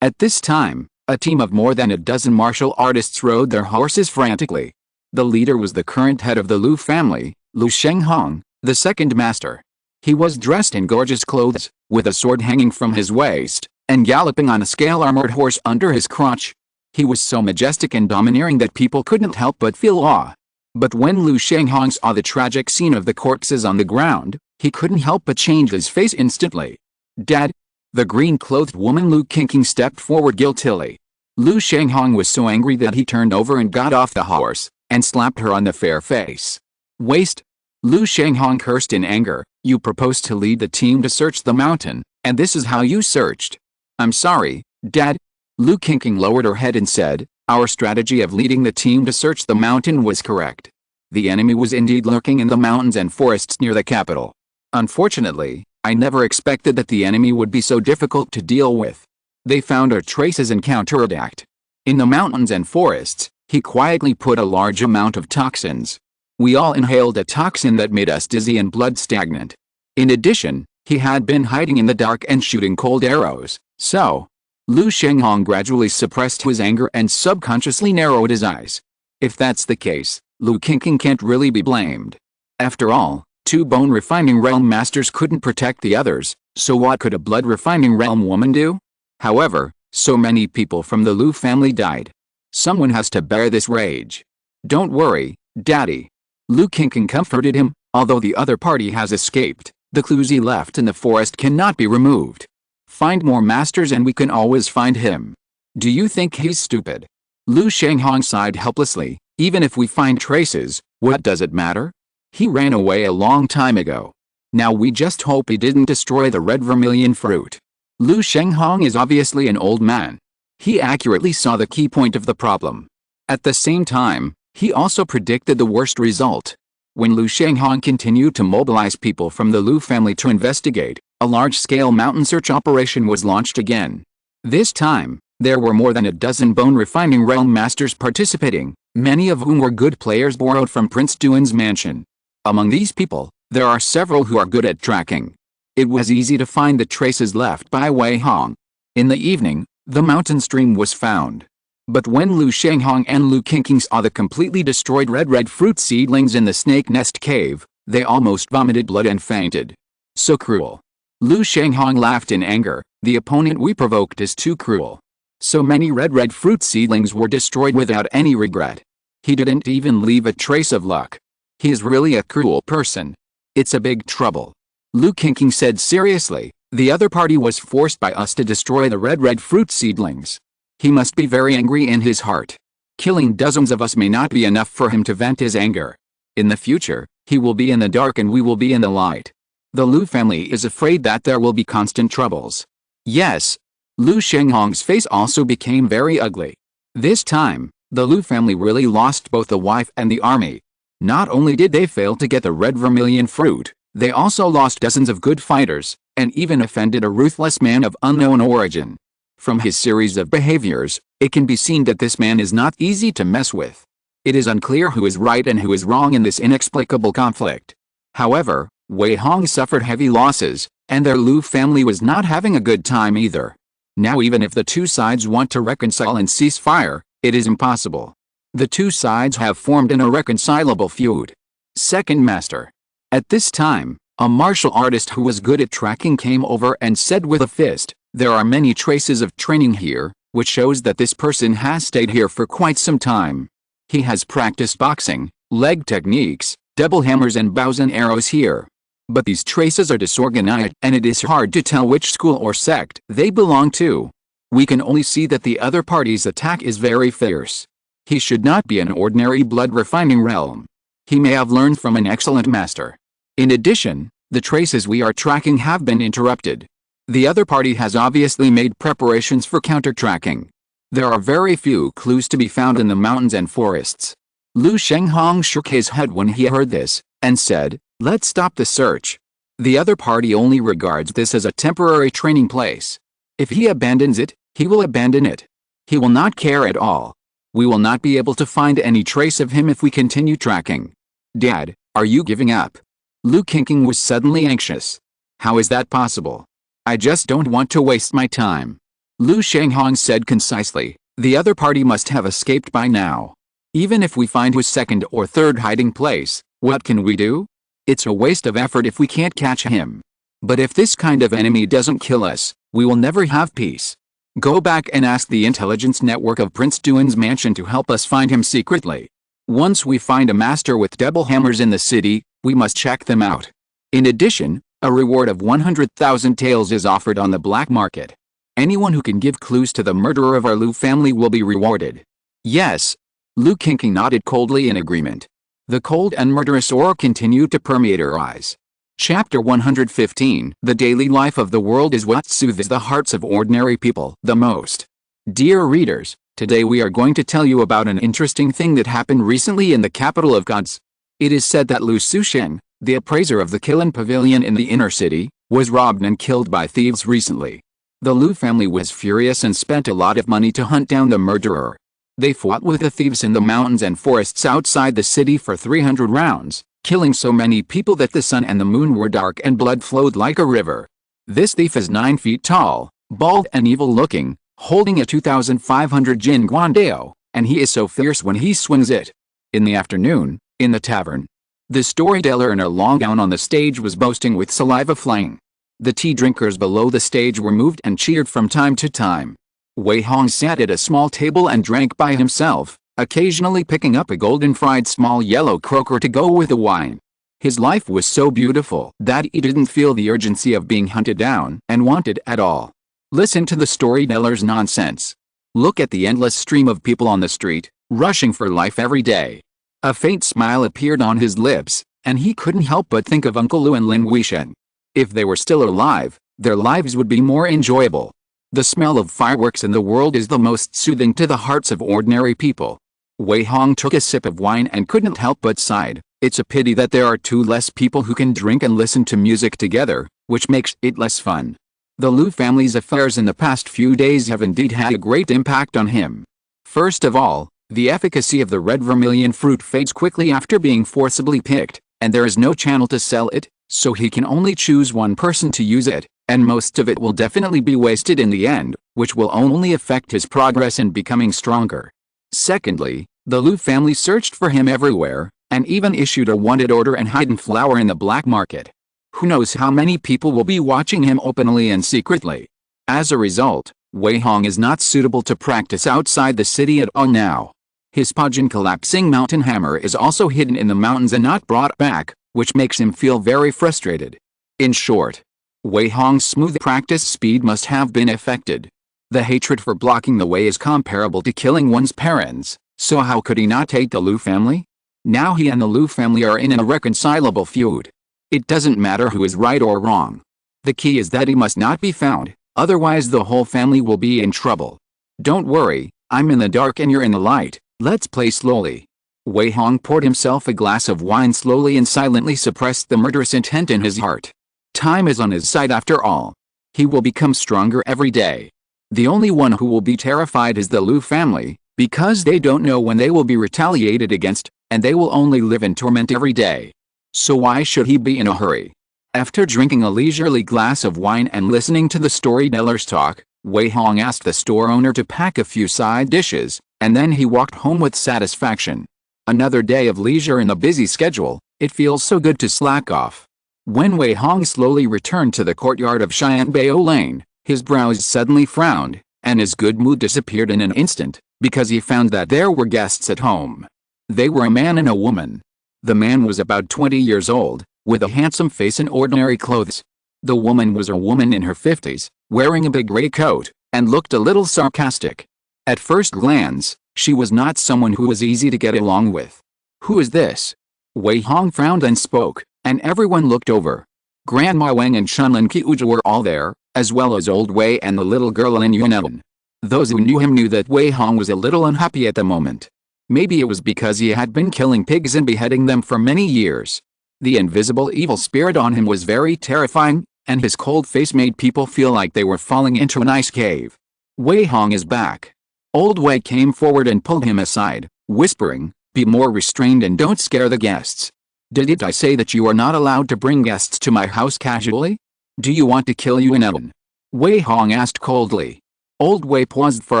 At this time, a team of more than a dozen martial artists rode their horses frantically. The leader was the current head of the Lu family, Lu Hong, the second master. He was dressed in gorgeous clothes, with a sword hanging from his waist, and galloping on a scale-armored horse under his crotch. He was so majestic and domineering that people couldn't help but feel awe. But when Lu Hong saw the tragic scene of the corpses on the ground, he couldn't help but change his face instantly. Dad! The green-clothed woman Lu Qingqing stepped forward guiltily. Lu Hong was so angry that he turned over and got off the horse, and slapped her on the fair face. Waste! Lu Hong cursed in anger. You proposed to lead the team to search the mountain, and this is how you searched. I'm sorry, Dad. Lu Qingqing lowered her head and said, our strategy of leading the team to search the mountain was correct. The enemy was indeed lurking in the mountains and forests near the capital. Unfortunately, I never expected that the enemy would be so difficult to deal with. They found our traces and counterattacked. In the mountains and forests, he quietly put a large amount of toxins. We all inhaled a toxin that made us dizzy and blood stagnant. In addition, he had been hiding in the dark and shooting cold arrows, so Lu Hong gradually suppressed his anger and subconsciously narrowed his eyes. If that's the case, Lu Qingqing can't really be blamed. After all, 2 bone refining realm masters couldn't protect the others, so what could a blood refining realm woman do? However, so many people from the Lu family died. Someone has to bear this rage. Don't worry, Daddy. Lu Qingqing comforted him. Although the other party has escaped, the clues he left in the forest cannot be removed. Find more masters and we can always find him. Do you think he's stupid? Lu Hong sighed helplessly. Even if we find traces, what does it matter? He ran away a long time ago. Now we just hope he didn't destroy the red vermilion fruit. Lu Hong is obviously an old man. He accurately saw the key point of the problem. At the same time, he also predicted the worst result. When Lu Hong continued to mobilize people from the Lu family to investigate, a large-scale mountain search operation was launched again. This time, there were more than a dozen bone refining realm masters participating, many of whom were good players borrowed from Prince Duan's mansion. Among these people, there are several who are good at tracking. It was easy to find the traces left by Wei Hong. In the evening, the mountain stream was found. But when Lu Hong and Lu Qingqing saw the completely destroyed red fruit seedlings in the snake nest cave, they almost vomited blood and fainted. So cruel. Lu Hong laughed in anger. The opponent we provoked is too cruel. So many red fruit seedlings were destroyed without any regret. He didn't even leave a trace of luck. He is really a cruel person. It's a big trouble. Lu Qingqing said seriously. The other party was forced by us to destroy the red fruit seedlings. He must be very angry in his heart. Killing dozens of us may not be enough for him to vent his anger. In the future, he will be in the dark and we will be in the light. The Lu family is afraid that there will be constant troubles. Yes. Lu Hong's face also became very ugly. This time, the Lu family really lost both the wife and the army. Not only did they fail to get the red vermilion fruit, they also lost dozens of good fighters, and even offended a ruthless man of unknown origin. From his series of behaviors, it can be seen that this man is not easy to mess with. It is unclear who is right and who is wrong in this inexplicable conflict. However, Wei Hong suffered heavy losses, and their Lu family was not having a good time either. Now even if the 2 sides want to reconcile and cease fire, it is impossible. The 2 sides have formed an irreconcilable feud. Second Master. At this time, a martial artist who was good at tracking came over and said with a fist, there are many traces of training here, which shows that this person has stayed here for quite some time. He has practiced boxing, leg techniques, double hammers and bows and arrows here. But these traces are disorganized and it is hard to tell which school or sect they belong to. We can only see that the other party's attack is very fierce. He should not be an ordinary blood-refining realm. He may have learned from an excellent master. In addition, the traces we are tracking have been interrupted. The other party has obviously made preparations for counter-tracking. There are very few clues to be found in the mountains and forests. Lu Shenghong shook his head when he heard this, and said, "Let's stop the search." The other party only regards this as a temporary training place. If he abandons it, he will abandon it. He will not care at all. We will not be able to find any trace of him if we continue tracking. Dad, are you giving up? Lu Qingqing was suddenly anxious. How is that possible? I just don't want to waste my time. Lu Shenghong said concisely, the other party must have escaped by now. Even if we find his second or third hiding place, what can we do? It's a waste of effort if we can't catch him. But if this kind of enemy doesn't kill us, we will never have peace. Go back and ask the intelligence network of Prince Duan's mansion to help us find him secretly. Once we find a master with double hammers in the city, we must check them out. In addition, a reward of 100,000 taels is offered on the black market. Anyone who can give clues to the murderer of our Lu family will be rewarded. Yes. Lu Qingqing nodded coldly in agreement. The cold and murderous aura continued to permeate her eyes. Chapter 115 The daily life of the world is what soothes the hearts of ordinary people the most. Dear readers, today we are going to tell you about an interesting thing that happened recently in the capital of gods. It is said that Lu Sushen, the appraiser of the Kilin Pavilion in the inner city, was robbed and killed by thieves recently. The Lu family was furious and spent a lot of money to hunt down the murderer. They fought with the thieves in the mountains and forests outside the city for 300 rounds, killing so many people that the sun and the moon were dark and blood flowed like a river. This thief is 9 feet tall, bald and evil-looking, holding a 2,500 Jin Guandao, and he is so fierce when he swings it. In the afternoon, in the tavern, the storyteller in a long gown on the stage was boasting with saliva flying. The tea drinkers below the stage were moved and cheered from time to time. Wei Hong sat at a small table and drank by himself, occasionally picking up a golden fried small yellow croaker to go with the wine. His life was so beautiful that he didn't feel the urgency of being hunted down and wanted at all. Listen to the storyteller's nonsense. Look at the endless stream of people on the street, rushing for life every day. A faint smile appeared on his lips, and he couldn't help but think of Uncle Lu and Lin Wuishen. If they were still alive, their lives would be more enjoyable. The smell of fireworks in the world is the most soothing to the hearts of ordinary people. Wei Hong took a sip of wine and couldn't help but sighed. It's a pity that there are 2 less people who can drink and listen to music together, which makes it less fun. The Lu family's affairs in the past few days have indeed had a great impact on him. First of all, the efficacy of the red vermilion fruit fades quickly after being forcibly picked, and there is no channel to sell it, so he can only choose one person to use it, and most of it will definitely be wasted in the end, which will only affect his progress in becoming stronger. Secondly, the Lu family searched for him everywhere, and even issued a wanted order and hidden flower in the black market. Who knows how many people will be watching him openly and secretly. As a result, Wei Hong is not suitable to practice outside the city at all now. His Pajin collapsing mountain hammer is also hidden in the mountains and not brought back, which makes him feel very frustrated. In short, Wei Hong's smooth practice speed must have been affected. The hatred for blocking the way is comparable to killing one's parents, so how could he not hate the Lu family? Now he and the Lu family are in an irreconcilable feud. It doesn't matter who is right or wrong. The key is that he must not be found, otherwise the whole family will be in trouble. Don't worry, I'm in the dark and you're in the light, let's play slowly. Wei Hong poured himself a glass of wine slowly and silently suppressed the murderous intent in his heart. Time is on his side after all. He will become stronger every day. The only one who will be terrified is the Lu family, because they don't know when they will be retaliated against, and they will only live in torment every day. So why should he be in a hurry? After drinking a leisurely glass of wine and listening to the storyteller's talk, Wei Hong asked the store owner to pack a few side dishes, and then he walked home with satisfaction. Another day of leisure in the busy schedule, it feels so good to slack off. When Wei Hong slowly returned to the courtyard of Xianbao Lane, his brows suddenly frowned, and his good mood disappeared in an instant, because he found that there were guests at home. They were a man and a woman. The man was about 20 years old, with a handsome face and ordinary clothes. The woman was a woman in her 50s, wearing a big gray coat, and looked a little sarcastic. At first glance, she was not someone who was easy to get along with. "Who is this?" Wei Hong frowned and spoke, and everyone looked over. Grandma Wang and Chunlin Qiuju were all there, as well as Old Wei and the little girl Lin Yunelin. Those who knew him knew that Wei Hong was a little unhappy at the moment. Maybe it was because he had been killing pigs and beheading them for many years. The invisible evil spirit on him was very terrifying, and his cold face made people feel like they were falling into an ice cave. "Wei Hong is back." Old Wei came forward and pulled him aside, whispering, "Be more restrained and don't scare the guests. Didn't I say that you are not allowed to bring guests to my house casually? Do you want to kill Yunelin?" Wei Hong asked coldly. Old Wei paused for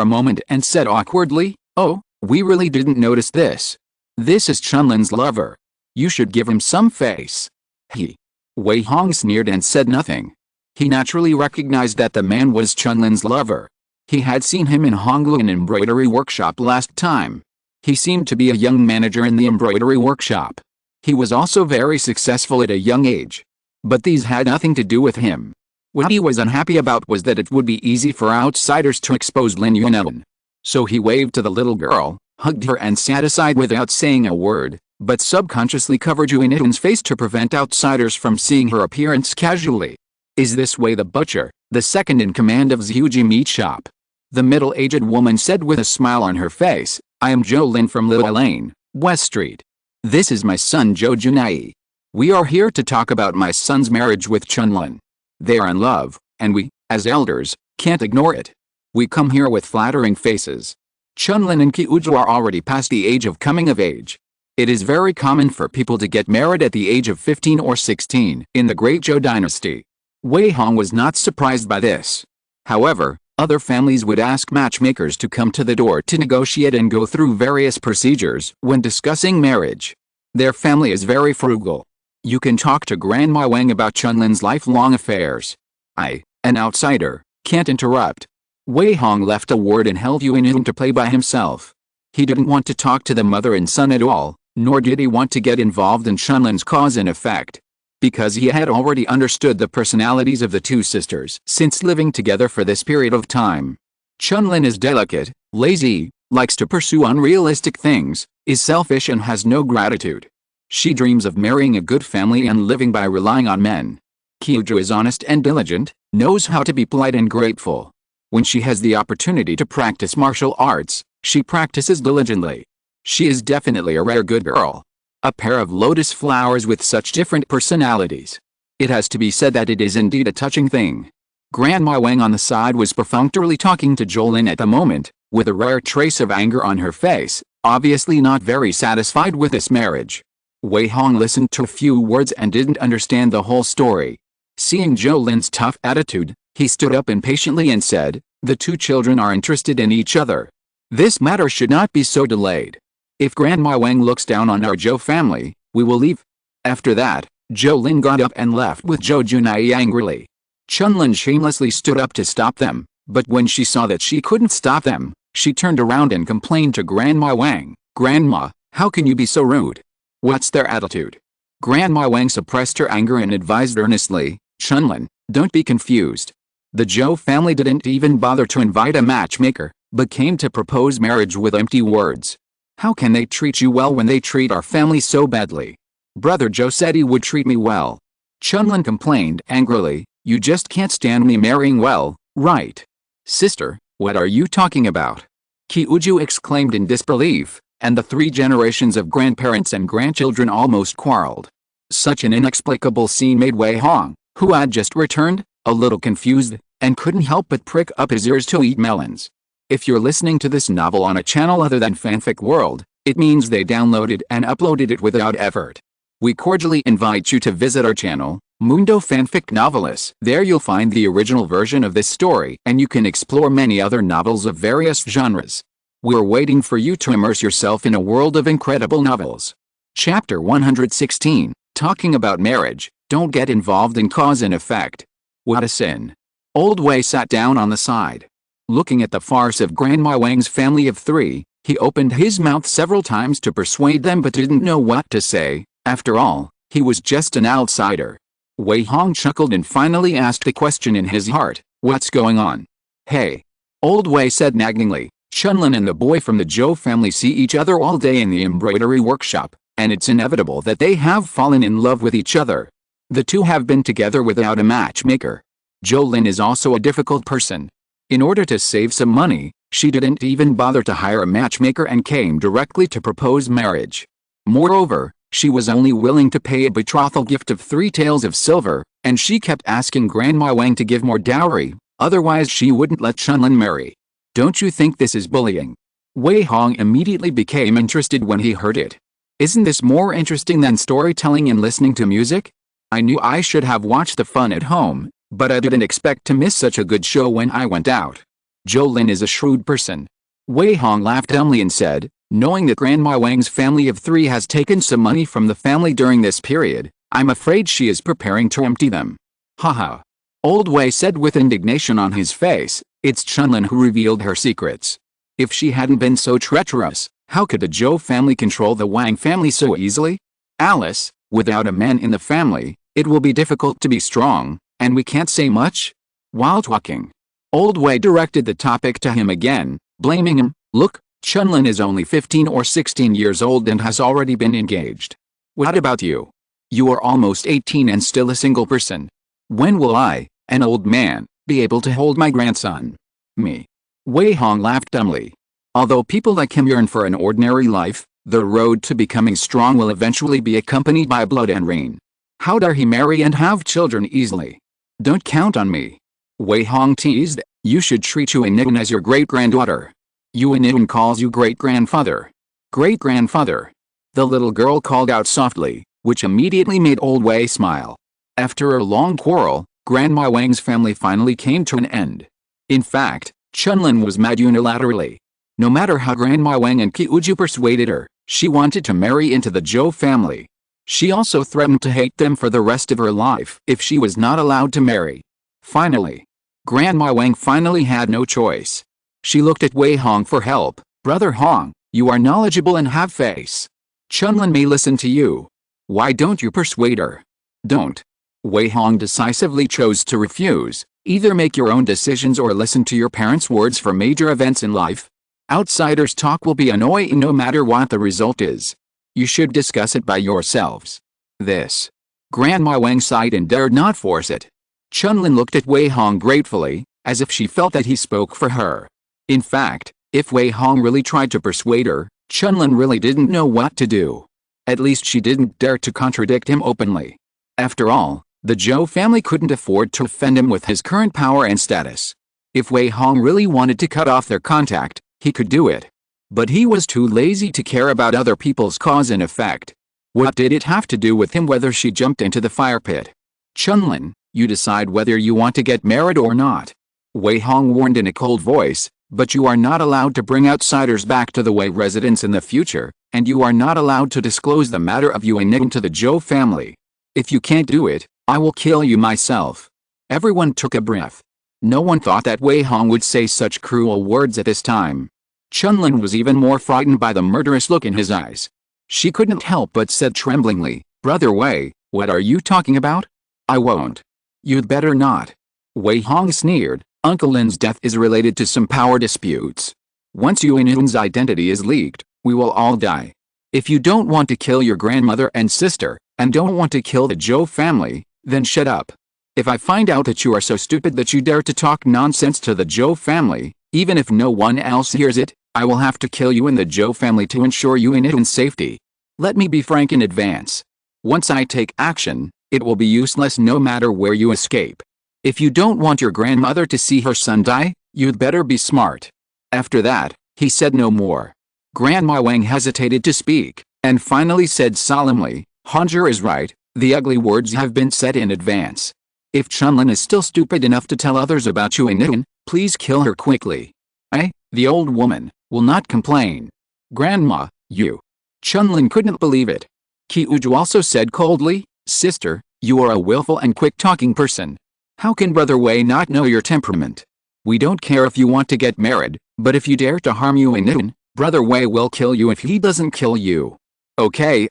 a moment and said awkwardly, "Oh, we really didn't notice this. This is Chunlin's lover. You should give him some face." Wei Hong sneered and said nothing. He naturally recognized that the man was Chunlin's lover. He had seen him in Honglun embroidery workshop last time. He seemed to be a young manager in the embroidery workshop. He was also very successful at a young age. But these had nothing to do with him. What he was unhappy about was that it would be easy for outsiders to expose Lin Yunelin. So he waved to the little girl, hugged her and sat aside without saying a word, but subconsciously covered Yunelin's face to prevent outsiders from seeing her appearance casually. "Is this Wei the butcher, the second in command of Zhuji meat shop?" The middle-aged woman said with a smile on her face. "I am Zhou Lin from Lila Lane, West Street. This is my son Zhou Junai. We are here to talk about my son's marriage with Chunlin. They are in love, and we, as elders, can't ignore it. We come here with flattering faces. Chunlin and Qiuju are already past the age of coming of age. It is very common for people to get married at the age of 15 or 16 in the Great Zhou dynasty." Wei Hong was not surprised by this. However, other families would ask matchmakers to come to the door to negotiate and go through various procedures when discussing marriage. Their family is very frugal. You can talk to Grandma Wang about Chunlin's lifelong affairs. I, an outsider, can't interrupt. Wei Hong left a word and held Yunelin to play by himself. He didn't want to talk to the mother and son at all, nor did he want to get involved in Chunlin's cause and effect. Because he had already understood the personalities of the two sisters since living together for this period of time. Chunlin is delicate, lazy, likes to pursue unrealistic things, is selfish and has no gratitude. She dreams of marrying a good family and living by relying on men. Qiuju is honest and diligent, knows how to be polite and grateful. When she has the opportunity to practice martial arts, she practices diligently. She is definitely a rare good girl. A pair of lotus flowers with such different personalities. It has to be said that it is indeed a touching thing. Grandma Wang on the side was perfunctorily talking to Jolin at the moment, with a rare trace of anger on her face, obviously not very satisfied with this marriage. Wei Hong listened to a few words and didn't understand the whole story. Seeing Jolin's tough attitude, he stood up impatiently and said, "The two children are interested in each other. This matter should not be so delayed. If Grandma Wang looks down on our Zhou family, we will leave." After that, Jolin got up and left with Zhou Junai angrily. Chunlin shamelessly stood up to stop them, but when she saw that she couldn't stop them, she turned around and complained to Grandma Wang, "Grandma, how can you be so rude? What's their attitude?" Grandma Wang suppressed her anger and advised earnestly, "Chunlin, don't be confused. The Zhou family didn't even bother to invite a matchmaker, but came to propose marriage with empty words. How can they treat you well when they treat our family so badly? Brother Zhou said he would treat me well." Chunlin complained angrily, "You just can't stand me marrying well, right?" "Sister, what are you talking about?" Qiuju exclaimed in disbelief, and the 3 generations of grandparents and grandchildren almost quarreled. Such an inexplicable scene made Wei Hong, who had just returned, a little confused, and couldn't help but prick up his ears to eat melons. If you're listening to this novel on a channel other than Fanfic World, it means they downloaded and uploaded it without effort. We cordially invite you to visit our channel, Mundo Fanfic Novelists. There you'll find the original version of this story and you can explore many other novels of various genres. We're waiting for you to immerse yourself in a world of incredible novels. Chapter 116, Talking about Marriage, Don't Get Involved in Cause and Effect. What a sin. Old Wei sat down on the side. Looking at the farce of Grandma Wang's family of 3, He opened his mouth several times to persuade them but didn't know what to say. After all, he was just an outsider. Wei Hong chuckled and finally asked a question in his heart. What's going on? Hey. Old Wei said naggingly. Chunlin and the boy from the Zhou family see each other all day in the embroidery workshop, and it's inevitable that they have fallen in love with each other. The two have been together without a matchmaker. Jolin is also a difficult person. In order to save some money, she didn't even bother to hire a matchmaker and came directly to propose marriage. Moreover, she was only willing to pay a betrothal gift of 3 taels of silver, and she kept asking Grandma Wang to give more dowry, otherwise she wouldn't let Chunlin marry. Don't you think this is bullying? Wei Hong immediately became interested when he heard it. Isn't this more interesting than storytelling and listening to music? I knew I should have watched the fun at home, but I didn't expect to miss such a good show when I went out. Jolin is a shrewd person. Wei Hong laughed dumbly and said, knowing that Grandma Wang's family of 3 has taken some money from the family during this period, I'm afraid she is preparing to empty them. Haha. Old Wei said with indignation on his face, it's Chunlin who revealed her secrets. If she hadn't been so treacherous, how could the Zhou family control the Wang family so easily? Alice, without a man in the family, it will be difficult to be strong, and we can't say much? While talking, Old Wei directed the topic to him again, blaming him. Look, Chunlin is only 15 or 16 years old and has already been engaged. What about you? You are almost 18 and still a single person. When will I, an old man, be able to hold my grandson? Me. Wei Hong laughed dumbly. Although people like him yearn for an ordinary life, the road to becoming strong will eventually be accompanied by blood and rain. How dare he marry and have children easily? Don't count on me. Wei Hong teased, you should treat Yue Nidun as your great-granddaughter. Yue Nidun calls you great-grandfather. Great-grandfather. The little girl called out softly, which immediately made Old Wei smile. After a long quarrel, Grandma Wang's family finally came to an end. In fact, Chunlin was mad unilaterally. No matter how Grandma Wang and Qiuju persuaded her, she wanted to marry into the Zhou family. She also threatened to hate them for the rest of her life if she was not allowed to marry. Finally, Grandma Wang finally had no choice. She looked at Wei Hong for help. Brother Hong, you are knowledgeable and have face. Chunlin may listen to you. Why don't you persuade her? Don't. Wei Hong decisively chose to refuse. Either make your own decisions or listen to your parents' words for major events in life. Outsiders' talk will be annoying no matter what the result is. You should discuss it by yourselves. This. Grandma Wang sighed and dared not force it. Chunlin looked at Wei Hong gratefully, as if she felt that he spoke for her. In fact, if Wei Hong really tried to persuade her, Chunlin really didn't know what to do. At least she didn't dare to contradict him openly. After all, the Zhou family couldn't afford to offend him with his current power and status. If Wei Hong really wanted to cut off their contact, he could do it. But he was too lazy to care about other people's cause and effect. What did it have to do with him whether she jumped into the fire pit? Chunlin, you decide whether you want to get married or not. Wei Hong warned in a cold voice, but you are not allowed to bring outsiders back to the Wei residence in the future, and you are not allowed to disclose the matter of Yue Nidun to the Zhou family. If you can't do it, I will kill you myself. Everyone took a breath. No one thought that Wei Hong would say such cruel words at this time. Chunlin was even more frightened by the murderous look in his eyes. She couldn't help but said tremblingly, Brother Wei, what are you talking about? I won't. You'd better not. Wei Hong sneered, Uncle Lin's death is related to some power disputes. Once Yue Nidun's identity is leaked, we will all die. If you don't want to kill your grandmother and sister, and don't want to kill the Zhou family, then shut up. If I find out that you are so stupid that you dare to talk nonsense to the Zhou family, even if no one else hears it, I will have to kill you and the Zhou family to ensure Yue Nidun's safety. Let me be frank in advance. Once I take action, it will be useless no matter where you escape. If you don't want your grandmother to see her son die, you'd better be smart. After that, he said no more. Grandma Wang hesitated to speak, and finally said solemnly, Hongzhi is right, the ugly words have been said in advance. If Chunlin is still stupid enough to tell others about Yue Nidun, please kill her quickly. The old woman, will not complain. Grandma, you. Chunlin couldn't believe it. Qiuju also said coldly, Sister, you are a willful and quick-talking person. How can Brother Wei not know your temperament? We don't care if you want to get married, but if you dare to harm Yue Nidun, Brother Wei will kill you if he doesn't kill you. Okay,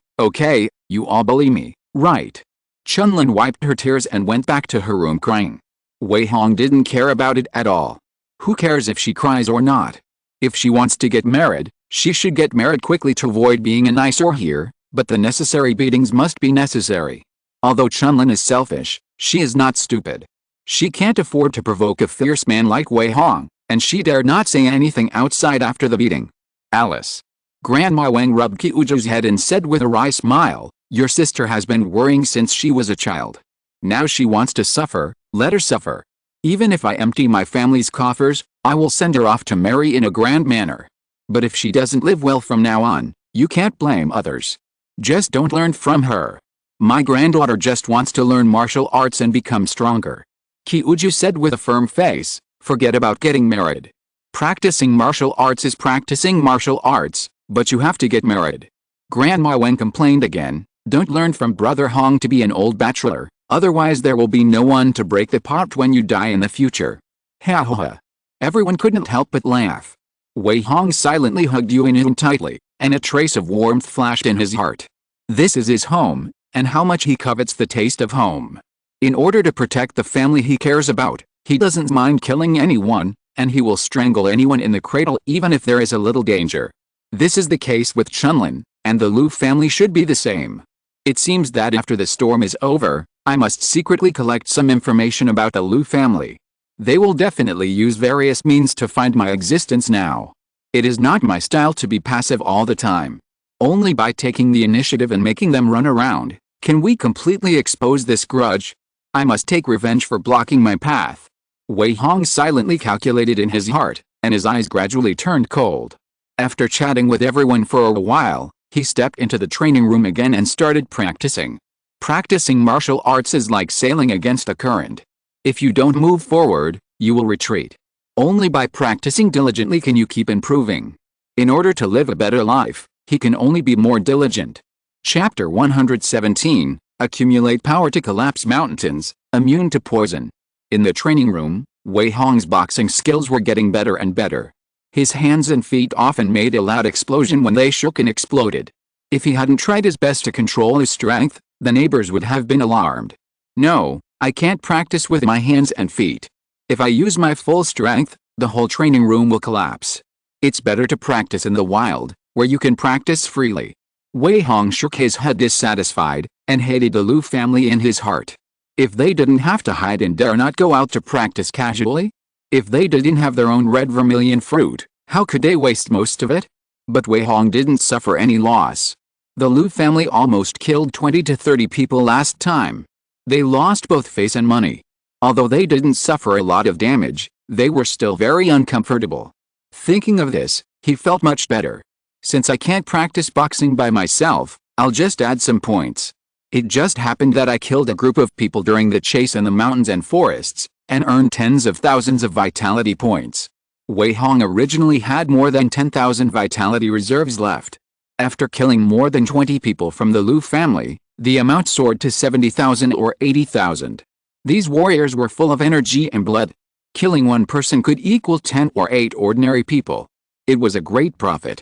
you all bully me, right? Chunlin wiped her tears and went back to her room crying. Wei Hong didn't care about it at all. Who cares if she cries or not? If she wants to get married, she should get married quickly to avoid being an eyesore here, but the necessary beatings must be necessary. Although Chunlin is selfish, she is not stupid. She can't afford to provoke a fierce man like Wei Hong, and she dared not say anything outside after the beating. Alice. Grandma Wang rubbed Qiuju's head and said with a wry smile, "Your sister has been worrying since she was a child. Now she wants to suffer, let her suffer. Even if I empty my family's coffers, I will send her off to marry in a grand manner. But if she doesn't live well from now on, you can't blame others. Just don't learn from her. My granddaughter just wants to learn martial arts and become stronger." Qiuju said with a firm face, "Forget about getting married. Practicing martial arts is practicing martial arts, but you have to get married." Grandma Wen complained again, "Don't learn from Brother Hong to be an old bachelor, otherwise there will be no one to break the pot when you die in the future." Ha ha ha. Everyone couldn't help but laugh. Wei Hong silently hugged Yuan tightly, and a trace of warmth flashed in his heart. This is his home, and how much he covets the taste of home. In order to protect the family he cares about, he doesn't mind killing anyone, and he will strangle anyone in the cradle even if there is a little danger. This is the case with Chunlin, and the Lu family should be the same. It seems that after the storm is over, I must secretly collect some information about the Lu family. They will definitely use various means to find my existence now. It is not my style to be passive all the time. Only by taking the initiative and making them run around, can we completely expose this grudge. I must take revenge for blocking my path. Wei Hong silently calculated in his heart, and his eyes gradually turned cold. After chatting with everyone for a while, he stepped into the training room again and started practicing. Practicing martial arts is like sailing against a current. If you don't move forward, you will retreat. Only by practicing diligently can you keep improving. In order to live a better life, he can only be more diligent. Chapter 117, Accumulate Power to Collapse Mountains, Immune to Poison. In the training room, Wei Hong's boxing skills were getting better and better. His hands and feet often made a loud explosion when they shook and exploded. If he hadn't tried his best to control his strength, the neighbors would have been alarmed. No, I can't practice with my hands and feet. If I use my full strength, the whole training room will collapse. It's better to practice in the wild, where you can practice freely. Wei Hong shook his head dissatisfied, and hated the Lu family in his heart. If they didn't have to hide and dare not go out to practice casually? If they didn't have their own red vermilion fruit, how could they waste most of it? But Wei Hong didn't suffer any loss. The Lu family almost killed 20 to 30 people last time. They lost both face and money. Although they didn't suffer a lot of damage, they were still very uncomfortable. Thinking of this, he felt much better. Since I can't practice boxing by myself, I'll just add some points. It just happened that I killed a group of people during the chase in the mountains and forests, and earned tens of thousands of vitality points. Wei Hong originally had more than 10,000 vitality reserves left. After killing more than 20 people from the Lu family, the amount soared to 70,000 or 80,000. These warriors were full of energy and blood. Killing one person could equal 10 or 8 ordinary people. It was a great profit.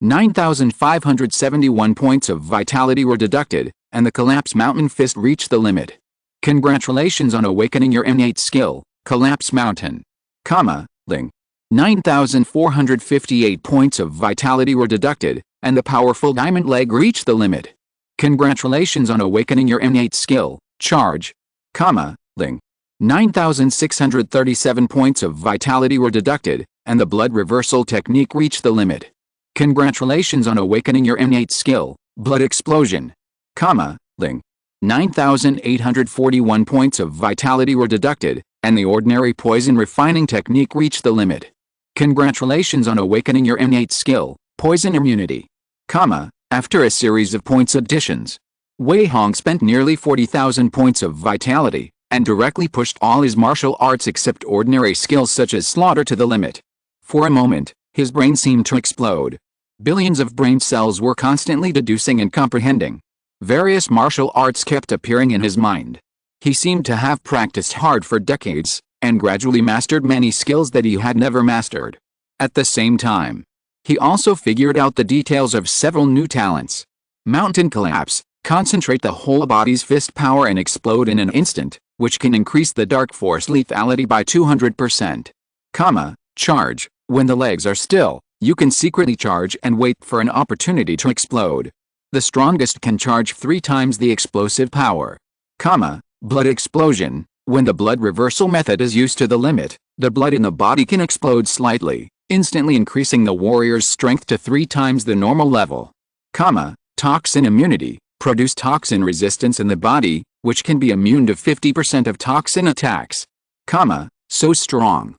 9,571 points of vitality were deducted, and the Collapse Mountain Fist reached the limit. Congratulations on awakening your innate skill, Collapse Mountain. 9,458 points of vitality were deducted, and the powerful Diamond Leg reached the limit. Congratulations on awakening your innate skill, Charge. 9,637 points of vitality were deducted, and the Blood Reversal technique reached the limit. Congratulations on awakening your innate skill, Blood Explosion. 9,841 points of vitality were deducted, and the Ordinary Poison Refining technique reached the limit. Congratulations on awakening your innate skill, Poison Immunity. After a series of points additions, Wei Hong spent nearly 40,000 points of vitality, and directly pushed all his martial arts except ordinary skills such as slaughter to the limit. For a moment, his brain seemed to explode. Billions of brain cells were constantly deducing and comprehending. Various martial arts kept appearing in his mind. He seemed to have practiced hard for decades, and gradually mastered many skills that he had never mastered. At the same time, He also figured out the details of several new talents. Mountain collapse, concentrate the whole body's fist power and explode in an instant, which can increase the dark force lethality by 200%. Charge, when the legs are still, you can secretly charge and wait for an opportunity to explode. The strongest can charge 3 times the explosive power. Blood explosion, when the blood reversal method is used to the limit, the blood in the body can explode slightly, instantly increasing the warrior's strength to 3 times the normal level. Toxin immunity, produce toxin resistance in the body, which can be immune to 50% of toxin attacks. So strong.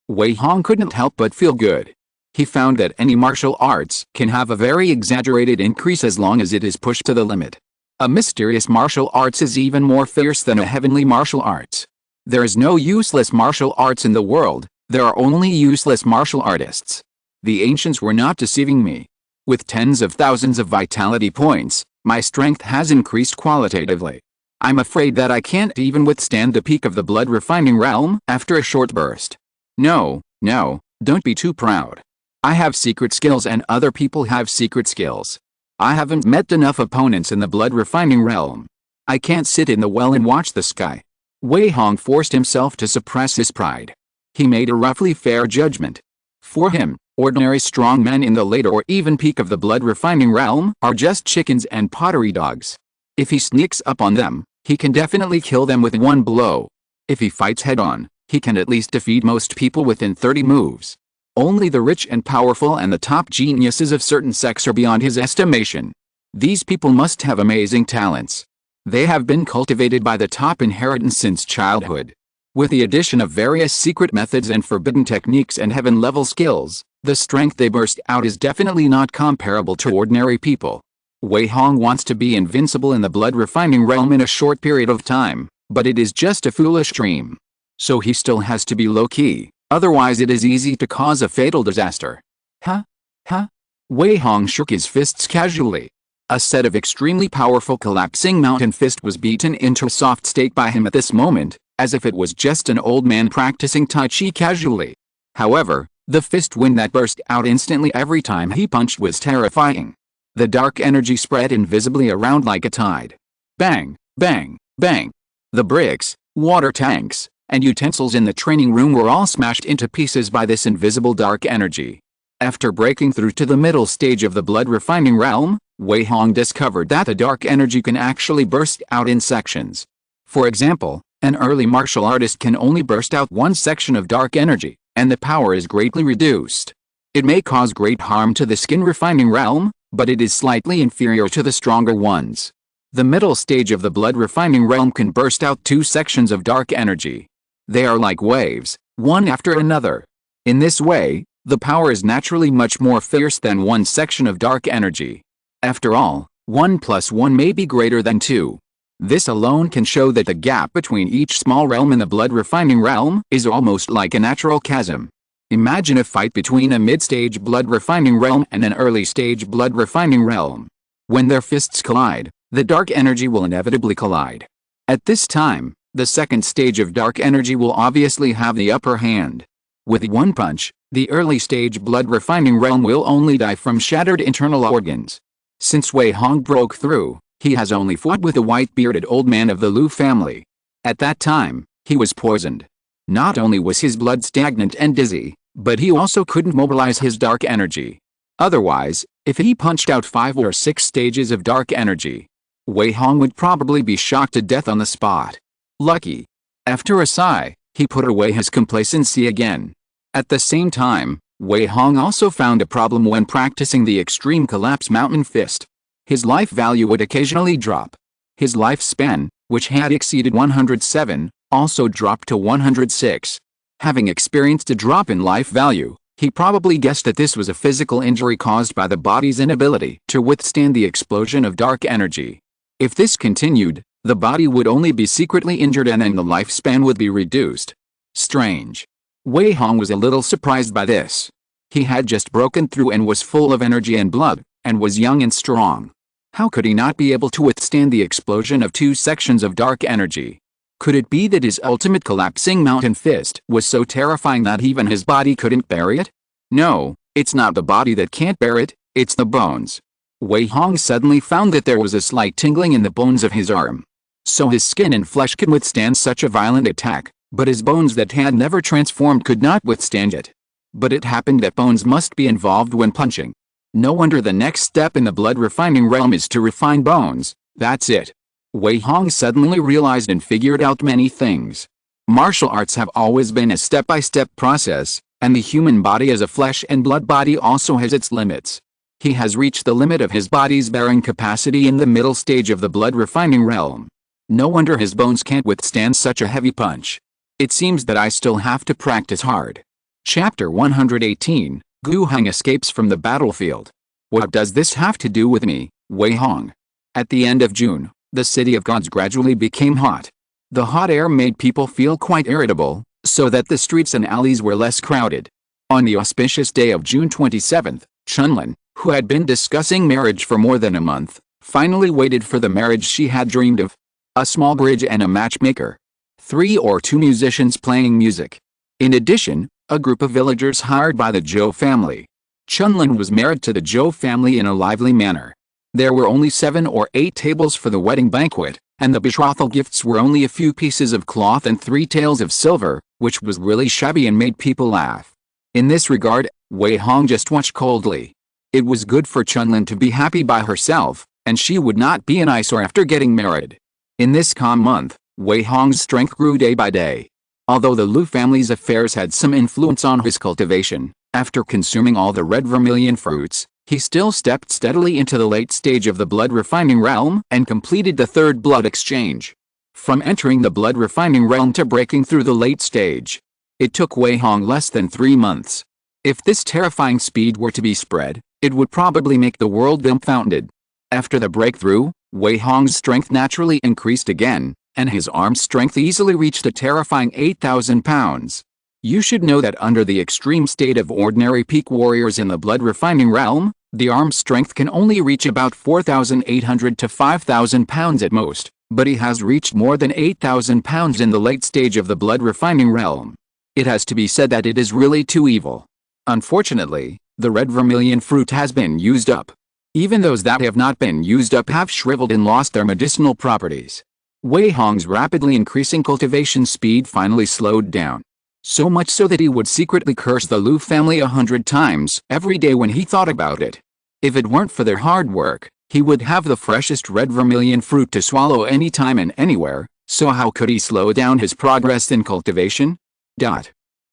Wei Hong couldn't help but feel good. He found that any martial arts can have a very exaggerated increase as long as it is pushed to the limit. A mysterious martial arts is even more fierce than a heavenly martial arts. There is no useless martial arts in the world, there are only useless martial artists. The ancients were not deceiving me. With tens of thousands of vitality points, my strength has increased qualitatively. I'm afraid that I can't even withstand the peak of the blood refining realm after a short burst. No, don't be too proud. I have secret skills and other people have secret skills. I haven't met enough opponents in the blood refining realm. I can't sit in the well and watch the sky. Wei Hong forced himself to suppress his pride. He made a roughly fair judgment. For him, ordinary strong men in the later or even peak of the blood refining realm are just chickens and pottery dogs. If he sneaks up on them, he can definitely kill them with one blow. If he fights head-on, he can at least defeat most people within 30 moves. Only the rich and powerful and the top geniuses of certain sects are beyond his estimation. These people must have amazing talents. They have been cultivated by the top inheritance since childhood. With the addition of various secret methods and forbidden techniques and heaven-level skills, the strength they burst out is definitely not comparable to ordinary people. Wei Hong wants to be invincible in the blood refining realm in a short period of time, but it is just a foolish dream. So he still has to be low-key, otherwise it is easy to cause a fatal disaster. Wei Hong shook his fists casually. A set of extremely powerful collapsing mountain fist was beaten into a soft state by him at this moment, as if it was just an old man practicing Tai Chi casually. However, the fist wind that burst out instantly every time he punched was terrifying. The dark energy spread invisibly around like a tide. Bang, bang, bang. The bricks, water tanks, and utensils in the training room were all smashed into pieces by this invisible dark energy. After breaking through to the middle stage of the blood refining realm, Wei Hong discovered that the dark energy can actually burst out in sections. For example, an early martial artist can only burst out one section of dark energy, and the power is greatly reduced. It may cause great harm to the skin refining realm, but it is slightly inferior to the stronger ones. The middle stage of the blood refining realm can burst out 2 sections of dark energy. They are like waves, one after another. In this way, the power is naturally much more fierce than one section of dark energy. After all, 1 + 1 may be greater than 2. This alone can show that the gap between each small realm in the blood refining realm is almost like a natural chasm. Imagine a fight between a mid-stage blood refining realm and an early-stage blood refining realm. When their fists collide, the dark energy will inevitably collide. At this time, the second stage of dark energy will obviously have the upper hand. With one punch, the early-stage blood refining realm will only die from shattered internal organs. Since Wei Hong broke through, he has only fought with the white-bearded old man of the Lu family. At that time, he was poisoned. Not only was his blood stagnant and dizzy, but he also couldn't mobilize his dark energy. Otherwise, if he punched out 5 or 6 stages of dark energy, Wei Hong would probably be shocked to death on the spot. Lucky. After a sigh, he put away his complacency again. At the same time, Wei Hong also found a problem when practicing the extreme collapse mountain fist. His life value would occasionally drop. His lifespan, which had exceeded 107, also dropped to 106. Having experienced a drop in life value, he probably guessed that this was a physical injury caused by the body's inability to withstand the explosion of dark energy. If this continued, the body would only be secretly injured and then the lifespan would be reduced. Strange. Wei Hong was a little surprised by this. He had just broken through and was full of energy and blood, and was young and strong. How could he not be able to withstand the explosion of 2 sections of dark energy? Could it be that his ultimate collapsing mountain fist was so terrifying that even his body couldn't bear it? No, It's not the body that can't bear it, it's the bones. Wei Hong suddenly found that there was a slight tingling in the bones of his arm. So his skin and flesh could withstand such a violent attack, but his bones that had never transformed could not withstand it. But it happened that bones must be involved when punching. No wonder the next step in the blood refining realm is to refine bones. That's it. Wei Hong suddenly realized and figured out many things. Martial arts have always been a step-by-step process, and the human body as a flesh and blood body also has its limits. He has reached the limit of his body's bearing capacity in the middle stage of the blood refining realm. No wonder his bones can't withstand such a heavy punch. It seems that I still have to practice hard. Chapter 118, Gu Hang escapes from the battlefield. What does this have to do with me, Wei Hong? At the end of June, the city of gods gradually became hot. The hot air made people feel quite irritable, so that the streets and alleys were less crowded. On the auspicious day of June 27th, Chunlin, who had been discussing marriage for more than a month, finally waited for the marriage she had dreamed of. A small bridge and a matchmaker. 3 or 2 musicians playing music. In addition, a group of villagers hired by the Zhou family. Chunlin was married to the Zhou family in a lively manner. There were only 7 or 8 tables for the wedding banquet, and the betrothal gifts were only a few pieces of cloth and 3 taels of silver, which was really shabby and made people laugh. In this regard, Wei Hong just watched coldly. It was good for Chunlin to be happy by herself, and she would not be an eyesore after getting married. In this calm month, Wei Hong's strength grew day by day. Although the Lu family's affairs had some influence on his cultivation, after consuming all the red vermilion fruits, he still stepped steadily into the late stage of the blood refining realm and completed the 3rd blood exchange. From entering the blood refining realm to breaking through the late stage, it took Wei Hong less than 3 months. If this terrifying speed were to be spread, it would probably make the world dumbfounded. After the breakthrough, Wei Hong's strength naturally increased again, and his arm strength easily reached a terrifying 8,000 pounds. You should know that under the extreme state of ordinary peak warriors in the blood refining realm, the arm strength can only reach about 4,800 to 5,000 pounds at most, but he has reached more than 8,000 pounds in the late stage of the blood refining realm. It has to be said that it is really too evil. Unfortunately, the red vermilion fruit has been used up. Even those that have not been used up have shriveled and lost their medicinal properties. Wei Hong's rapidly increasing cultivation speed finally slowed down. So much so that he would secretly curse the Lu family 100 times every day when he thought about it. If it weren't for their hard work, he would have the freshest red vermilion fruit to swallow anytime and anywhere, so how could he slow down his progress in cultivation?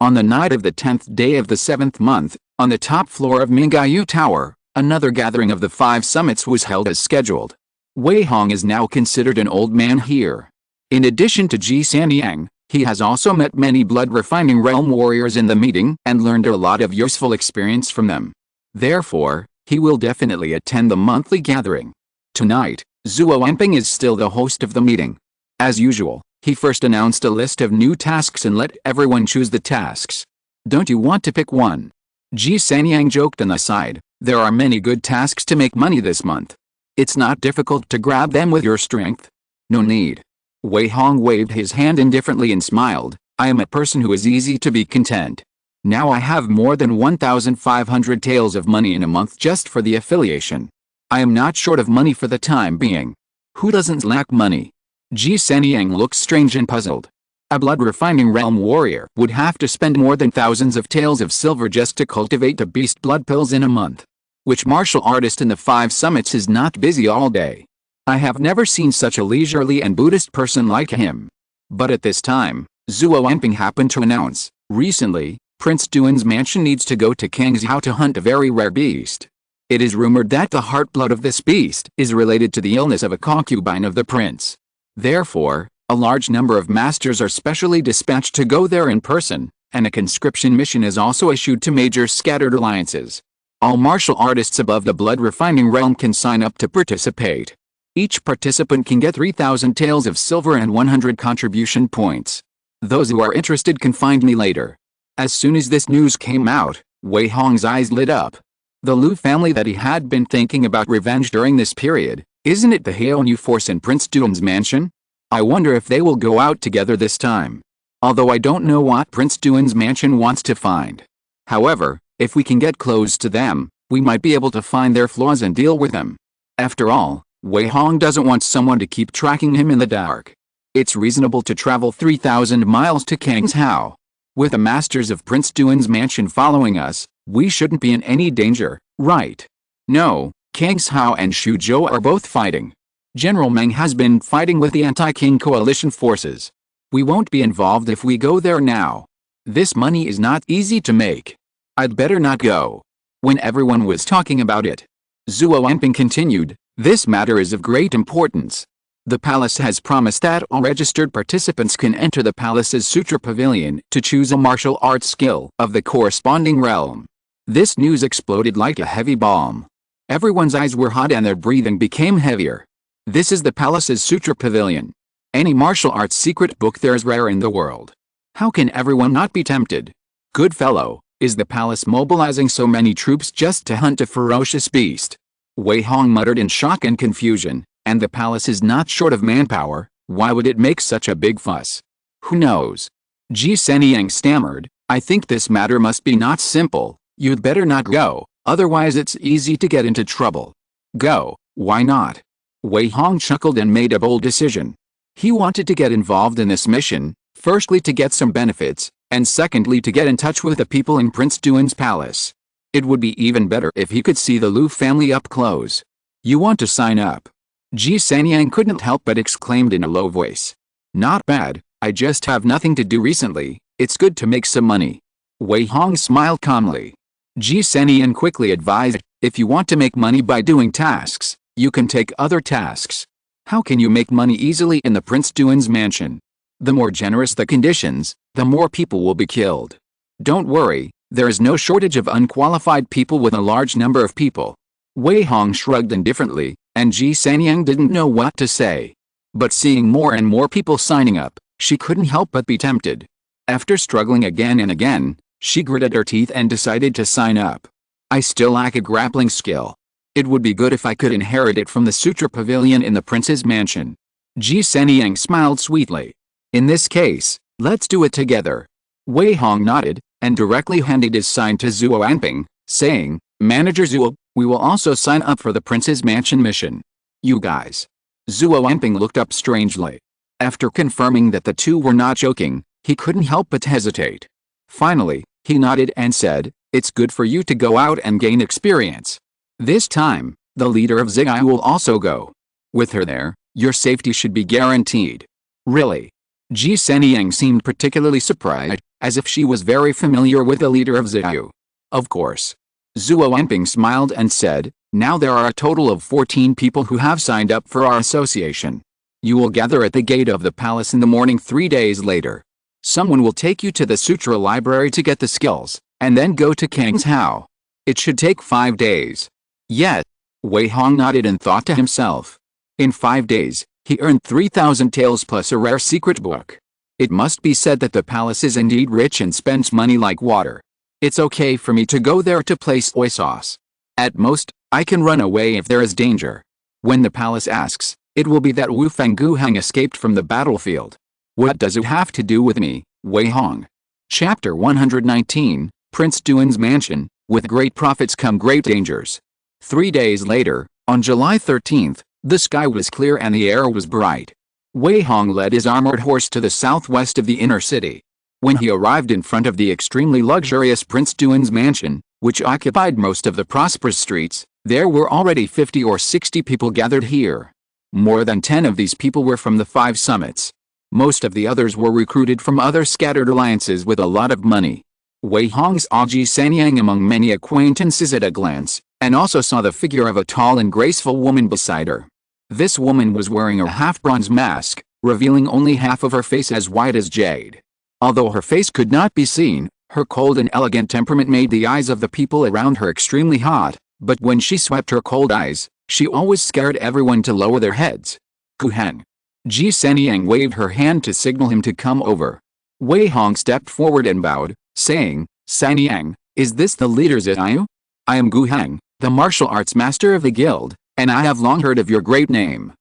On the night of the 10th day of the 7th month, on the top floor of Mingyu Tower, another gathering of the 5 summits was held as scheduled. Wei Hong is now considered an old man here. In addition to Ji Sanyang, he has also met many blood refining realm warriors in the meeting and learned a lot of useful experience from them. Therefore, he will definitely attend the monthly gathering. Tonight, Zhuo Enping is still the host of the meeting. As usual, he first announced a list of new tasks and let everyone choose the tasks. Don't you want to pick one? Ji Sanyang joked on the side, there are many good tasks to make money this month. It's not difficult to grab them with your strength. No need. Wei Hong waved his hand indifferently and smiled, I am a person who is easy to be content. Now I have more than 1,500 taels of money in a month just for the affiliation. I am not short of money for the time being. Who doesn't lack money? Ji Sanyang looked strange and puzzled. A blood refining realm warrior would have to spend more than thousands of taels of silver just to cultivate the beast blood pills in a month. Which martial artist in the 5 summits is not busy all day? I have never seen such a leisurely and Buddhist person like him. But at this time, Zhuo Enping happened to announce, recently, Prince Duan's mansion needs to go to Kangzhou to hunt a very rare beast. It is rumored that the heart blood of this beast is related to the illness of a concubine of the prince. Therefore, a large number of masters are specially dispatched to go there in person, and a conscription mission is also issued to major scattered alliances. All martial artists above the blood refining realm can sign up to participate. Each participant can get 3,000 taels of silver and 100 contribution points. Those who are interested can find me later. As soon as this news came out, Wei Hong's eyes lit up. The Lu family that he had been thinking about revenge during this period, isn't it the Heonu force in Prince Duan's mansion? I wonder if they will go out together this time. Although I don't know what Prince Duan's mansion wants to find. However, If we can get close to them, we might be able to find their flaws and deal with them. After all, Wei Hong doesn't want someone to keep tracking him in the dark. It's reasonable to travel 3,000 miles to Kang's Hao. With the masters of Prince Duan's mansion following us, we shouldn't be in any danger, right? No, Kang's Hao and Shuzhou are both fighting. General Meng has been fighting with the anti-King coalition forces. We won't be involved if we go there now. This money is not easy to make. I'd better not go. When everyone was talking about it, Zhuo Anping continued, this matter is of great importance. The palace has promised that all registered participants can enter the palace's Sutra Pavilion to choose a martial arts skill of the corresponding realm. This news exploded like a heavy bomb. Everyone's eyes were hot and their breathing became heavier. This is the palace's Sutra Pavilion. Any martial arts secret book there is rare in the world. How can everyone not be tempted? Good fellow, is the palace mobilizing so many troops just to hunt a ferocious beast? Wei Hong muttered in shock and confusion, and the palace is not short of manpower, why would it make such a big fuss? Who knows? Ji Seniang stammered, I think this matter must be not simple, you'd better not go, otherwise it's easy to get into trouble. Go, why not? Wei Hong chuckled and made a bold decision. He wanted to get involved in this mission, firstly to get some benefits, and secondly to get in touch with the people in Prince Duan's palace. It would be even better if he could see the Lu family up close. You want to sign up? Ji Sanyang couldn't help but exclaimed in a low voice. Not bad, I just have nothing to do recently, it's good to make some money. Wei Hong smiled calmly. Ji Sanyang quickly advised, if you want to make money by doing tasks, you can take other tasks. How can you make money easily in the Prince Duan's mansion? The more generous the conditions, the more people will be killed. Don't worry, there is no shortage of unqualified people with a large number of people. Wei Hong shrugged indifferently, and Ji Sanyang didn't know what to say. But seeing more and more people signing up, she couldn't help but be tempted. After struggling again and again, she gritted her teeth and decided to sign up. I still lack a grappling skill. It would be good if I could inherit it from the Sutra Pavilion in the prince's mansion. Ji Sanyang smiled sweetly. In this case, let's do it together. Wei Hong nodded, and directly handed his sign to Zhuo Anping, saying, Manager Zhuo, we will also sign up for the prince's mansion mission. You guys. Zhuo Anping looked up strangely. After confirming that the two were not joking, he couldn't help but hesitate. Finally, he nodded and said, it's good for you to go out and gain experience. This time, the leader of Zigai will also go. With her there, your safety should be guaranteed. Really? Ji Sanyang seemed particularly surprised, as if she was very familiar with the leader of Zigai. Of course. Zhuo Anping smiled and said, now there are a total of 14 people who have signed up for our association. You will gather at the gate of the palace in the morning 3 days later. Someone will take you to the Sutra Library to get the skills, and then go to Kang's Hao. It should take 5 days. Yet, Wei Hong nodded and thought to himself. In 5 days, he earned 3,000 taels plus a rare secret book. It must be said that the palace is indeed rich and spends money like water. It's okay for me to go there to play soy sauce. At most, I can run away if there is danger. When the palace asks, it will be that Wu Fangguhang escaped from the battlefield. What does it have to do with me, Wei Hong? Chapter 119, Prince Duan's Mansion, with great profits come great dangers. 3 days later, on July 13th, the sky was clear and the air was bright. Wei Hong led his armored horse to the southwest of the inner city. When he arrived in front of the extremely luxurious Prince Duan's mansion, which occupied most of the prosperous streets, there were already 50 or 60 people gathered here. More than 10 of these people were from the 5 summits. Most of the others were recruited from other scattered alliances with a lot of money. Wei Hong saw Ji Sanyang among many acquaintances at a glance, and also saw the figure of a tall and graceful woman beside her. This woman was wearing a half-bronze mask, revealing only half of her face as white as jade. Although her face could not be seen, her cold and elegant temperament made the eyes of the people around her extremely hot, but when she swept her cold eyes, she always scared everyone to lower their heads. Guheng. Ji Sanyang waved her hand to signal him to come over. Wei Hong stepped forward and bowed, saying, Sanyang, is this the leader Ziyu? I am Guheng, the martial arts master of the guild, and I have long heard of your great name.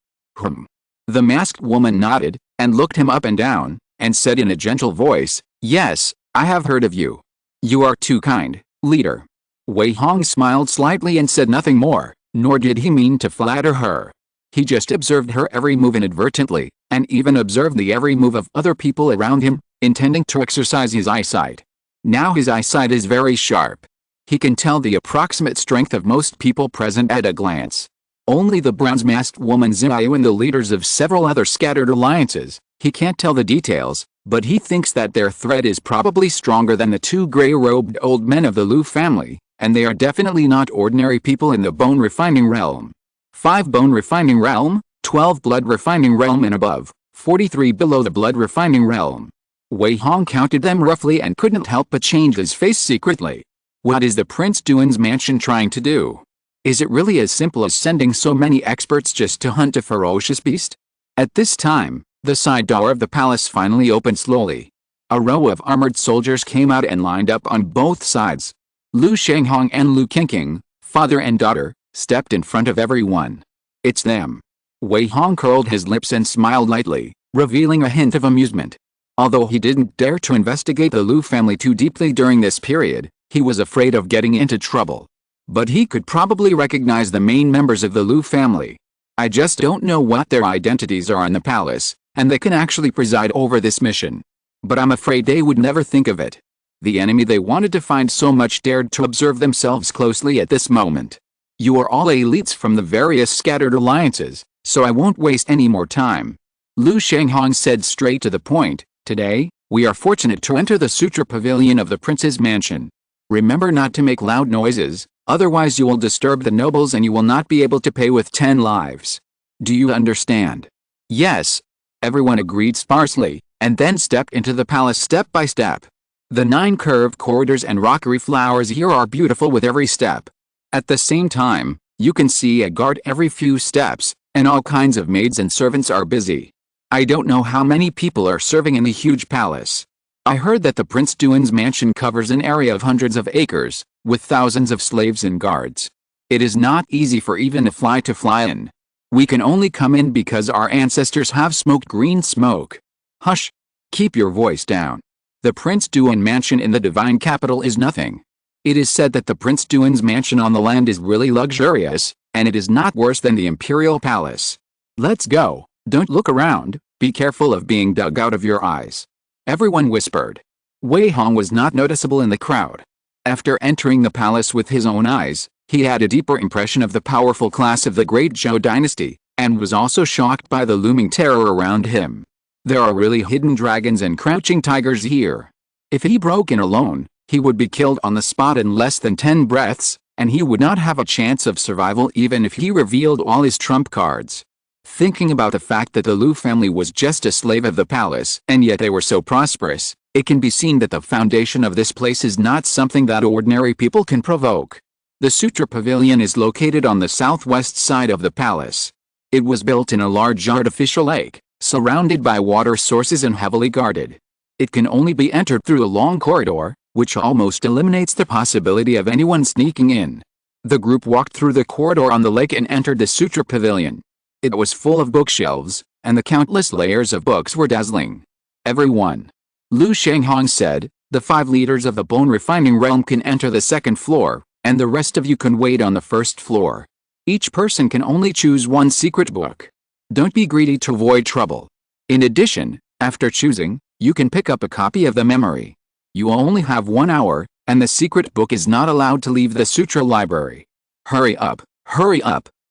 The masked woman nodded, and looked him up and down, and said in a gentle voice, yes, I have heard of you. You are too kind, leader. Wei Hong smiled slightly and said nothing more, nor did he mean to flatter her. He just observed her every move inadvertently, and even observed the every move of other people around him, intending to exercise his eyesight. Now his eyesight is very sharp. He can tell the approximate strength of most people present at a glance. Only the bronze-masked woman Xiao and the leaders of several other scattered alliances, he can't tell the details, but he thinks that their threat is probably stronger than the 2 gray-robed old men of the Lu family, and they are definitely not ordinary people in the bone-refining realm. 5 bone-refining realm, 12 blood-refining realm and above, 43 below the blood-refining realm. Wei Hong counted them roughly and couldn't help but change his face secretly. What is the Prince Duan's mansion trying to do? Is it really as simple as sending so many experts just to hunt a ferocious beast? At this time, the side door of the palace finally opened slowly. A row of armored soldiers came out and lined up on both sides. Lu Shanghong and Lu Qingqing, father and daughter, stepped in front of everyone. It's them. Wei Hong curled his lips and smiled lightly, revealing a hint of amusement. Although he didn't dare to investigate the Lu family too deeply during this period, he was afraid of getting into trouble. But he could probably recognize the main members of the Lu family. I just don't know what their identities are in the palace, and they can actually preside over this mission. But I'm afraid they would never think of it. The enemy they wanted to find so much dared to observe themselves closely at this moment. You are all elites from the various scattered alliances, so I won't waste any more time. Lu Shanghong said straight to the point, today, we are fortunate to enter the Sutra Pavilion of the Prince's mansion. Remember not to make loud noises, otherwise you will disturb the nobles and you will not be able to pay with 10 lives. Do you understand? Yes. Everyone agreed sparsely, and then stepped into the palace step by step. The 9 curved corridors and rockery flowers here are beautiful with every step. At the same time, you can see a guard every few steps, and all kinds of maids and servants are busy. I don't know how many people are serving in the huge palace. I heard that the Prince Duan's mansion covers an area of hundreds of acres, with thousands of slaves and guards. It is not easy for even a fly to fly in. We can only come in because our ancestors have smoked green smoke. Hush! Keep your voice down. The Prince Duan mansion in the divine capital is nothing. It is said that the Prince Duan's mansion on the land is really luxurious, and it is not worse than the imperial palace. Let's go. Don't look around, be careful of being dug out of your eyes. Everyone whispered. Wei Hong was not noticeable in the crowd. After entering the palace with his own eyes, he had a deeper impression of the powerful class of the great Zhou dynasty, and was also shocked by the looming terror around him. There are really hidden dragons and crouching tigers here. If he broke in alone, he would be killed on the spot in less than 10 breaths, and he would not have a chance of survival even if he revealed all his trump cards. Thinking about the fact that the Lu family was just a slave of the palace, and yet they were so prosperous, it can be seen that the foundation of this place is not something that ordinary people can provoke. The Sutra Pavilion is located on the southwest side of the palace. It was built in a large artificial lake, surrounded by water sources and heavily guarded. It can only be entered through a long corridor, which almost eliminates the possibility of anyone sneaking in. The group walked through the corridor on the lake and entered the Sutra Pavilion. It was full of bookshelves, and the countless layers of books were dazzling. Everyone. Lu Shanghong said, the 5 leaders of the bone refining realm can enter the 2nd floor, and the rest of you can wait on the 1st floor. Each person can only choose 1 secret book. Don't be greedy to avoid trouble. In addition, after choosing, you can pick up a copy of the memory. You only have 1 hour, and the secret book is not allowed to leave the Sutra library. Hurry up,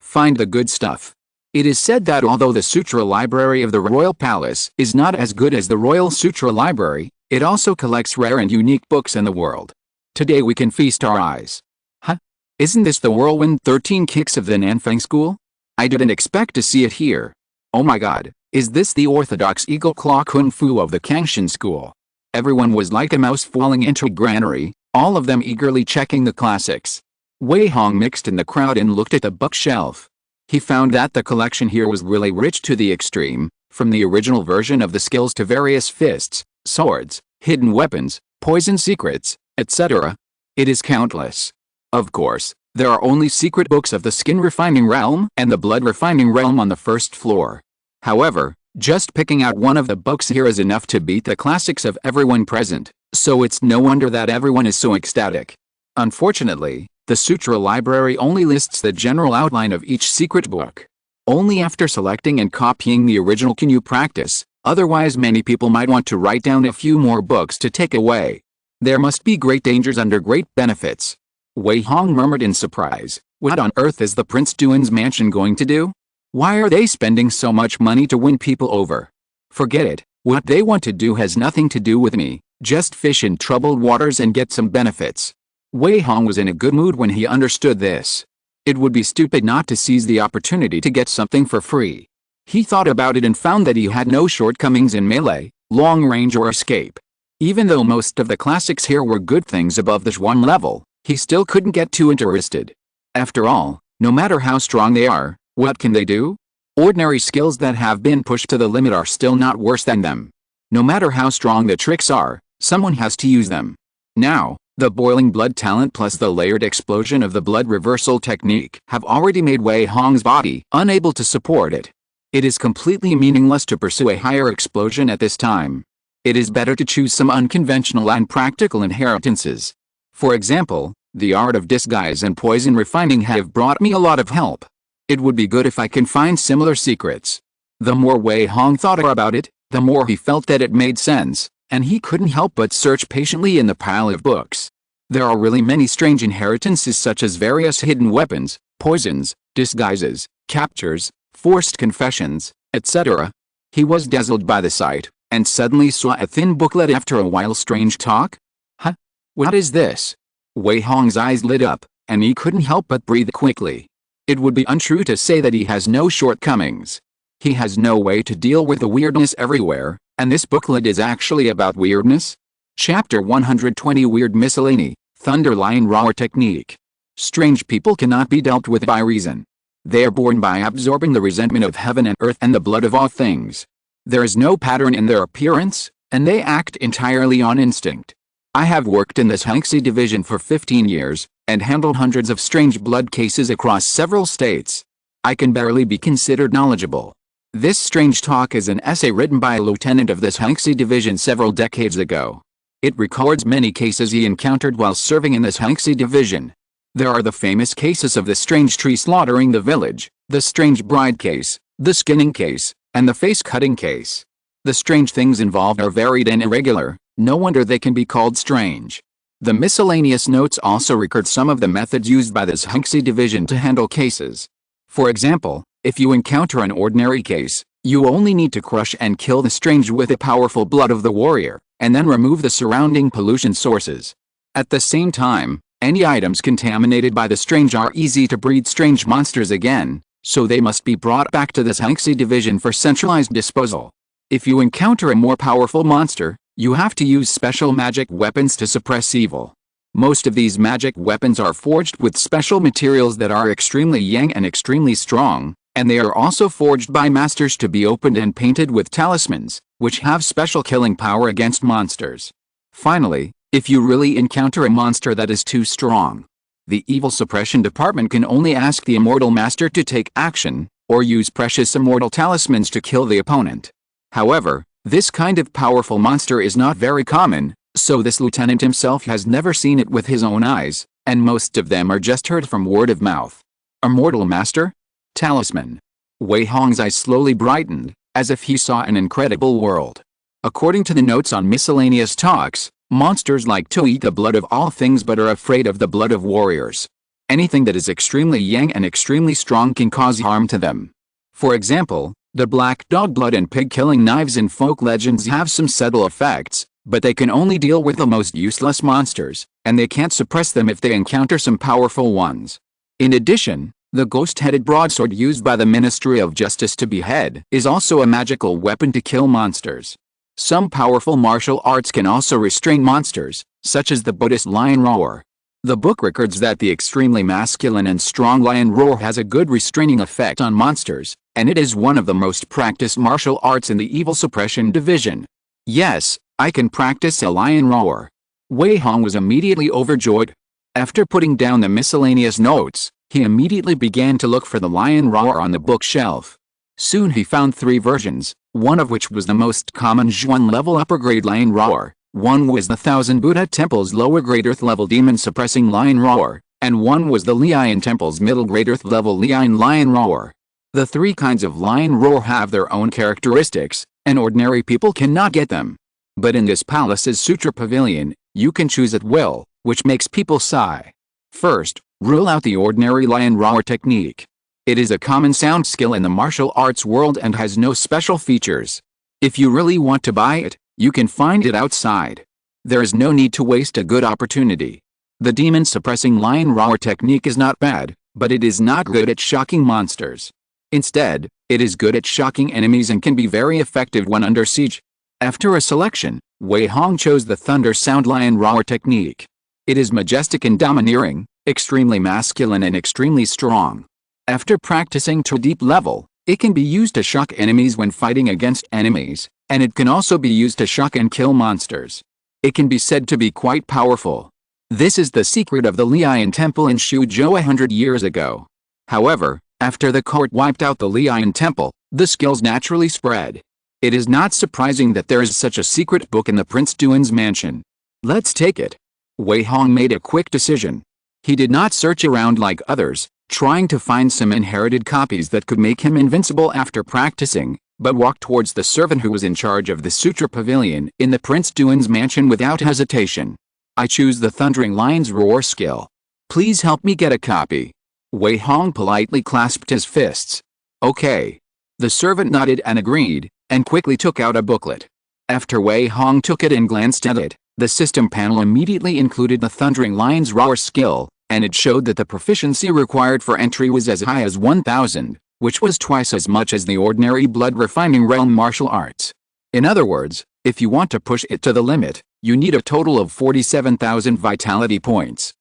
find the good stuff. It is said that although the Sutra Library of the Royal Palace is not as good as the Royal Sutra Library, it also collects rare and unique books in the world. Today we can feast our eyes. Huh? Isn't this the Whirlwind 13 Kicks of the Nanfang School? I didn't expect to see it here. Oh my god, is this the orthodox Eagle Claw Kung Fu of the Kangshan School? Everyone was like a mouse falling into a granary, all of them eagerly checking the classics. Wei Hong mixed in the crowd and looked at the bookshelf. He found that the collection here was really rich to the extreme, from the original version of the skills to various fists, swords, hidden weapons, poison secrets, etc. It is countless. Of course, there are only secret books of the skin refining realm and the blood refining realm on the 1st floor. However, just picking out one of the books here is enough to beat the classics of everyone present, so it's no wonder that everyone is so ecstatic. Unfortunately, the Sutra library only lists the general outline of each secret book. Only after selecting and copying the original can you practice, otherwise many people might want to write down a few more books to take away. There must be great dangers under great benefits. Wei Hong murmured in surprise, what on earth is the Prince Duan's mansion going to do? Why are they spending so much money to win people over? Forget it, what they want to do has nothing to do with me, just fish in troubled waters and get some benefits. Wei Hong was in a good mood when he understood this. It would be stupid not to seize the opportunity to get something for free. He thought about it and found that he had no shortcomings in melee, long range or escape. Even though most of the classics here were good things above the Zhuan level, he still couldn't get too interested. After all, no matter how strong they are, what can they do? Ordinary skills that have been pushed to the limit are still not worse than them. No matter how strong the tricks are, someone has to use them. Now, the boiling blood talent plus the layered explosion of the blood reversal technique have already made Wei Hong's body unable to support it. It is completely meaningless to pursue a higher explosion at this time. It is better to choose some unconventional and practical inheritances. For example, the art of disguise and poison refining have brought me a lot of help. It would be good if I can find similar secrets. The more Wei Hong thought about it, the more he felt that it made sense, and he couldn't help but search patiently in the pile of books. There are really many strange inheritances such as various hidden weapons, poisons, disguises, captures, forced confessions, etc. He was dazzled by the sight, and suddenly saw a thin booklet after a while. Strange talk? Huh? What is this? Wei Hong's eyes lit up, and he couldn't help but breathe quickly. It would be untrue to say that he has no shortcomings. He has no way to deal with the weirdness everywhere, and this booklet is actually about weirdness. Chapter 120 Weird Miscellany, Thunder Lion Roar Technique. Strange people cannot be dealt with by reason. They are born by absorbing the resentment of heaven and earth and the blood of all things. There is no pattern in their appearance, and they act entirely on instinct. I have worked in this Hengxi division for 15 years, and handled hundreds of strange blood cases across several states. I can barely be considered knowledgeable. This strange talk is an essay written by a lieutenant of this Hengxi division several decades ago. It records many cases he encountered while serving in this Hengxi division. There are the famous cases of the strange tree slaughtering the village, the strange bride case, the skinning case, and the face-cutting case. The strange things involved are varied and irregular, no wonder they can be called strange. The miscellaneous notes also record some of the methods used by this Hengxi division to handle cases. For example, if you encounter an ordinary case, you only need to crush and kill the strange with the powerful blood of the warrior, and then remove the surrounding pollution sources. At the same time, any items contaminated by the strange are easy to breed strange monsters again, so they must be brought back to this Hengxi division for centralized disposal. If you encounter a more powerful monster, you have to use special magic weapons to suppress evil. Most of these magic weapons are forged with special materials that are extremely yang and extremely strong, and they are also forged by masters to be opened and painted with talismans, which have special killing power against monsters. Finally, if you really encounter a monster that is too strong, the evil suppression department can only ask the immortal master to take action, or use precious immortal talismans to kill the opponent. However, this kind of powerful monster is not very common, so this lieutenant himself has never seen it with his own eyes, and most of them are just heard from word of mouth. Immortal master? Talisman. Wei Hong's eyes slowly brightened, as if he saw an incredible world. According to the notes on miscellaneous talks, monsters like to eat the blood of all things but are afraid of the blood of warriors. Anything that is extremely yang and extremely strong can cause harm to them. For example, the black dog blood and pig-killing knives in folk legends have some subtle effects, but they can only deal with the most useless monsters, and they can't suppress them if they encounter some powerful ones. In addition, the ghost-headed broadsword used by the Ministry of Justice to behead is also a magical weapon to kill monsters. Some powerful martial arts can also restrain monsters, such as the Buddhist lion roar. The book records that the extremely masculine and strong lion roar has a good restraining effect on monsters, and it is one of the most practiced martial arts in the evil suppression division. Yes, I can practice a lion roar. Wei Hong was immediately overjoyed. After putting down the miscellaneous notes, he immediately began to look for the lion roar on the bookshelf. Soon he found 3 versions, one of which was the most common Zhuan level upper grade lion roar, One was the Thousand Buddha Temple's lower grade Earth level demon suppressing lion roar, and one was the Lion Temple's middle grade Earth level lion roar. The three kinds of lion roar have their own characteristics, and ordinary people cannot get them. But in this palace's Sutra Pavilion, you can choose at will, which makes people sigh. First, rule out the ordinary lion roar technique. It is a common sound skill in the martial arts world and has no special features. If you really want to buy it, you can find it outside. There is no need to waste a good opportunity. The demon suppressing lion roar technique is not bad, but it is not good at shocking monsters. Instead, it is good at shocking enemies and can be very effective when under siege. After a selection, Wei Hong chose the thunder sound lion roar technique. It is majestic and domineering, extremely masculine and extremely strong. After practicing to a deep level, it can be used to shock enemies when fighting against enemies, and it can also be used to shock and kill monsters. It can be said to be quite powerful. This is the secret of the Lion Temple in Suzhou 100 years ago. However, after the court wiped out the Lion Temple, the skills naturally spread. It is not surprising that there is such a secret book in the Prince Duan's mansion. Let's take it. Wei Hong made a quick decision. He did not search around like others, trying to find some inherited copies that could make him invincible after practicing, but walked towards the servant who was in charge of the Sutra Pavilion in the Prince Duan's mansion without hesitation. I choose the Thundering Lion's Roar skill. Please help me get a copy. Wei Hong politely clasped his fists. Okay. The servant nodded and agreed, and quickly took out a booklet. After Wei Hong took it and glanced at it, the system panel immediately included the Thundering Lion's Roar skill, and it showed that the proficiency required for entry was as high as 1000, which was twice as much as the ordinary blood refining realm martial arts. In other words, if you want to push it to the limit, you need a total of 47,000 vitality points.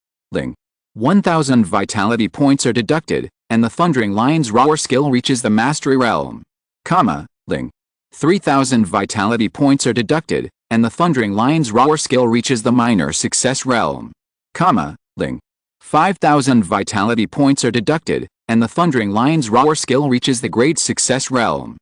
1,000 vitality points are deducted, and the Thundering Lion's Roar skill reaches the Mastery Realm. 3,000 vitality points are deducted, and the Thundering Lion's Roar skill reaches the Minor Success Realm. 5,000 vitality points are deducted, and the Thundering Lion's Roar skill reaches the Great Success Realm.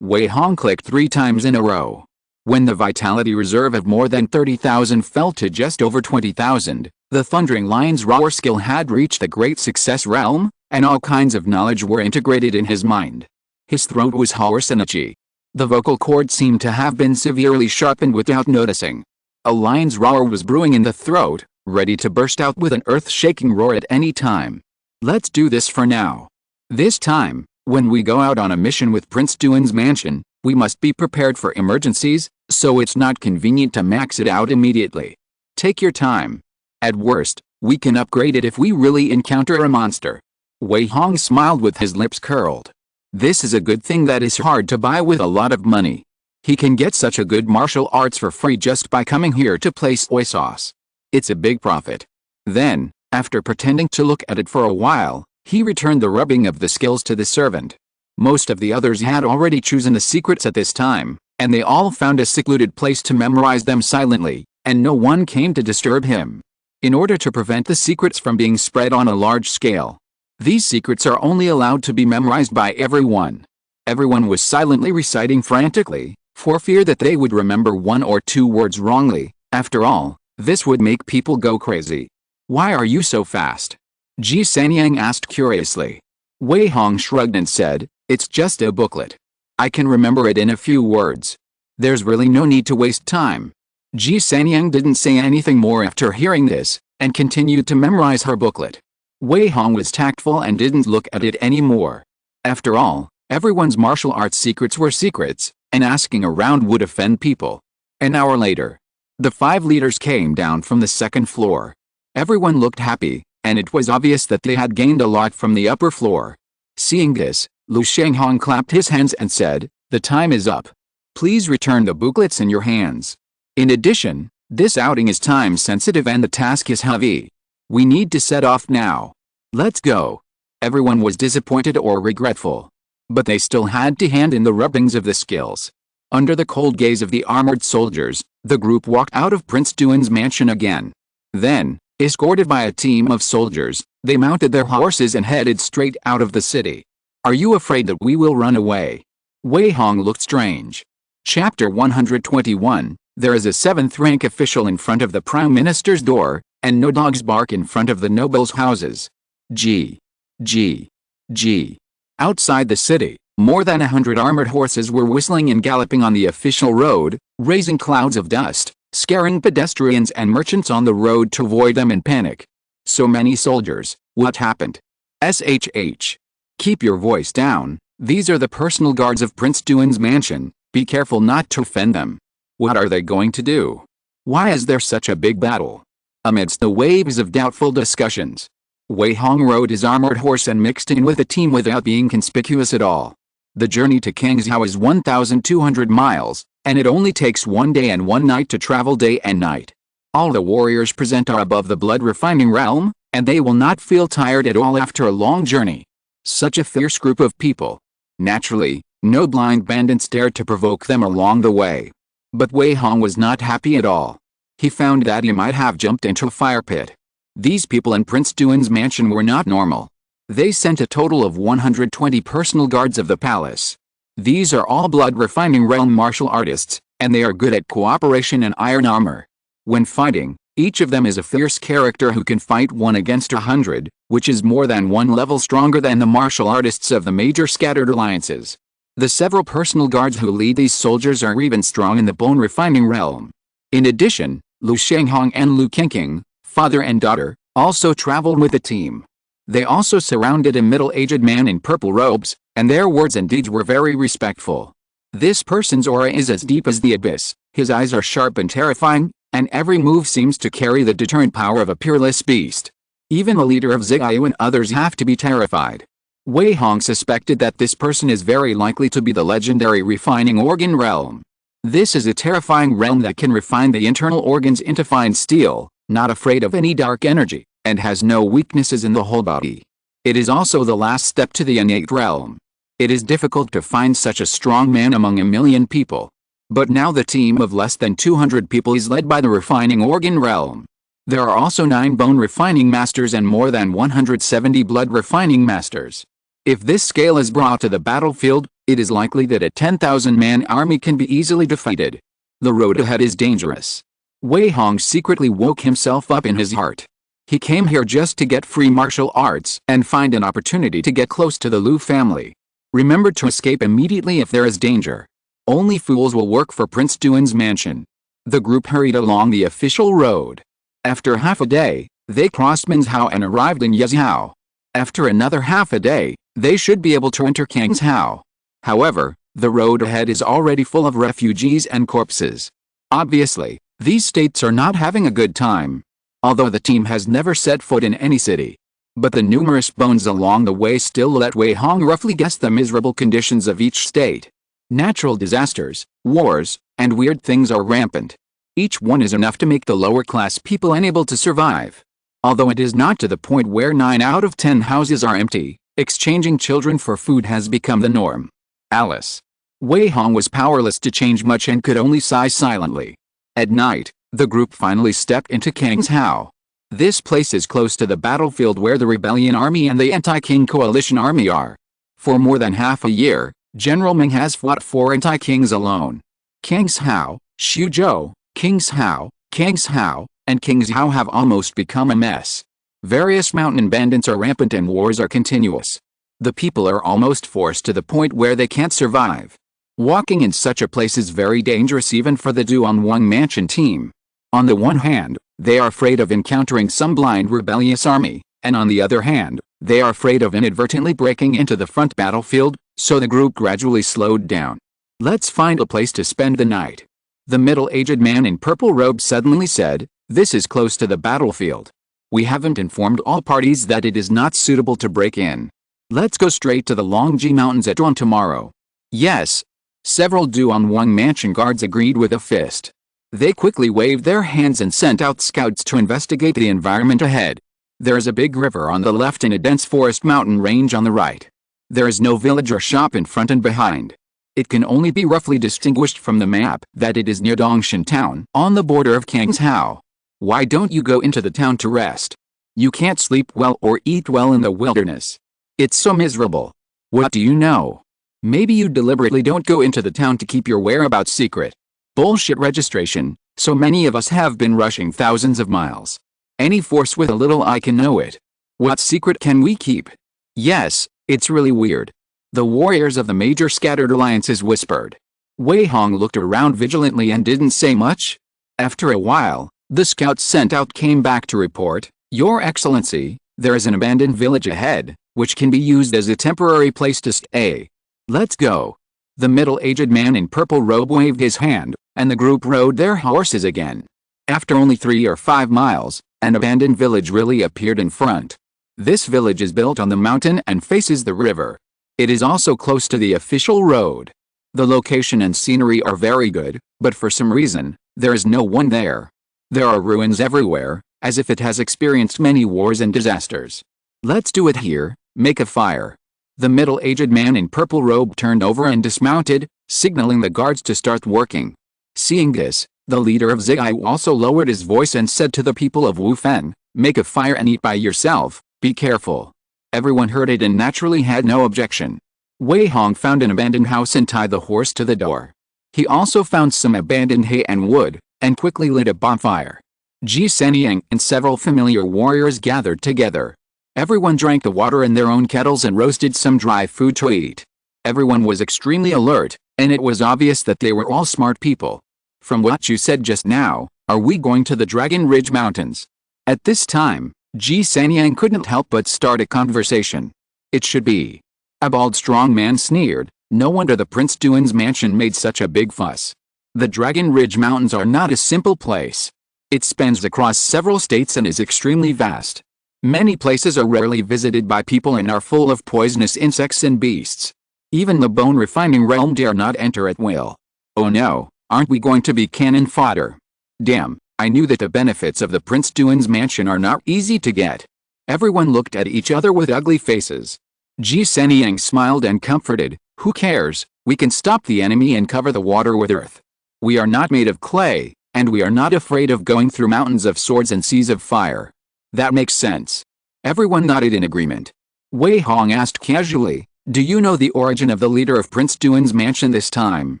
Wei Hong clicked 3 times in a row. When the vitality reserve of more than 30,000 fell to just over 20,000, the Thundering Lion's Roar skill had reached the Great Success Realm, and all kinds of knowledge were integrated in his mind. His throat was hoarse and itchy. The vocal cords seemed to have been severely sharpened without noticing. A lion's roar was brewing in the throat, ready to burst out with an earth-shaking roar at any time. Let's do this for now. This time, when we go out on a mission with Prince Duan's mansion, we must be prepared for emergencies, so it's not convenient to max it out immediately. Take your time. At worst, we can upgrade it if we really encounter a monster. Wei Hong smiled with his lips curled. This is a good thing that is hard to buy with a lot of money. He can get such a good martial arts for free just by coming here to play soy sauce. It's a big profit. Then, after pretending to look at it for a while, he returned the rubbing of the skills to the servant. Most of the others had already chosen the secrets at this time, and they all found a secluded place to memorize them silently, and no one came to disturb him. In order to prevent the secrets from being spread on a large scale, these secrets are only allowed to be memorized by everyone. Everyone was silently reciting frantically, for fear that they would remember 1 or 2 words wrongly. After all, this would make people go crazy. Why are you so fast? Ji Sanyang asked curiously. Wei Hong shrugged and said, it's just a booklet. I can remember it in a few words. There's really no need to waste time. Ji Sanyang didn't say anything more after hearing this, and continued to memorize her booklet. Wei Hong was tactful and didn't look at it anymore. After all, everyone's martial arts secrets were secrets, and asking around would offend people. An hour later, the 5 leaders came down from the 2nd floor. Everyone looked happy, and it was obvious that they had gained a lot from the upper floor. Seeing this, Lu Shenghong clapped his hands and said, the time is up. Please return the booklets in your hands. In addition, this outing is time sensitive and the task is heavy. We need to set off now. Let's go. Everyone was disappointed or regretful. But they still had to hand in the rubbings of the skills. Under the cold gaze of the armored soldiers, the group walked out of Prince Duan's mansion again. Then, escorted by a team of soldiers, they mounted their horses and headed straight out of the city. Are you afraid that we will run away? Wei Hong looked strange. Chapter 121, There is a 7th-rank official in front of the Prime Minister's door, and no dogs bark in front of the nobles' houses. G. G. G. Outside the city, more than 100 armored horses were whistling and galloping on the official road, raising clouds of dust, scaring pedestrians and merchants on the road to avoid them in panic. So many soldiers, what happened? SHH. Keep your voice down, these are the personal guards of Prince Duan's mansion, be careful not to offend them. What are they going to do? Why is there such a big battle? Amidst the waves of doubtful discussions, Wei Hong rode his armored horse and mixed in with the team without being conspicuous at all. The journey to Kangzhou is 1,200 miles, and it only takes 1 day and 1 night to travel day and night. All the warriors present are above the blood refining realm, and they will not feel tired at all after a long journey. Such a fierce group of people. Naturally, no blind bandits dared to provoke them along the way. But Wei Hong was not happy at all. He found that he might have jumped into a fire pit. These people in Prince Duan's mansion were not normal. They sent a total of 120 personal guards of the palace. These are all blood refining realm martial artists, and they are good at cooperation and iron armor. When fighting, each of them is a fierce character who can fight 1 against 100, which is more than 1 level stronger than the martial artists of the major scattered alliances. The several personal guards who lead these soldiers are even strong in the bone refining realm. In addition, Lu Shanghong and Lu Qingqing, father and daughter, also traveled with the team. They also surrounded a middle-aged man in purple robes, and their words and deeds were very respectful. This person's aura is as deep as the abyss, his eyes are sharp and terrifying, and every move seems to carry the deterrent power of a peerless beast. Even the leader of Ziyu and others have to be terrified. Wei Hong suspected that this person is very likely to be the legendary refining organ realm. This is a terrifying realm that can refine the internal organs into fine steel, not afraid of any dark energy, and has no weaknesses in the whole body. It is also the last step to the innate realm. It is difficult to find such a strong man among 1,000,000 people. But now the team of less than 200 people is led by the refining organ realm. There are also 9 bone refining masters and more than 170 blood refining masters. If this scale is brought to the battlefield, it is likely that a 10,000-man army can be easily defeated. The road ahead is dangerous. Wei Hong secretly woke himself up in his heart. He came here just to get free martial arts and find an opportunity to get close to the Lu family. Remember to escape immediately if there is danger. Only fools will work for Prince Duan's mansion. The group hurried along the official road. After half a day, they crossed Minzhou and arrived in Yezhou. After another half a day, they should be able to enter Kangzhou. However, the road ahead is already full of refugees and corpses. Obviously, these states are not having a good time. Although the team has never set foot in any city. But the numerous bones along the way still let Wei Hong roughly guess the miserable conditions of each state. Natural disasters, wars, and weird things are rampant. Each one is enough to make the lower-class people unable to survive. Although it is not to the point where 9 out of 10 houses are empty, exchanging children for food has become the norm. Alice. Wei Hong was powerless to change much and could only sigh silently. At night, the group finally stepped into Kangzhou. This place is close to the battlefield where the rebellion army and the anti-king coalition army are. For more than half a year, General Ming has fought 4 anti-kings alone. Kangzhou, Xuzhou, Kangzhou, and Kangzhou have almost become a mess. Various mountain bandits are rampant and wars are continuous. The people are almost forced to the point where they can't survive. Walking in such a place is very dangerous even for the Duan mansion team. On the one hand, they are afraid of encountering some blind rebellious army, and on the other hand, they are afraid of inadvertently breaking into the front battlefield, so the group gradually slowed down. Let's find a place to spend the night. The middle-aged man in purple robe suddenly said, "This is close to the battlefield. We haven't informed all parties that it is not suitable to break in. Let's go straight to the Longji Mountains at dawn tomorrow." Yes. Several Duan mansion guards agreed with a fist. They quickly waved their hands and sent out scouts to investigate the environment ahead. There is a big river on the left and a dense forest mountain range on the right. There is no village or shop in front and behind. It can only be roughly distinguished from the map that it is near Dongshan town, on the border of Kangzhou. Why don't you go into the town to rest? You can't sleep well or eat well in the wilderness. It's so miserable. What do you know? Maybe you deliberately don't go into the town to keep your whereabouts secret. Bullshit registration, so many of us have been rushing thousands of miles. Any force with a little eye can know it. What secret can we keep? Yes, it's really weird. The warriors of the major scattered alliances whispered. Wei Hong looked around vigilantly and didn't say much. After a while, the scouts sent out came back to report, Your Excellency, there is an abandoned village ahead, which can be used as a temporary place to stay. Let's go. The middle-aged man in purple robe waved his hand, and the group rode their horses again. After only 3 or 5 miles, an abandoned village really appeared in front. This village is built on the mountain and faces the river. It is also close to the official road. The location and scenery are very good, but for some reason, there is no one there. There are ruins everywhere, as if it has experienced many wars and disasters. Let's do it here, make a fire. The middle-aged man in purple robe turned over and dismounted, signaling the guards to start working. Seeing this, the leader of Ziyu also lowered his voice and said to the people of Wufen, make a fire and eat by yourself, be careful. Everyone heard it and naturally had no objection. Wei Hong found an abandoned house and tied the horse to the door. He also found some abandoned hay and wood, and quickly lit a bonfire. Ji Senyang and several familiar warriors gathered together. Everyone drank the water in their own kettles and roasted some dry food to eat. Everyone was extremely alert, and it was obvious that they were all smart people. From what you said just now, are we going to the Dragon Ridge Mountains? At this time, Ji Senyang couldn't help but start a conversation. It should be. A bald strong man sneered, no wonder the Prince Duan's mansion made such a big fuss. The Dragon Ridge Mountains are not a simple place. It spans across several states and is extremely vast. Many places are rarely visited by people and are full of poisonous insects and beasts. Even the bone refining realm dare not enter at will. Oh no, aren't we going to be cannon fodder? Damn, I knew that the benefits of the Prince Duan's mansion are not easy to get. Everyone looked at each other with ugly faces. Ji Senyang smiled and comforted, who cares, we can stop the enemy and cover the water with earth. We are not made of clay, and we are not afraid of going through mountains of swords and seas of fire. That makes sense. Everyone nodded in agreement. Wei Hong asked casually, do you know the origin of the leader of Prince Duan's mansion this time?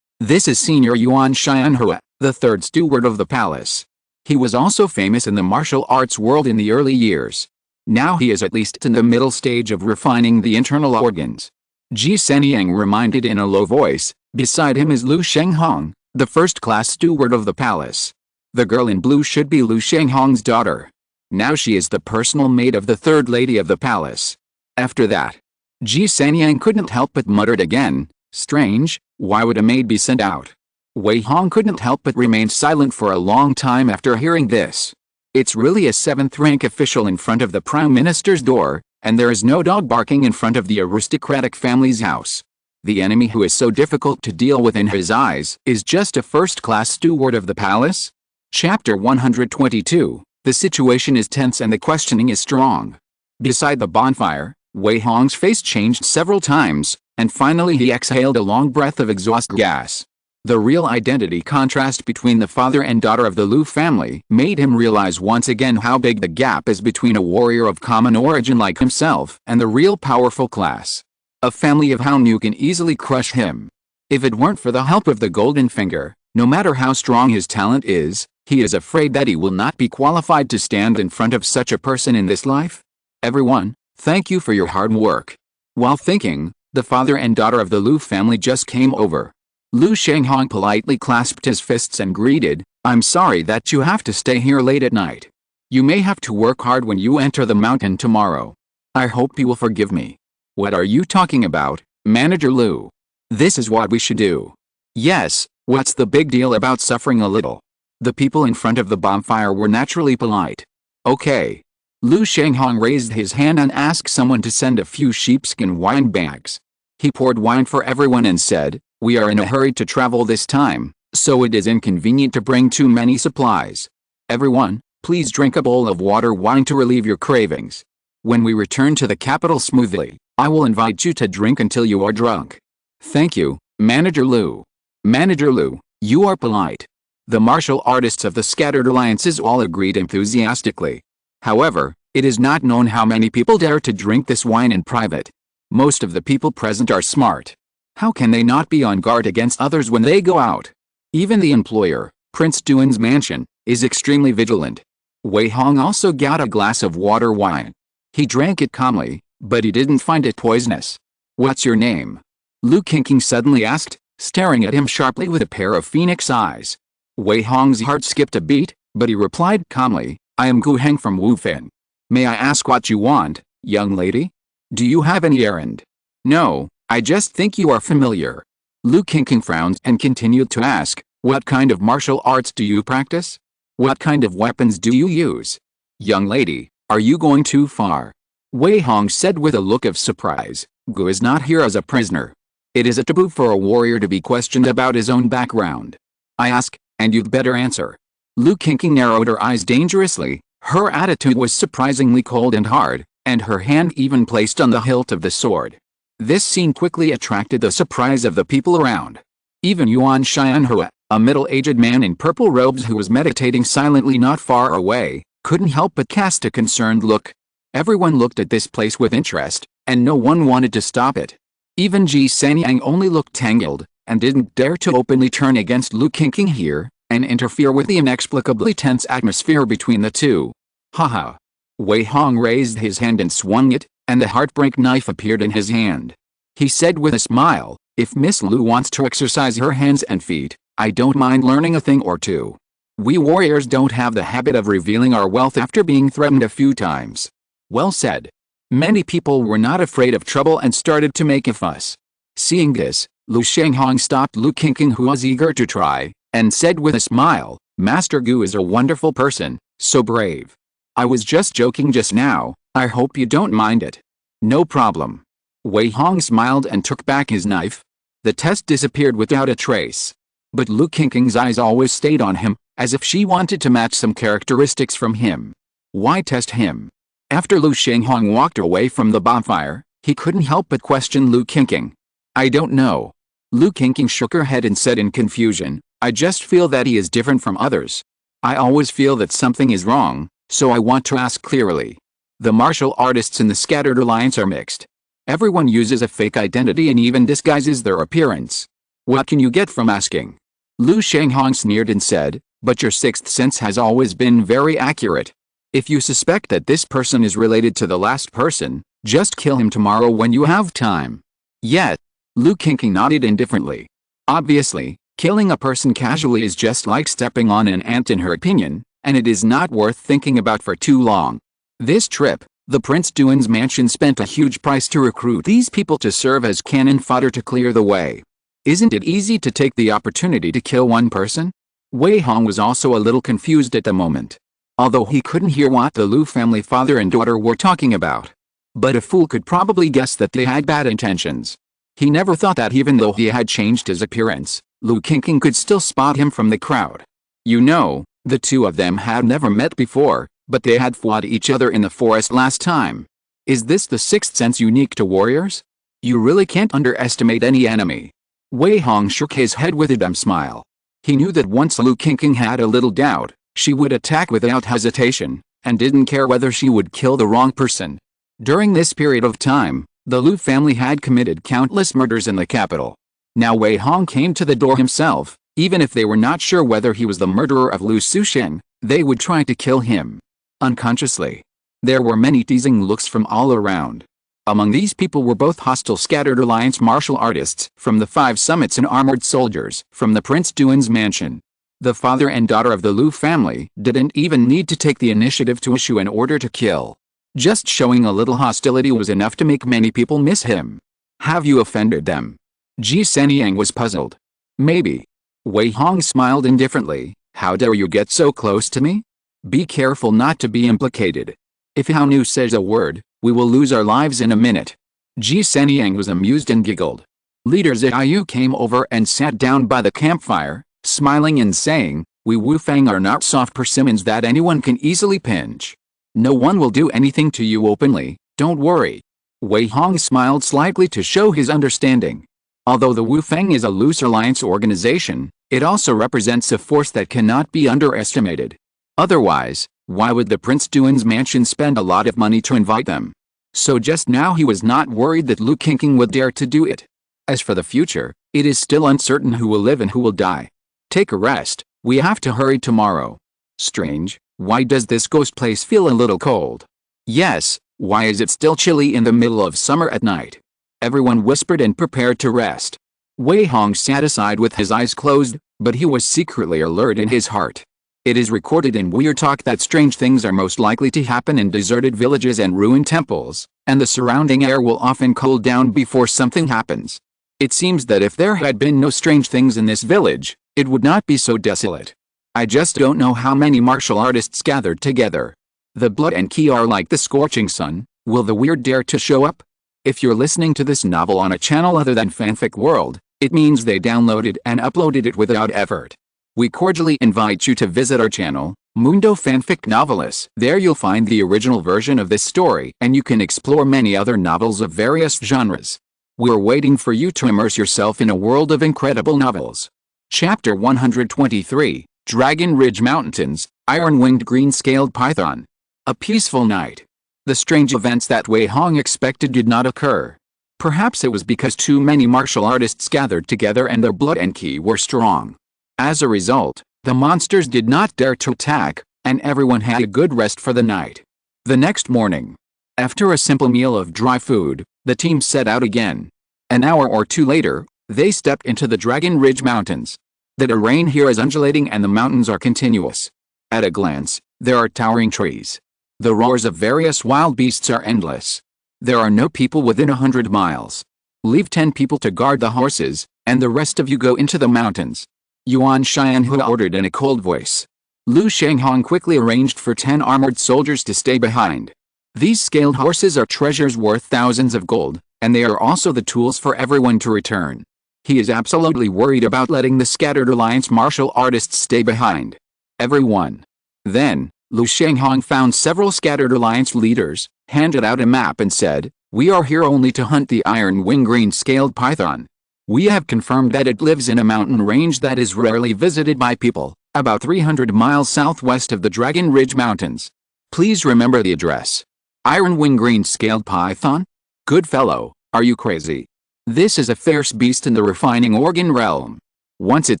This is Senior Yuan Xianhua, the third steward of the palace. He was also famous in the martial arts world in the early years. Now he is at least in the middle stage of refining the internal organs. Ji Senyang reminded in a low voice, beside him is Lu Shenghong, the first-class steward of the palace. The girl in blue should be Lu Shenghong's daughter. Now she is the personal maid of the third lady of the palace. After that, Ji Senyang couldn't help but muttered again, strange, why would a maid be sent out? Wei Hong couldn't help but remain silent for a long time after hearing this. It's really a 7th-rank official in front of the Prime Minister's door, and there is no dog barking in front of the aristocratic family's house. The enemy who is so difficult to deal with in his eyes is just a first-class steward of the palace? Chapter 122, the situation is tense and the questioning is strong. Beside the bonfire, Wei Hong's face changed several times, and finally he exhaled a long breath of exhaust gas. The real identity contrast between the father and daughter of the Lu family made him realize once again how big the gap is between a warrior of common origin like himself and the real powerful class. A family of Haonu can easily crush him. If it weren't for the help of the Golden Finger, no matter how strong his talent is, he is afraid that he will not be qualified to stand in front of such a person in this life. Everyone, thank you for your hard work. While thinking, the father and daughter of the Lu family just came over. Lu Shenghong politely clasped his fists and greeted, I'm sorry that you have to stay here late at night. You may have to work hard when you enter the mountain tomorrow. I hope you will forgive me. What are you talking about, Manager Lu? This is what we should do. Yes, what's the big deal about suffering a little? The people in front of the bonfire were naturally polite. Okay. Lu Shenghong raised his hand and asked someone to send a few sheepskin wine bags. He poured wine for everyone and said, we are in a hurry to travel this time, so it is inconvenient to bring too many supplies. Everyone, please drink a bowl of water wine to relieve your cravings. When we return to the capital smoothly, I will invite you to drink until you are drunk. Thank you, Manager Lu. Manager Lu, you are polite. The martial artists of the scattered alliances all agreed enthusiastically. However, it is not known how many people dare to drink this wine in private. Most of the people present are smart. How can they not be on guard against others when they go out? Even the employer, Prince Duan's mansion, is extremely vigilant. Wei Hong also got a glass of water wine. He drank it calmly, but he didn't find it poisonous. "What's your name?" Lu Qingqing suddenly asked, staring at him sharply with a pair of phoenix eyes. Wei Hong's heart skipped a beat, but he replied calmly, "I am Gu Heng from Wufeng. May I ask what you want, young lady? Do you have any errand?" "No, I just think you are familiar." Lu Qingqing frowned and continued to ask, "What kind of martial arts do you practice? What kind of weapons do you use?" "Young lady, are you going too far?" Wei Hong said with a look of surprise. "Gu is not here as a prisoner. It is a taboo for a warrior to be questioned about his own background. I ask, and you'd better answer." Lu Qingqing narrowed her eyes dangerously. Her attitude was surprisingly cold and hard, and her hand even placed on the hilt of the sword. This scene quickly attracted the surprise of the people around. Even Yuan Xianhua, a middle-aged man in purple robes who was meditating silently not far away, couldn't help but cast a concerned look. Everyone looked at this place with interest, and no one wanted to stop it. Even Ji Sanyang only looked tangled, and didn't dare to openly turn against Lu Qingqing here, and interfere with the inexplicably tense atmosphere between the two. Haha. Wei Hong raised his hand and swung it, and the heartbreak knife appeared in his hand. He said with a smile, "If Miss Lu wants to exercise her hands and feet, I don't mind learning a thing or two. We warriors don't have the habit of revealing our wealth after being threatened a few times." Well said. Many people were not afraid of trouble and started to make a fuss. Seeing this, Lu Shenghong stopped Lu Qingqing, who was eager to try, and said with a smile, "Master Gu is a wonderful person, so brave. I was just joking just now, I hope you don't mind it." "No problem." Wei Hong smiled and took back his knife. The test disappeared without a trace. But Lu Qingqing's eyes always stayed on him, as if she wanted to match some characteristics from him. Why test him? After Lu Shenghong walked away from the bonfire, he couldn't help but question Lu Qingqing. "I don't know." Lu Qingqing shook her head and said in confusion, "I just feel that he is different from others. I always feel that something is wrong, so I want to ask clearly." The martial artists in the Scattered Alliance are mixed. Everyone uses a fake identity and even disguises their appearance. "What can you get from asking?" Lu Shenghong sneered and said, "But your sixth sense has always been very accurate. If you suspect that this person is related to the last person, just kill him tomorrow when you have time." "Yet," Lu Qingqing nodded indifferently. Obviously, killing a person casually is just like stepping on an ant in her opinion, and it is not worth thinking about for too long. This trip, the Prince Duan's mansion spent a huge price to recruit these people to serve as cannon fodder to clear the way. Isn't it easy to take the opportunity to kill one person? Wei Hong was also a little confused at the moment. Although he couldn't hear what the Lu family father and daughter were talking about. But a fool could probably guess that they had bad intentions. He never thought that even though he had changed his appearance, Lu Qingqing could still spot him from the crowd. You know, the two of them had never met before, but they had fought each other in the forest last time. Is this the sixth sense unique to warriors? You really can't underestimate any enemy. Wei Hong shook his head with a dumb smile. He knew that once Lu Qingqing had a little doubt, she would attack without hesitation, and didn't care whether she would kill the wrong person. During this period of time, the Lu family had committed countless murders in the capital. Now Wei Hong came to the door himself. Even if they were not sure whether he was the murderer of Lu Sushen, they would try to kill him. Unconsciously. There were many teasing looks from all around. Among these people were both hostile Scattered Alliance martial artists from the Five Summits and armored soldiers from the Prince Duan's mansion. The father and daughter of the Lu family didn't even need to take the initiative to issue an order to kill. Just showing a little hostility was enough to make many people miss him. Have you offended them? Ji Sanyang was puzzled. Maybe. Wei Hong smiled indifferently. How dare you get so close to me? Be careful not to be implicated. If Hao Nu says a word, we will lose our lives in a minute. Ji Sanyang was amused and giggled. Leader Ziyu came over and sat down by the campfire, smiling and saying, "We Wufang are not soft persimmons that anyone can easily pinch. No one will do anything to you openly, don't worry." Wei Hong smiled slightly to show his understanding. Although the Wufang is a loose alliance organization, it also represents a force that cannot be underestimated. Otherwise, why would the Prince Duan's mansion spend a lot of money to invite them? So just now he was not worried that Lu Qingqing would dare to do it. As for the future, it is still uncertain who will live and who will die. Take a rest, we have to hurry tomorrow. Strange, why does this ghost place feel a little cold? Yes, why is it still chilly in the middle of summer at night? Everyone whispered and prepared to rest. Wei Hong sat aside with his eyes closed, but he was secretly alert in his heart. It is recorded in weird talk that strange things are most likely to happen in deserted villages and ruined temples, and the surrounding air will often cool down before something happens. It seems that if there had been no strange things in this village, it would not be so desolate. I just don't know how many martial artists gathered together. The blood and ki are like the scorching sun. Will the weird dare to show up? If you're listening to this novel on a channel other than Fanfic World, it means they downloaded and uploaded it without effort. We cordially invite you to visit our channel, Mundo Fanfic Novelis. There you'll find the original version of this story, and you can explore many other novels of various genres. We're waiting for you to immerse yourself in a world of incredible novels. Chapter 123, Dragon Ridge Mountains, Iron-Winged Green-Scaled Python. A peaceful night. The strange events that Wei Hong expected did not occur. Perhaps it was because too many martial artists gathered together and their blood and ki were strong. As a result, the monsters did not dare to attack, and everyone had a good rest for the night. The next morning, after a simple meal of dry food, the team set out again. An hour or two later, they stepped into the Dragon Ridge Mountains. The terrain here is undulating and the mountains are continuous. At a glance, there are towering trees. The roars of various wild beasts are endless. There are no people within 100 miles. Leave 10 people to guard the horses, and the rest of you go into the mountains. Yuan Xianhua ordered in a cold voice. Lu Shanghong quickly arranged for 10 armored soldiers to stay behind. These scaled horses are treasures worth thousands of gold, and they are also the tools for everyone to return. He is absolutely worried about letting the scattered alliance martial artists stay behind. Everyone. Then, Lu Shanghong found several scattered alliance leaders, handed out a map and said, "We are here only to hunt the iron-wing green-scaled python. We have confirmed that it lives in a mountain range that is rarely visited by people, about 300 miles southwest of the Dragon Ridge Mountains. Please remember the address. Iron-wing green-scaled python? Good fellow, are you crazy? This is a fierce beast in the refining organ realm. Once it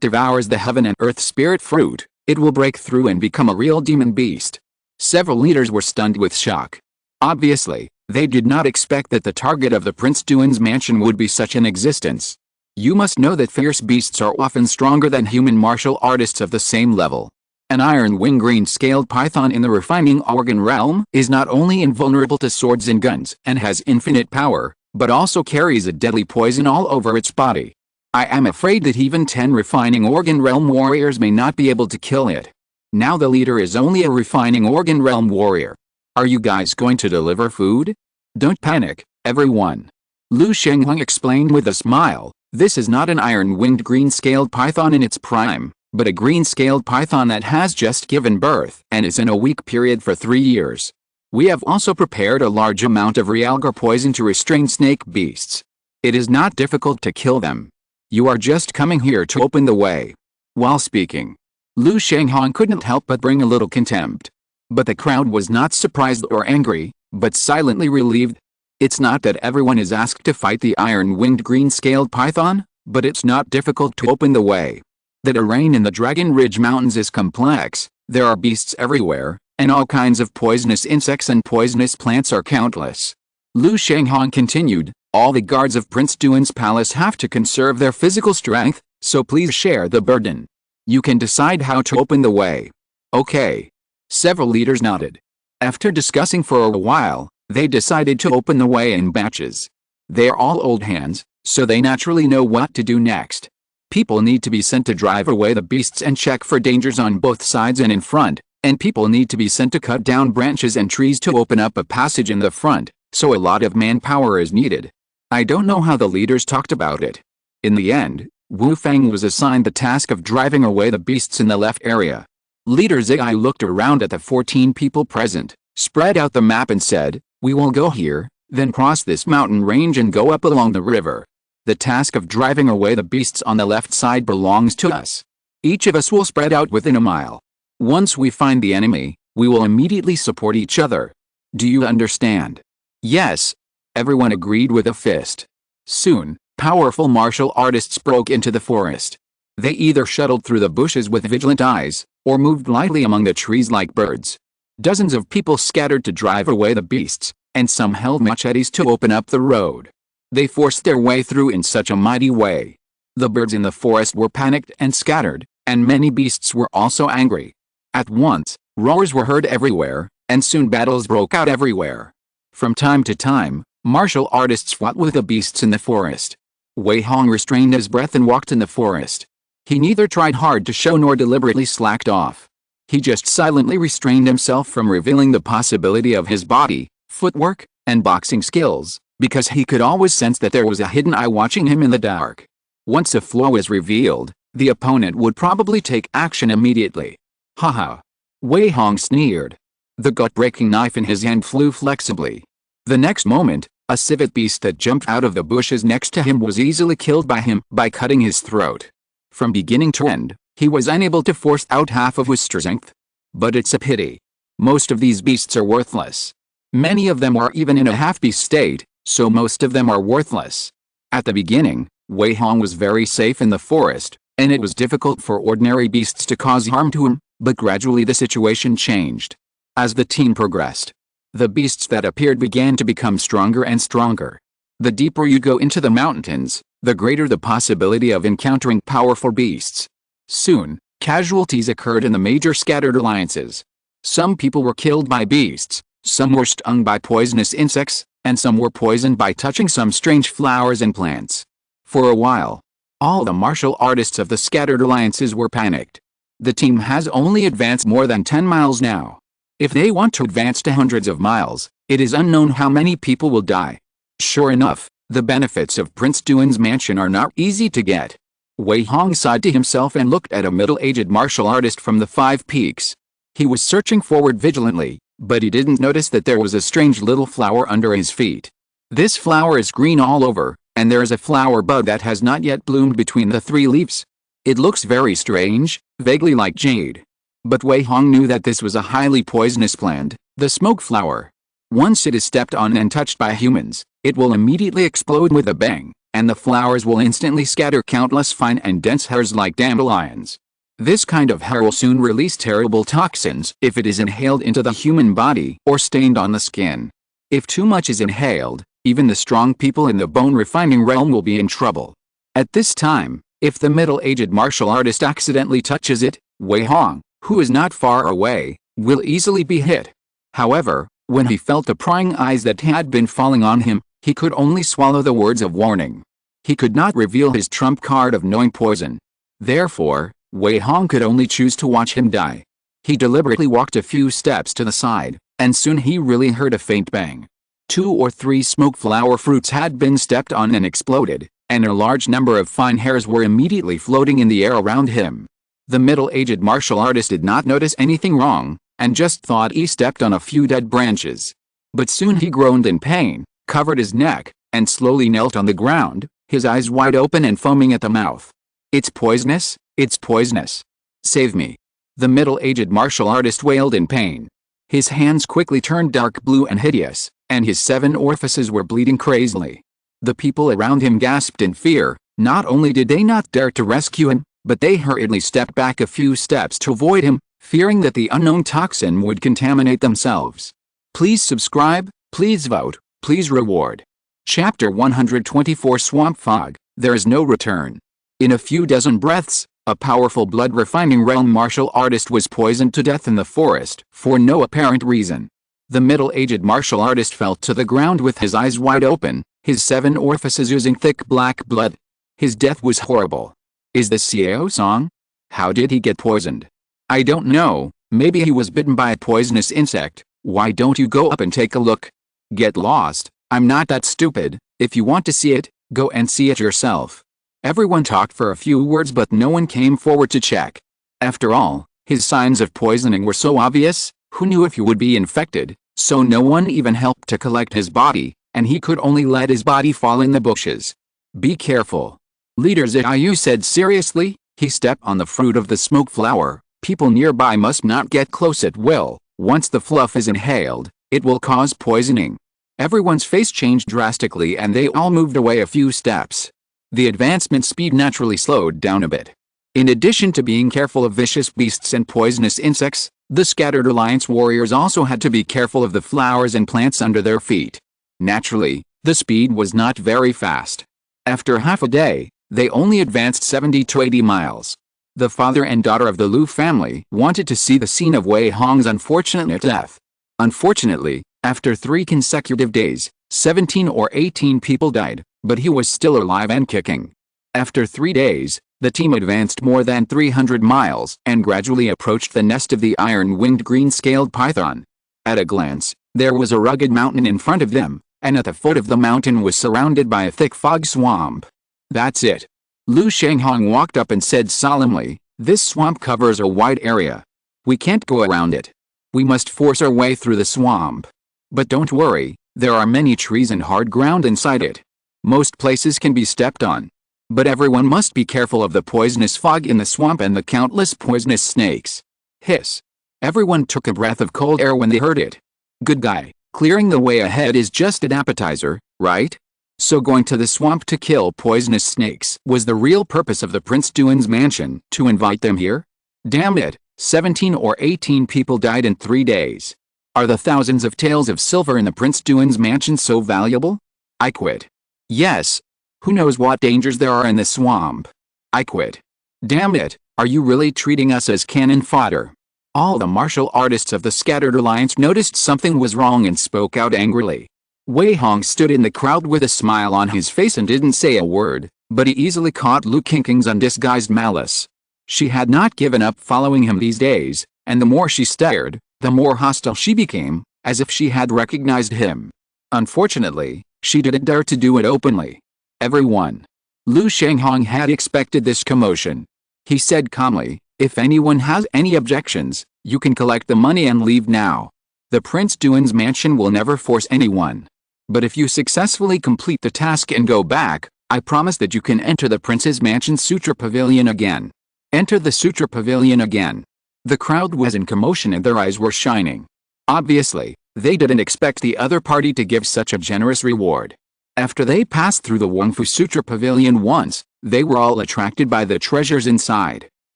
devours the heaven and earth spirit fruit, it will break through and become a real demon beast." Several leaders were stunned with shock. Obviously, they did not expect that the target of the Prince Duan's mansion would be such an existence. You must know that fierce beasts are often stronger than human martial artists of the same level. An iron-wing green-scaled python in the refining organ realm is not only invulnerable to swords and guns and has infinite power, but also carries a deadly poison all over its body. I am afraid that even 10 refining organ realm warriors may not be able to kill it. Now the leader is only a refining organ realm warrior. Are you guys going to deliver food? Don't panic, everyone. Lu Shanghong explained with a smile. This is not an iron-winged green-scaled python in its prime, but a green-scaled python that has just given birth and is in a weak period for 3 years. We have also prepared a large amount of realgar poison to restrain snake beasts. It is not difficult to kill them. You are just coming here to open the way. While speaking, Lu Shanghong couldn't help but bring a little contempt. But the crowd was not surprised or angry, but silently relieved. It's not that everyone is asked to fight the iron-winged green-scaled python, but it's not difficult to open the way. The terrain in the Dragon Ridge Mountains is complex, there are beasts everywhere, and all kinds of poisonous insects and poisonous plants are countless. Lu Shanghong continued, all the guards of Prince Duan's palace have to conserve their physical strength, so please share the burden. You can decide how to open the way. Okay. Several leaders nodded. After discussing for a while, they decided to open the way in batches. They are all old hands, so they naturally know what to do next. People need to be sent to drive away the beasts and check for dangers on both sides and in front, and people need to be sent to cut down branches and trees to open up a passage in the front, so a lot of manpower is needed. I don't know how the leaders talked about it. In the end, Wu Fang was assigned the task of driving away the beasts in the left area. Leader Zai looked around at the 14 people present, spread out the map and said, "We will go here, then cross this mountain range and go up along the river. The task of driving away the beasts on the left side belongs to us. Each of us will spread out within a mile. Once we find the enemy, we will immediately support each other. Do you understand?" Yes. Everyone agreed with a fist. Soon, powerful martial artists broke into the forest. They either shuttled through the bushes with vigilant eyes, or moved lightly among the trees like birds. Dozens of people scattered to drive away the beasts, and some held machetes to open up the road. They forced their way through in such a mighty way. The birds in the forest were panicked and scattered, and many beasts were also angry. At once, roars were heard everywhere, and soon battles broke out everywhere. From time to time, martial artists fought with the beasts in the forest. Wei Hong restrained his breath and walked in the forest. He neither tried hard to show nor deliberately slacked off. He just silently restrained himself from revealing the possibility of his body, footwork, and boxing skills, because he could always sense that there was a hidden eye watching him in the dark. Once a flaw was revealed, the opponent would probably take action immediately. Haha. Wei Hong sneered. The gut-breaking knife in his hand flew flexibly. The next moment, a civet beast that jumped out of the bushes next to him was easily killed by him by cutting his throat. From beginning to end, he was unable to force out half of his strength. But it's a pity. Most of these beasts are worthless. Many of them are even in a half-beast state, so most of them are worthless. At the beginning, Wei Hong was very safe in the forest, and it was difficult for ordinary beasts to cause harm to him, but gradually the situation changed. As the team progressed, the beasts that appeared began to become stronger and stronger. The deeper you go into the mountains, the greater the possibility of encountering powerful beasts. Soon, casualties occurred in the major scattered alliances. Some people were killed by beasts, some were stung by poisonous insects, and some were poisoned by touching some strange flowers and plants. For a while, all the martial artists of the scattered alliances were panicked. The team has only advanced more than 10 miles now. If they want to advance to hundreds of miles, it is unknown how many people will die. Sure enough, the benefits of Prince Duan's mansion are not easy to get. Wei Hong sighed to himself and looked at a middle-aged martial artist from the 5 Peaks. He was searching forward vigilantly, but he didn't notice that there was a strange little flower under his feet. This flower is green all over, and there is a flower bud that has not yet bloomed between the 3 leaves. It looks very strange, vaguely like jade. But Wei Hong knew that this was a highly poisonous plant, the smoke flower. Once it is stepped on and touched by humans, it will immediately explode with a bang, and the flowers will instantly scatter countless fine and dense hairs like dandelions. This kind of hair will soon release terrible toxins if it is inhaled into the human body or stained on the skin. If too much is inhaled, even the strong people in the bone refining realm will be in trouble. At this time, if the middle-aged martial artist accidentally touches it, Wei Hong, who is not far away, will easily be hit. However, when he felt the prying eyes that had been falling on him, he could only swallow the words of warning. He could not reveal his trump card of knowing poison. Therefore, Wei Hong could only choose to watch him die. He deliberately walked a few steps to the side, and soon he really heard a faint bang. 2 or 3 smoke flower fruits had been stepped on and exploded, and a large number of fine hairs were immediately floating in the air around him. The middle-aged martial artist did not notice anything wrong, and just thought he stepped on a few dead branches. But soon he groaned in pain, covered his neck, and slowly knelt on the ground, his eyes wide open and foaming at the mouth. "It's poisonous, it's poisonous. Save me." The middle-aged martial artist wailed in pain. His hands quickly turned dark blue and hideous, and his 7 orifices were bleeding crazily. The people around him gasped in fear. Not only did they not dare to rescue him, but they hurriedly stepped back a few steps to avoid him, fearing that the unknown toxin would contaminate themselves. Please subscribe, please vote, please reward. Chapter 124 Swamp Fog, There is no return. In a few dozen breaths, a powerful blood-refining realm martial artist was poisoned to death in the forest, for no apparent reason. The middle-aged martial artist fell to the ground with his eyes wide open, his 7 orifices oozing thick black blood. His death was horrible. Is this Xiao Song? How did he get poisoned? I don't know, maybe he was bitten by a poisonous insect. Why don't you go up and take a look? Get lost, I'm not that stupid. If you want to see it, go and see it yourself. Everyone talked for a few words but no one came forward to check. After all, his signs of poisoning were so obvious, who knew if he would be infected, so no one even helped to collect his body, and he could only let his body fall in the bushes. Be careful. Leader Ziyu said seriously. He stepped on the fruit of the smoke flower. People nearby must not get close at will. Once the fluff is inhaled, it will cause poisoning. Everyone's face changed drastically and they all moved away a few steps. The advancement speed naturally slowed down a bit. In addition to being careful of vicious beasts and poisonous insects, the scattered alliance warriors also had to be careful of the flowers and plants under their feet. Naturally, the speed was not very fast. After half a day, they only advanced 70 to 80 miles. The father and daughter of the Lu family wanted to see the scene of Wei Hong's unfortunate death. Unfortunately, after 3 consecutive days, 17 or 18 people died, but he was still alive and kicking. After 3 days, the team advanced more than 300 miles and gradually approached the nest of the iron-winged green-scaled python. At a glance, there was a rugged mountain in front of them, and at the foot of the mountain was surrounded by a thick fog swamp. That's it. Lu Shanghong walked up and said solemnly, "This swamp covers a wide area. We can't go around it. We must force our way through the swamp. But don't worry, there are many trees and hard ground inside it. Most places can be stepped on. But everyone must be careful of the poisonous fog in the swamp and the countless poisonous snakes." Hiss. Everyone took a breath of cold air when they heard it. Good guy, clearing the way ahead is just an appetizer, right? So going to the swamp to kill poisonous snakes was the real purpose of the Prince Duan's mansion, to invite them here? Damn it, 17 or 18 people died in 3 days. Are the thousands of taels of silver in the Prince Duan's mansion so valuable? I quit. Yes. Who knows what dangers there are in the swamp? I quit. Damn it, are you really treating us as cannon fodder? All the martial artists of the Scattered Alliance noticed something was wrong and spoke out angrily. Wei Hong stood in the crowd with a smile on his face and didn't say a word, but he easily caught Lu Qingqing's undisguised malice. She had not given up following him these days, and the more she stared, the more hostile she became, as if she had recognized him. Unfortunately, she didn't dare to do it openly. Everyone. Lu Shanghong had expected this commotion. He said calmly, "If anyone has any objections, you can collect the money and leave now. The Prince Duan's mansion will never force anyone. But if you successfully complete the task and go back, I promise that you can enter the Prince's Mansion Sutra Pavilion again." Enter the Sutra Pavilion again. The crowd was in commotion and their eyes were shining. Obviously, they didn't expect the other party to give such a generous reward. After they passed through the Wangfu Sutra Pavilion once, they were all attracted by the treasures inside.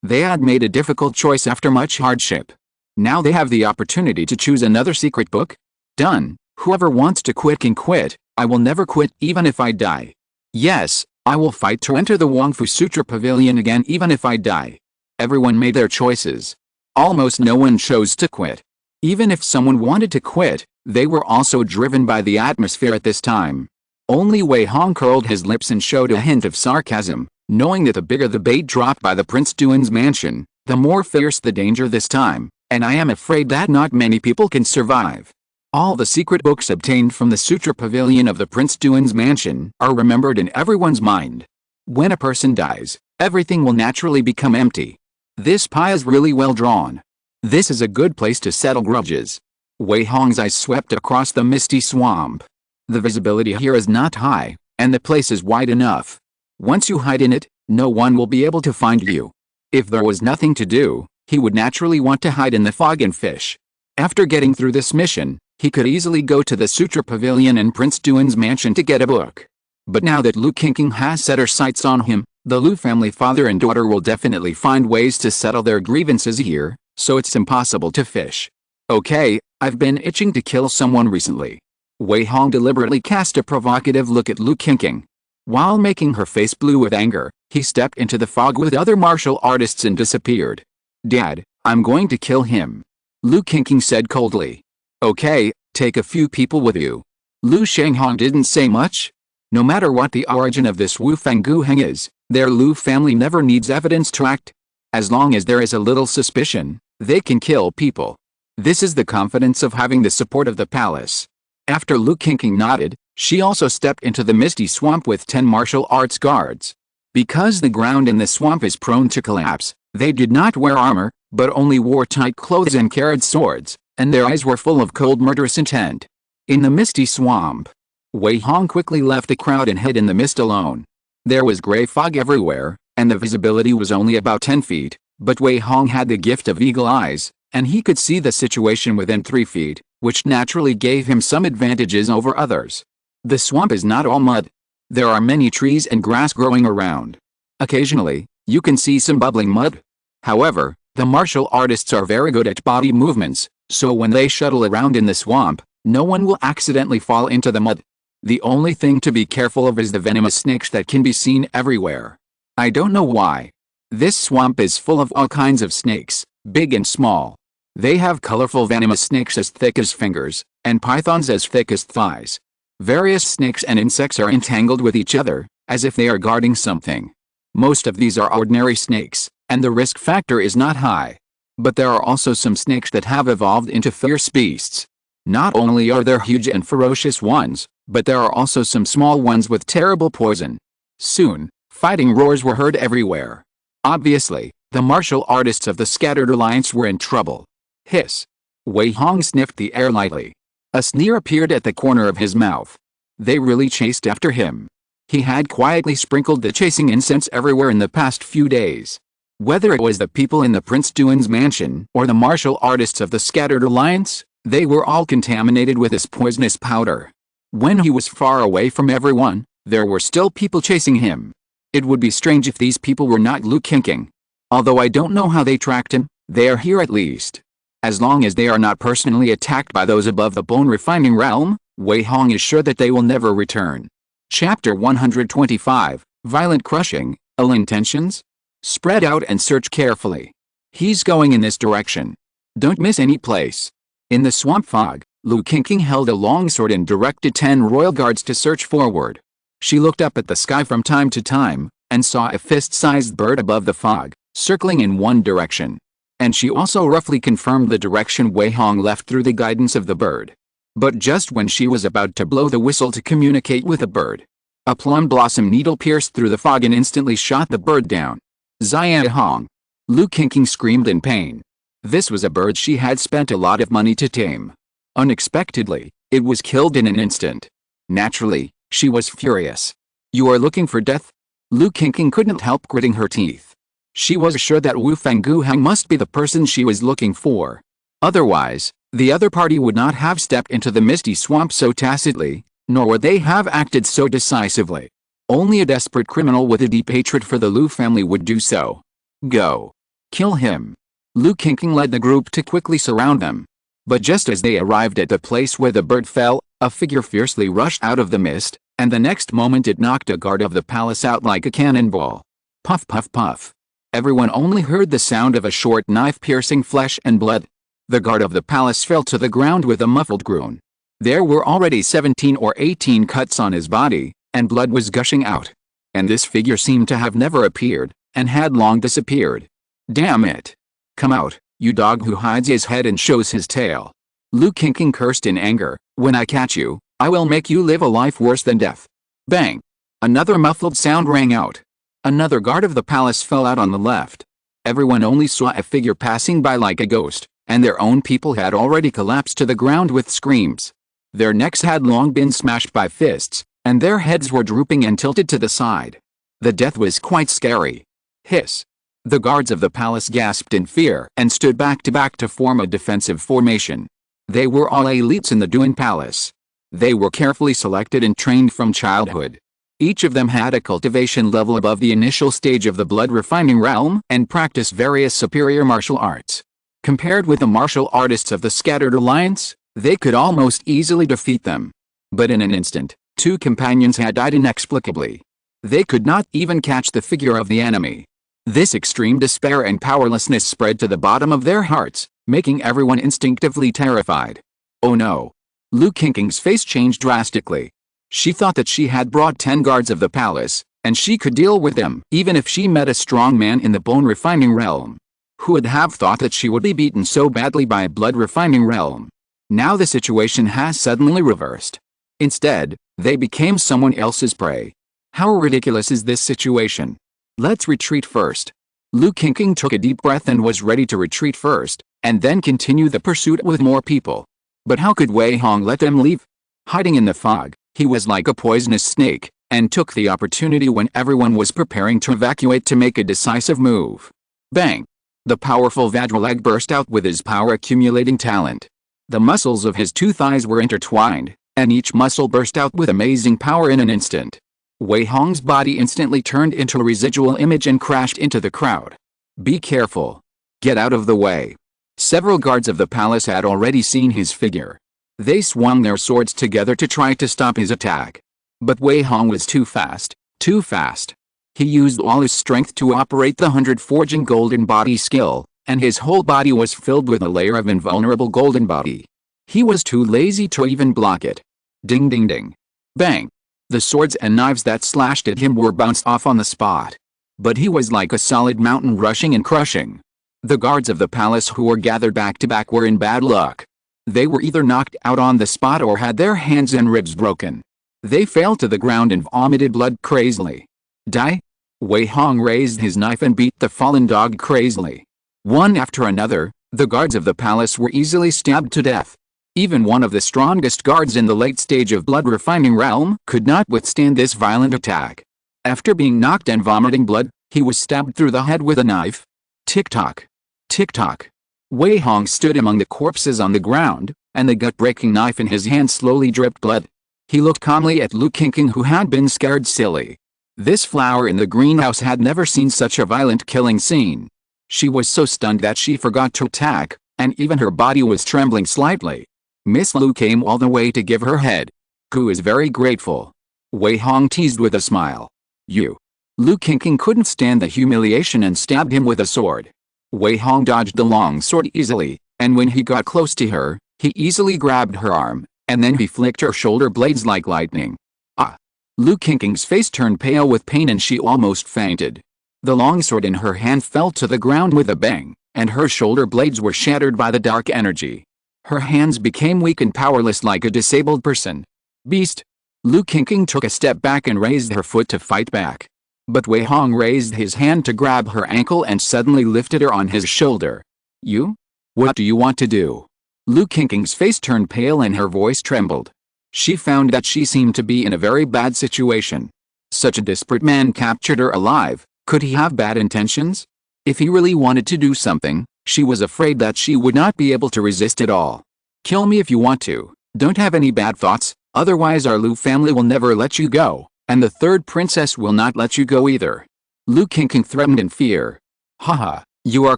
They had made a difficult choice after much hardship. Now they have the opportunity to choose another secret book. Done. Whoever wants to quit can quit. I will never quit even if I die. Yes, I will fight to enter the Wangfu Sutra Pavilion again even if I die. Everyone made their choices. Almost no one chose to quit. Even if someone wanted to quit, they were also driven by the atmosphere at this time. Only Wei Hong curled his lips and showed a hint of sarcasm, knowing that the bigger the bait dropped by the Prince Duan's mansion, the more fierce the danger this time, and I am afraid that not many people can survive. All the secret books obtained from the Sutra Pavilion of the Prince Duan's mansion are remembered in everyone's mind. When a person dies, everything will naturally become empty. This pie is really well drawn. This is a good place to settle grudges. Wei Hong's eyes swept across the misty swamp. The visibility here is not high, and the place is wide enough. Once you hide in it, no one will be able to find you. If there was nothing to do, he would naturally want to hide in the fog and fish. After getting through this mission, he could easily go to the Sutra Pavilion and Prince Duan's mansion to get a book. But now that Lu Qingqing has set her sights on him, the Lu family father and daughter will definitely find ways to settle their grievances here, so it's impossible to fish. Okay, I've been itching to kill someone recently. Wei Hong deliberately cast a provocative look at Lu Qingqing. While making her face blue with anger, he stepped into the fog with other martial artists and disappeared. "Dad, I'm going to kill him," Lu Qingqing said coldly. "Okay, take a few people with you." Lu Shanghong didn't say much. No matter what the origin of this Wu Fangguheng is, their Lu family never needs evidence to act. As long as there is a little suspicion, they can kill people. This is the confidence of having the support of the palace. After Lu Qingqing nodded, she also stepped into the misty swamp with 10 martial arts guards. Because the ground in the swamp is prone to collapse, they did not wear armor, but only wore tight clothes and carried swords, and their eyes were full of cold murderous intent. In the misty swamp, Wei Hong quickly left the crowd and hid in the mist alone. There was gray fog everywhere, and the visibility was only about 10 feet, but Wei Hong had the gift of eagle eyes, and he could see the situation within 3 feet, which naturally gave him some advantages over others. The swamp is not all mud. There are many trees and grass growing around. Occasionally, You can see some bubbling mud. However, the martial artists are very good at body movements, so when they shuttle around in the swamp, no one will accidentally fall into the mud. The only thing to be careful of is the venomous snakes that can be seen everywhere. I don't know why. This swamp is full of all kinds of snakes, big and small. They have colorful venomous snakes as thick as fingers, and pythons as thick as thighs. Various snakes and insects are entangled with each other, as if they are guarding something. Most of these are ordinary snakes, and the risk factor is not high. But there are also some snakes that have evolved into fierce beasts. Not only are there huge and ferocious ones, but there are also some small ones with terrible poison. Soon, fighting roars were heard everywhere. Obviously, the martial artists of the Scattered Alliance were in trouble. Hiss. Wei Hong sniffed the air lightly. A sneer appeared at the corner of his mouth. They really chased after him. He had quietly sprinkled the chasing incense everywhere in the past few days. Whether it was the people in the Prince Duan's mansion or the martial artists of the Scattered Alliance, they were all contaminated with this poisonous powder. When he was far away from everyone, there were still people chasing him. It would be strange if these people were not Lu Qingqing. Although I don't know how they tracked him, they are here at least. As long as they are not personally attacked by those above the bone refining realm, Wei Hong is sure that they will never return. Chapter 125, Violent Crushing, Ill Intentions? Spread out and search carefully. He's going in this direction. Don't miss any place. In the swamp fog, Lu Qingqing held a long sword and directed 10 royal guards to search forward. She looked up at the sky from time to time, and saw a fist-sized bird above the fog, circling in one direction. And she also roughly confirmed the direction Wei Hong left through the guidance of the bird. But just when she was about to blow the whistle to communicate with the bird, a plum blossom needle pierced through the fog and instantly shot the bird down. Wei Hong. Lu Qingqing screamed in pain. This was a bird she had spent a lot of money to tame. Unexpectedly, it was killed in an instant. Naturally, she was furious. You are looking for death? Lu Qingqing couldn't help gritting her teeth. She was sure that Wu Fangguhang must be the person she was looking for. Otherwise, the other party would not have stepped into the misty swamp so tacitly, nor would they have acted so decisively. Only a desperate criminal with a deep hatred for the Lu family would do so. Go. Kill him. Lu Qingqing led the group to quickly surround them. But just as they arrived at the place where the bird fell, a figure fiercely rushed out of the mist, and the next moment it knocked a guard of the palace out like a cannonball. Puff puff puff. Everyone only heard the sound of a short knife piercing flesh and blood. The guard of the palace fell to the ground with a muffled groan. There were already 17 or 18 cuts on his body, and blood was gushing out. And this figure seemed to have never appeared, and had long disappeared. Damn it. Come out, you dog who hides his head and shows his tail. Lu Qingqing cursed in anger. When I catch you, I will make you live a life worse than death. Bang. Another muffled sound rang out. Another guard of the palace fell out on the left. Everyone only saw a figure passing by like a ghost, and their own people had already collapsed to the ground with screams. Their necks had long been smashed by fists, and their heads were drooping and tilted to the side. The death was quite scary. Hiss. The guards of the palace gasped in fear and stood back to form a defensive formation. They were all elites in the Duan Palace. They were carefully selected and trained from childhood. Each of them had a cultivation level above the initial stage of the blood refining realm and practiced various superior martial arts. Compared with the martial artists of the Scattered Alliance, they could almost easily defeat them. But in an instant, 2 companions had died inexplicably. They could not even catch the figure of the enemy. This extreme despair and powerlessness spread to the bottom of their hearts, making everyone instinctively terrified. Oh no. Lu Qingqing's face changed drastically. She thought that she had brought 10 guards of the palace, and she could deal with them even if she met a strong man in the bone refining realm. Who would have thought that she would be beaten so badly by a blood refining realm? Now the situation has suddenly reversed. Instead, they became someone else's prey. How ridiculous is this situation? Let's retreat first. Lu Qingqing took a deep breath and was ready to retreat first, and then continue the pursuit with more people. But how could Wei Hong let them leave? Hiding in the fog, he was like a poisonous snake, and took the opportunity when everyone was preparing to evacuate to make a decisive move. Bang! The powerful Vajralag burst out with his power-accumulating talent. The muscles of his 2 thighs were intertwined, and each muscle burst out with amazing power in an instant. Wei Hong's body instantly turned into a residual image and crashed into the crowd. Be careful. Get out of the way. Several guards of the palace had already seen his figure. They swung their swords together to try to stop his attack. But Wei Hong was too fast, too fast. He used all his strength to operate the 100 forging golden body skill, and his whole body was filled with a layer of invulnerable golden body. He was too lazy to even block it. Ding ding ding. Bang. The swords and knives that slashed at him were bounced off on the spot. But he was like a solid mountain rushing and crushing. The guards of the palace who were gathered back to back were in bad luck. They were either knocked out on the spot or had their hands and ribs broken. They fell to the ground and vomited blood crazily. Die? Wei Hong raised his knife and beat the fallen dog crazily. One after another, the guards of the palace were easily stabbed to death. Even one of the strongest guards in the late stage of blood refining realm could not withstand this violent attack. After being knocked and vomiting blood, he was stabbed through the head with a knife. Tick-tock. Tick-tock. Wei Hong stood among the corpses on the ground, and the gut-breaking knife in his hand slowly dripped blood. He looked calmly at Lu Qingqing, who had been scared silly. This flower in the greenhouse had never seen such a violent killing scene. She was so stunned that she forgot to attack, and even her body was trembling slightly. Miss Lu came all the way to give her head. Gu is very grateful. Wei Hong teased with a smile. You. Lu Qingqing couldn't stand the humiliation and stabbed him with a sword. Wei Hong dodged the long sword easily, and when he got close to her, he easily grabbed her arm, and then he flicked her shoulder blades like lightning. Ah! Lu Qingqing's face turned pale with pain and she almost fainted. The long sword in her hand fell to the ground with a bang, and her shoulder blades were shattered by the dark energy. Her hands became weak and powerless like a disabled person. Beast! Lu Qingqing took a step back and raised her foot to fight back. But Wei Hong raised his hand to grab her ankle and suddenly lifted her on his shoulder. You? What do you want to do? Lu Qingqing's face turned pale and her voice trembled. She found that she seemed to be in a very bad situation. Such a desperate man captured her alive. Could he have bad intentions? If he really wanted to do something, she was afraid that she would not be able to resist it all. Kill me if you want to. Don't have any bad thoughts, otherwise our Lu family will never let you go, and the third princess will not let you go either. Lu Qingqing threatened in fear. Haha, you are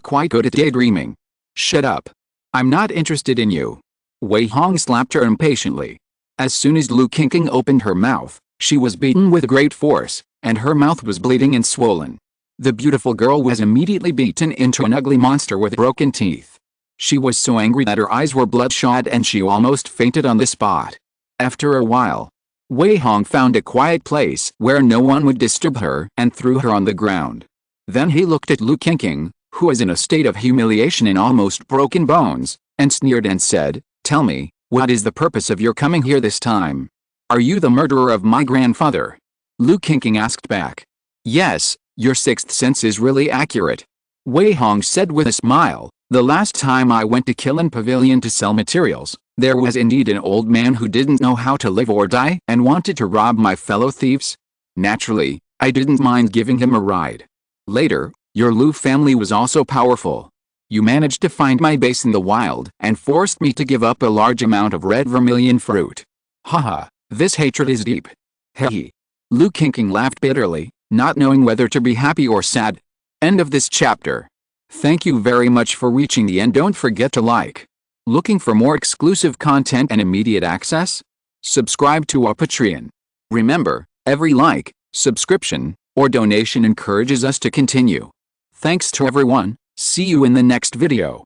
quite good at daydreaming. Shut up. I'm not interested in you. Wei Hong slapped her impatiently. As soon as Lu Qingqing opened her mouth, she was beaten with great force, and her mouth was bleeding and swollen. The beautiful girl was immediately beaten into an ugly monster with broken teeth. She was so angry that her eyes were bloodshot and she almost fainted on the spot. After a while, Wei Hong found a quiet place where no one would disturb her and threw her on the ground. Then he looked at Lu Qingqing, who was in a state of humiliation and almost broken bones, and sneered and said, "Tell me, what is the purpose of your coming here this time? Are you the murderer of my grandfather?" Lu Qingqing asked back. "Yes, your sixth sense is really accurate," Wei Hong said with a smile. "The last time I went to Kiln Pavilion to sell materials, there was indeed an old man who didn't know how to live or die and wanted to rob my fellow thieves. Naturally, I didn't mind giving him a ride. Later, your Lu family was also powerful. You managed to find my base in the wild and forced me to give up a large amount of red vermilion fruit. Haha, this hatred is deep." Hehe. Lu Qingqing laughed bitterly, not knowing whether to be happy or sad. End of this chapter. Thank you very much for reaching the end. Don't forget to like. Looking for more exclusive content and immediate access? Subscribe to our Patreon. Remember, every like, subscription, or donation encourages us to continue. Thanks to everyone. See you in the next video.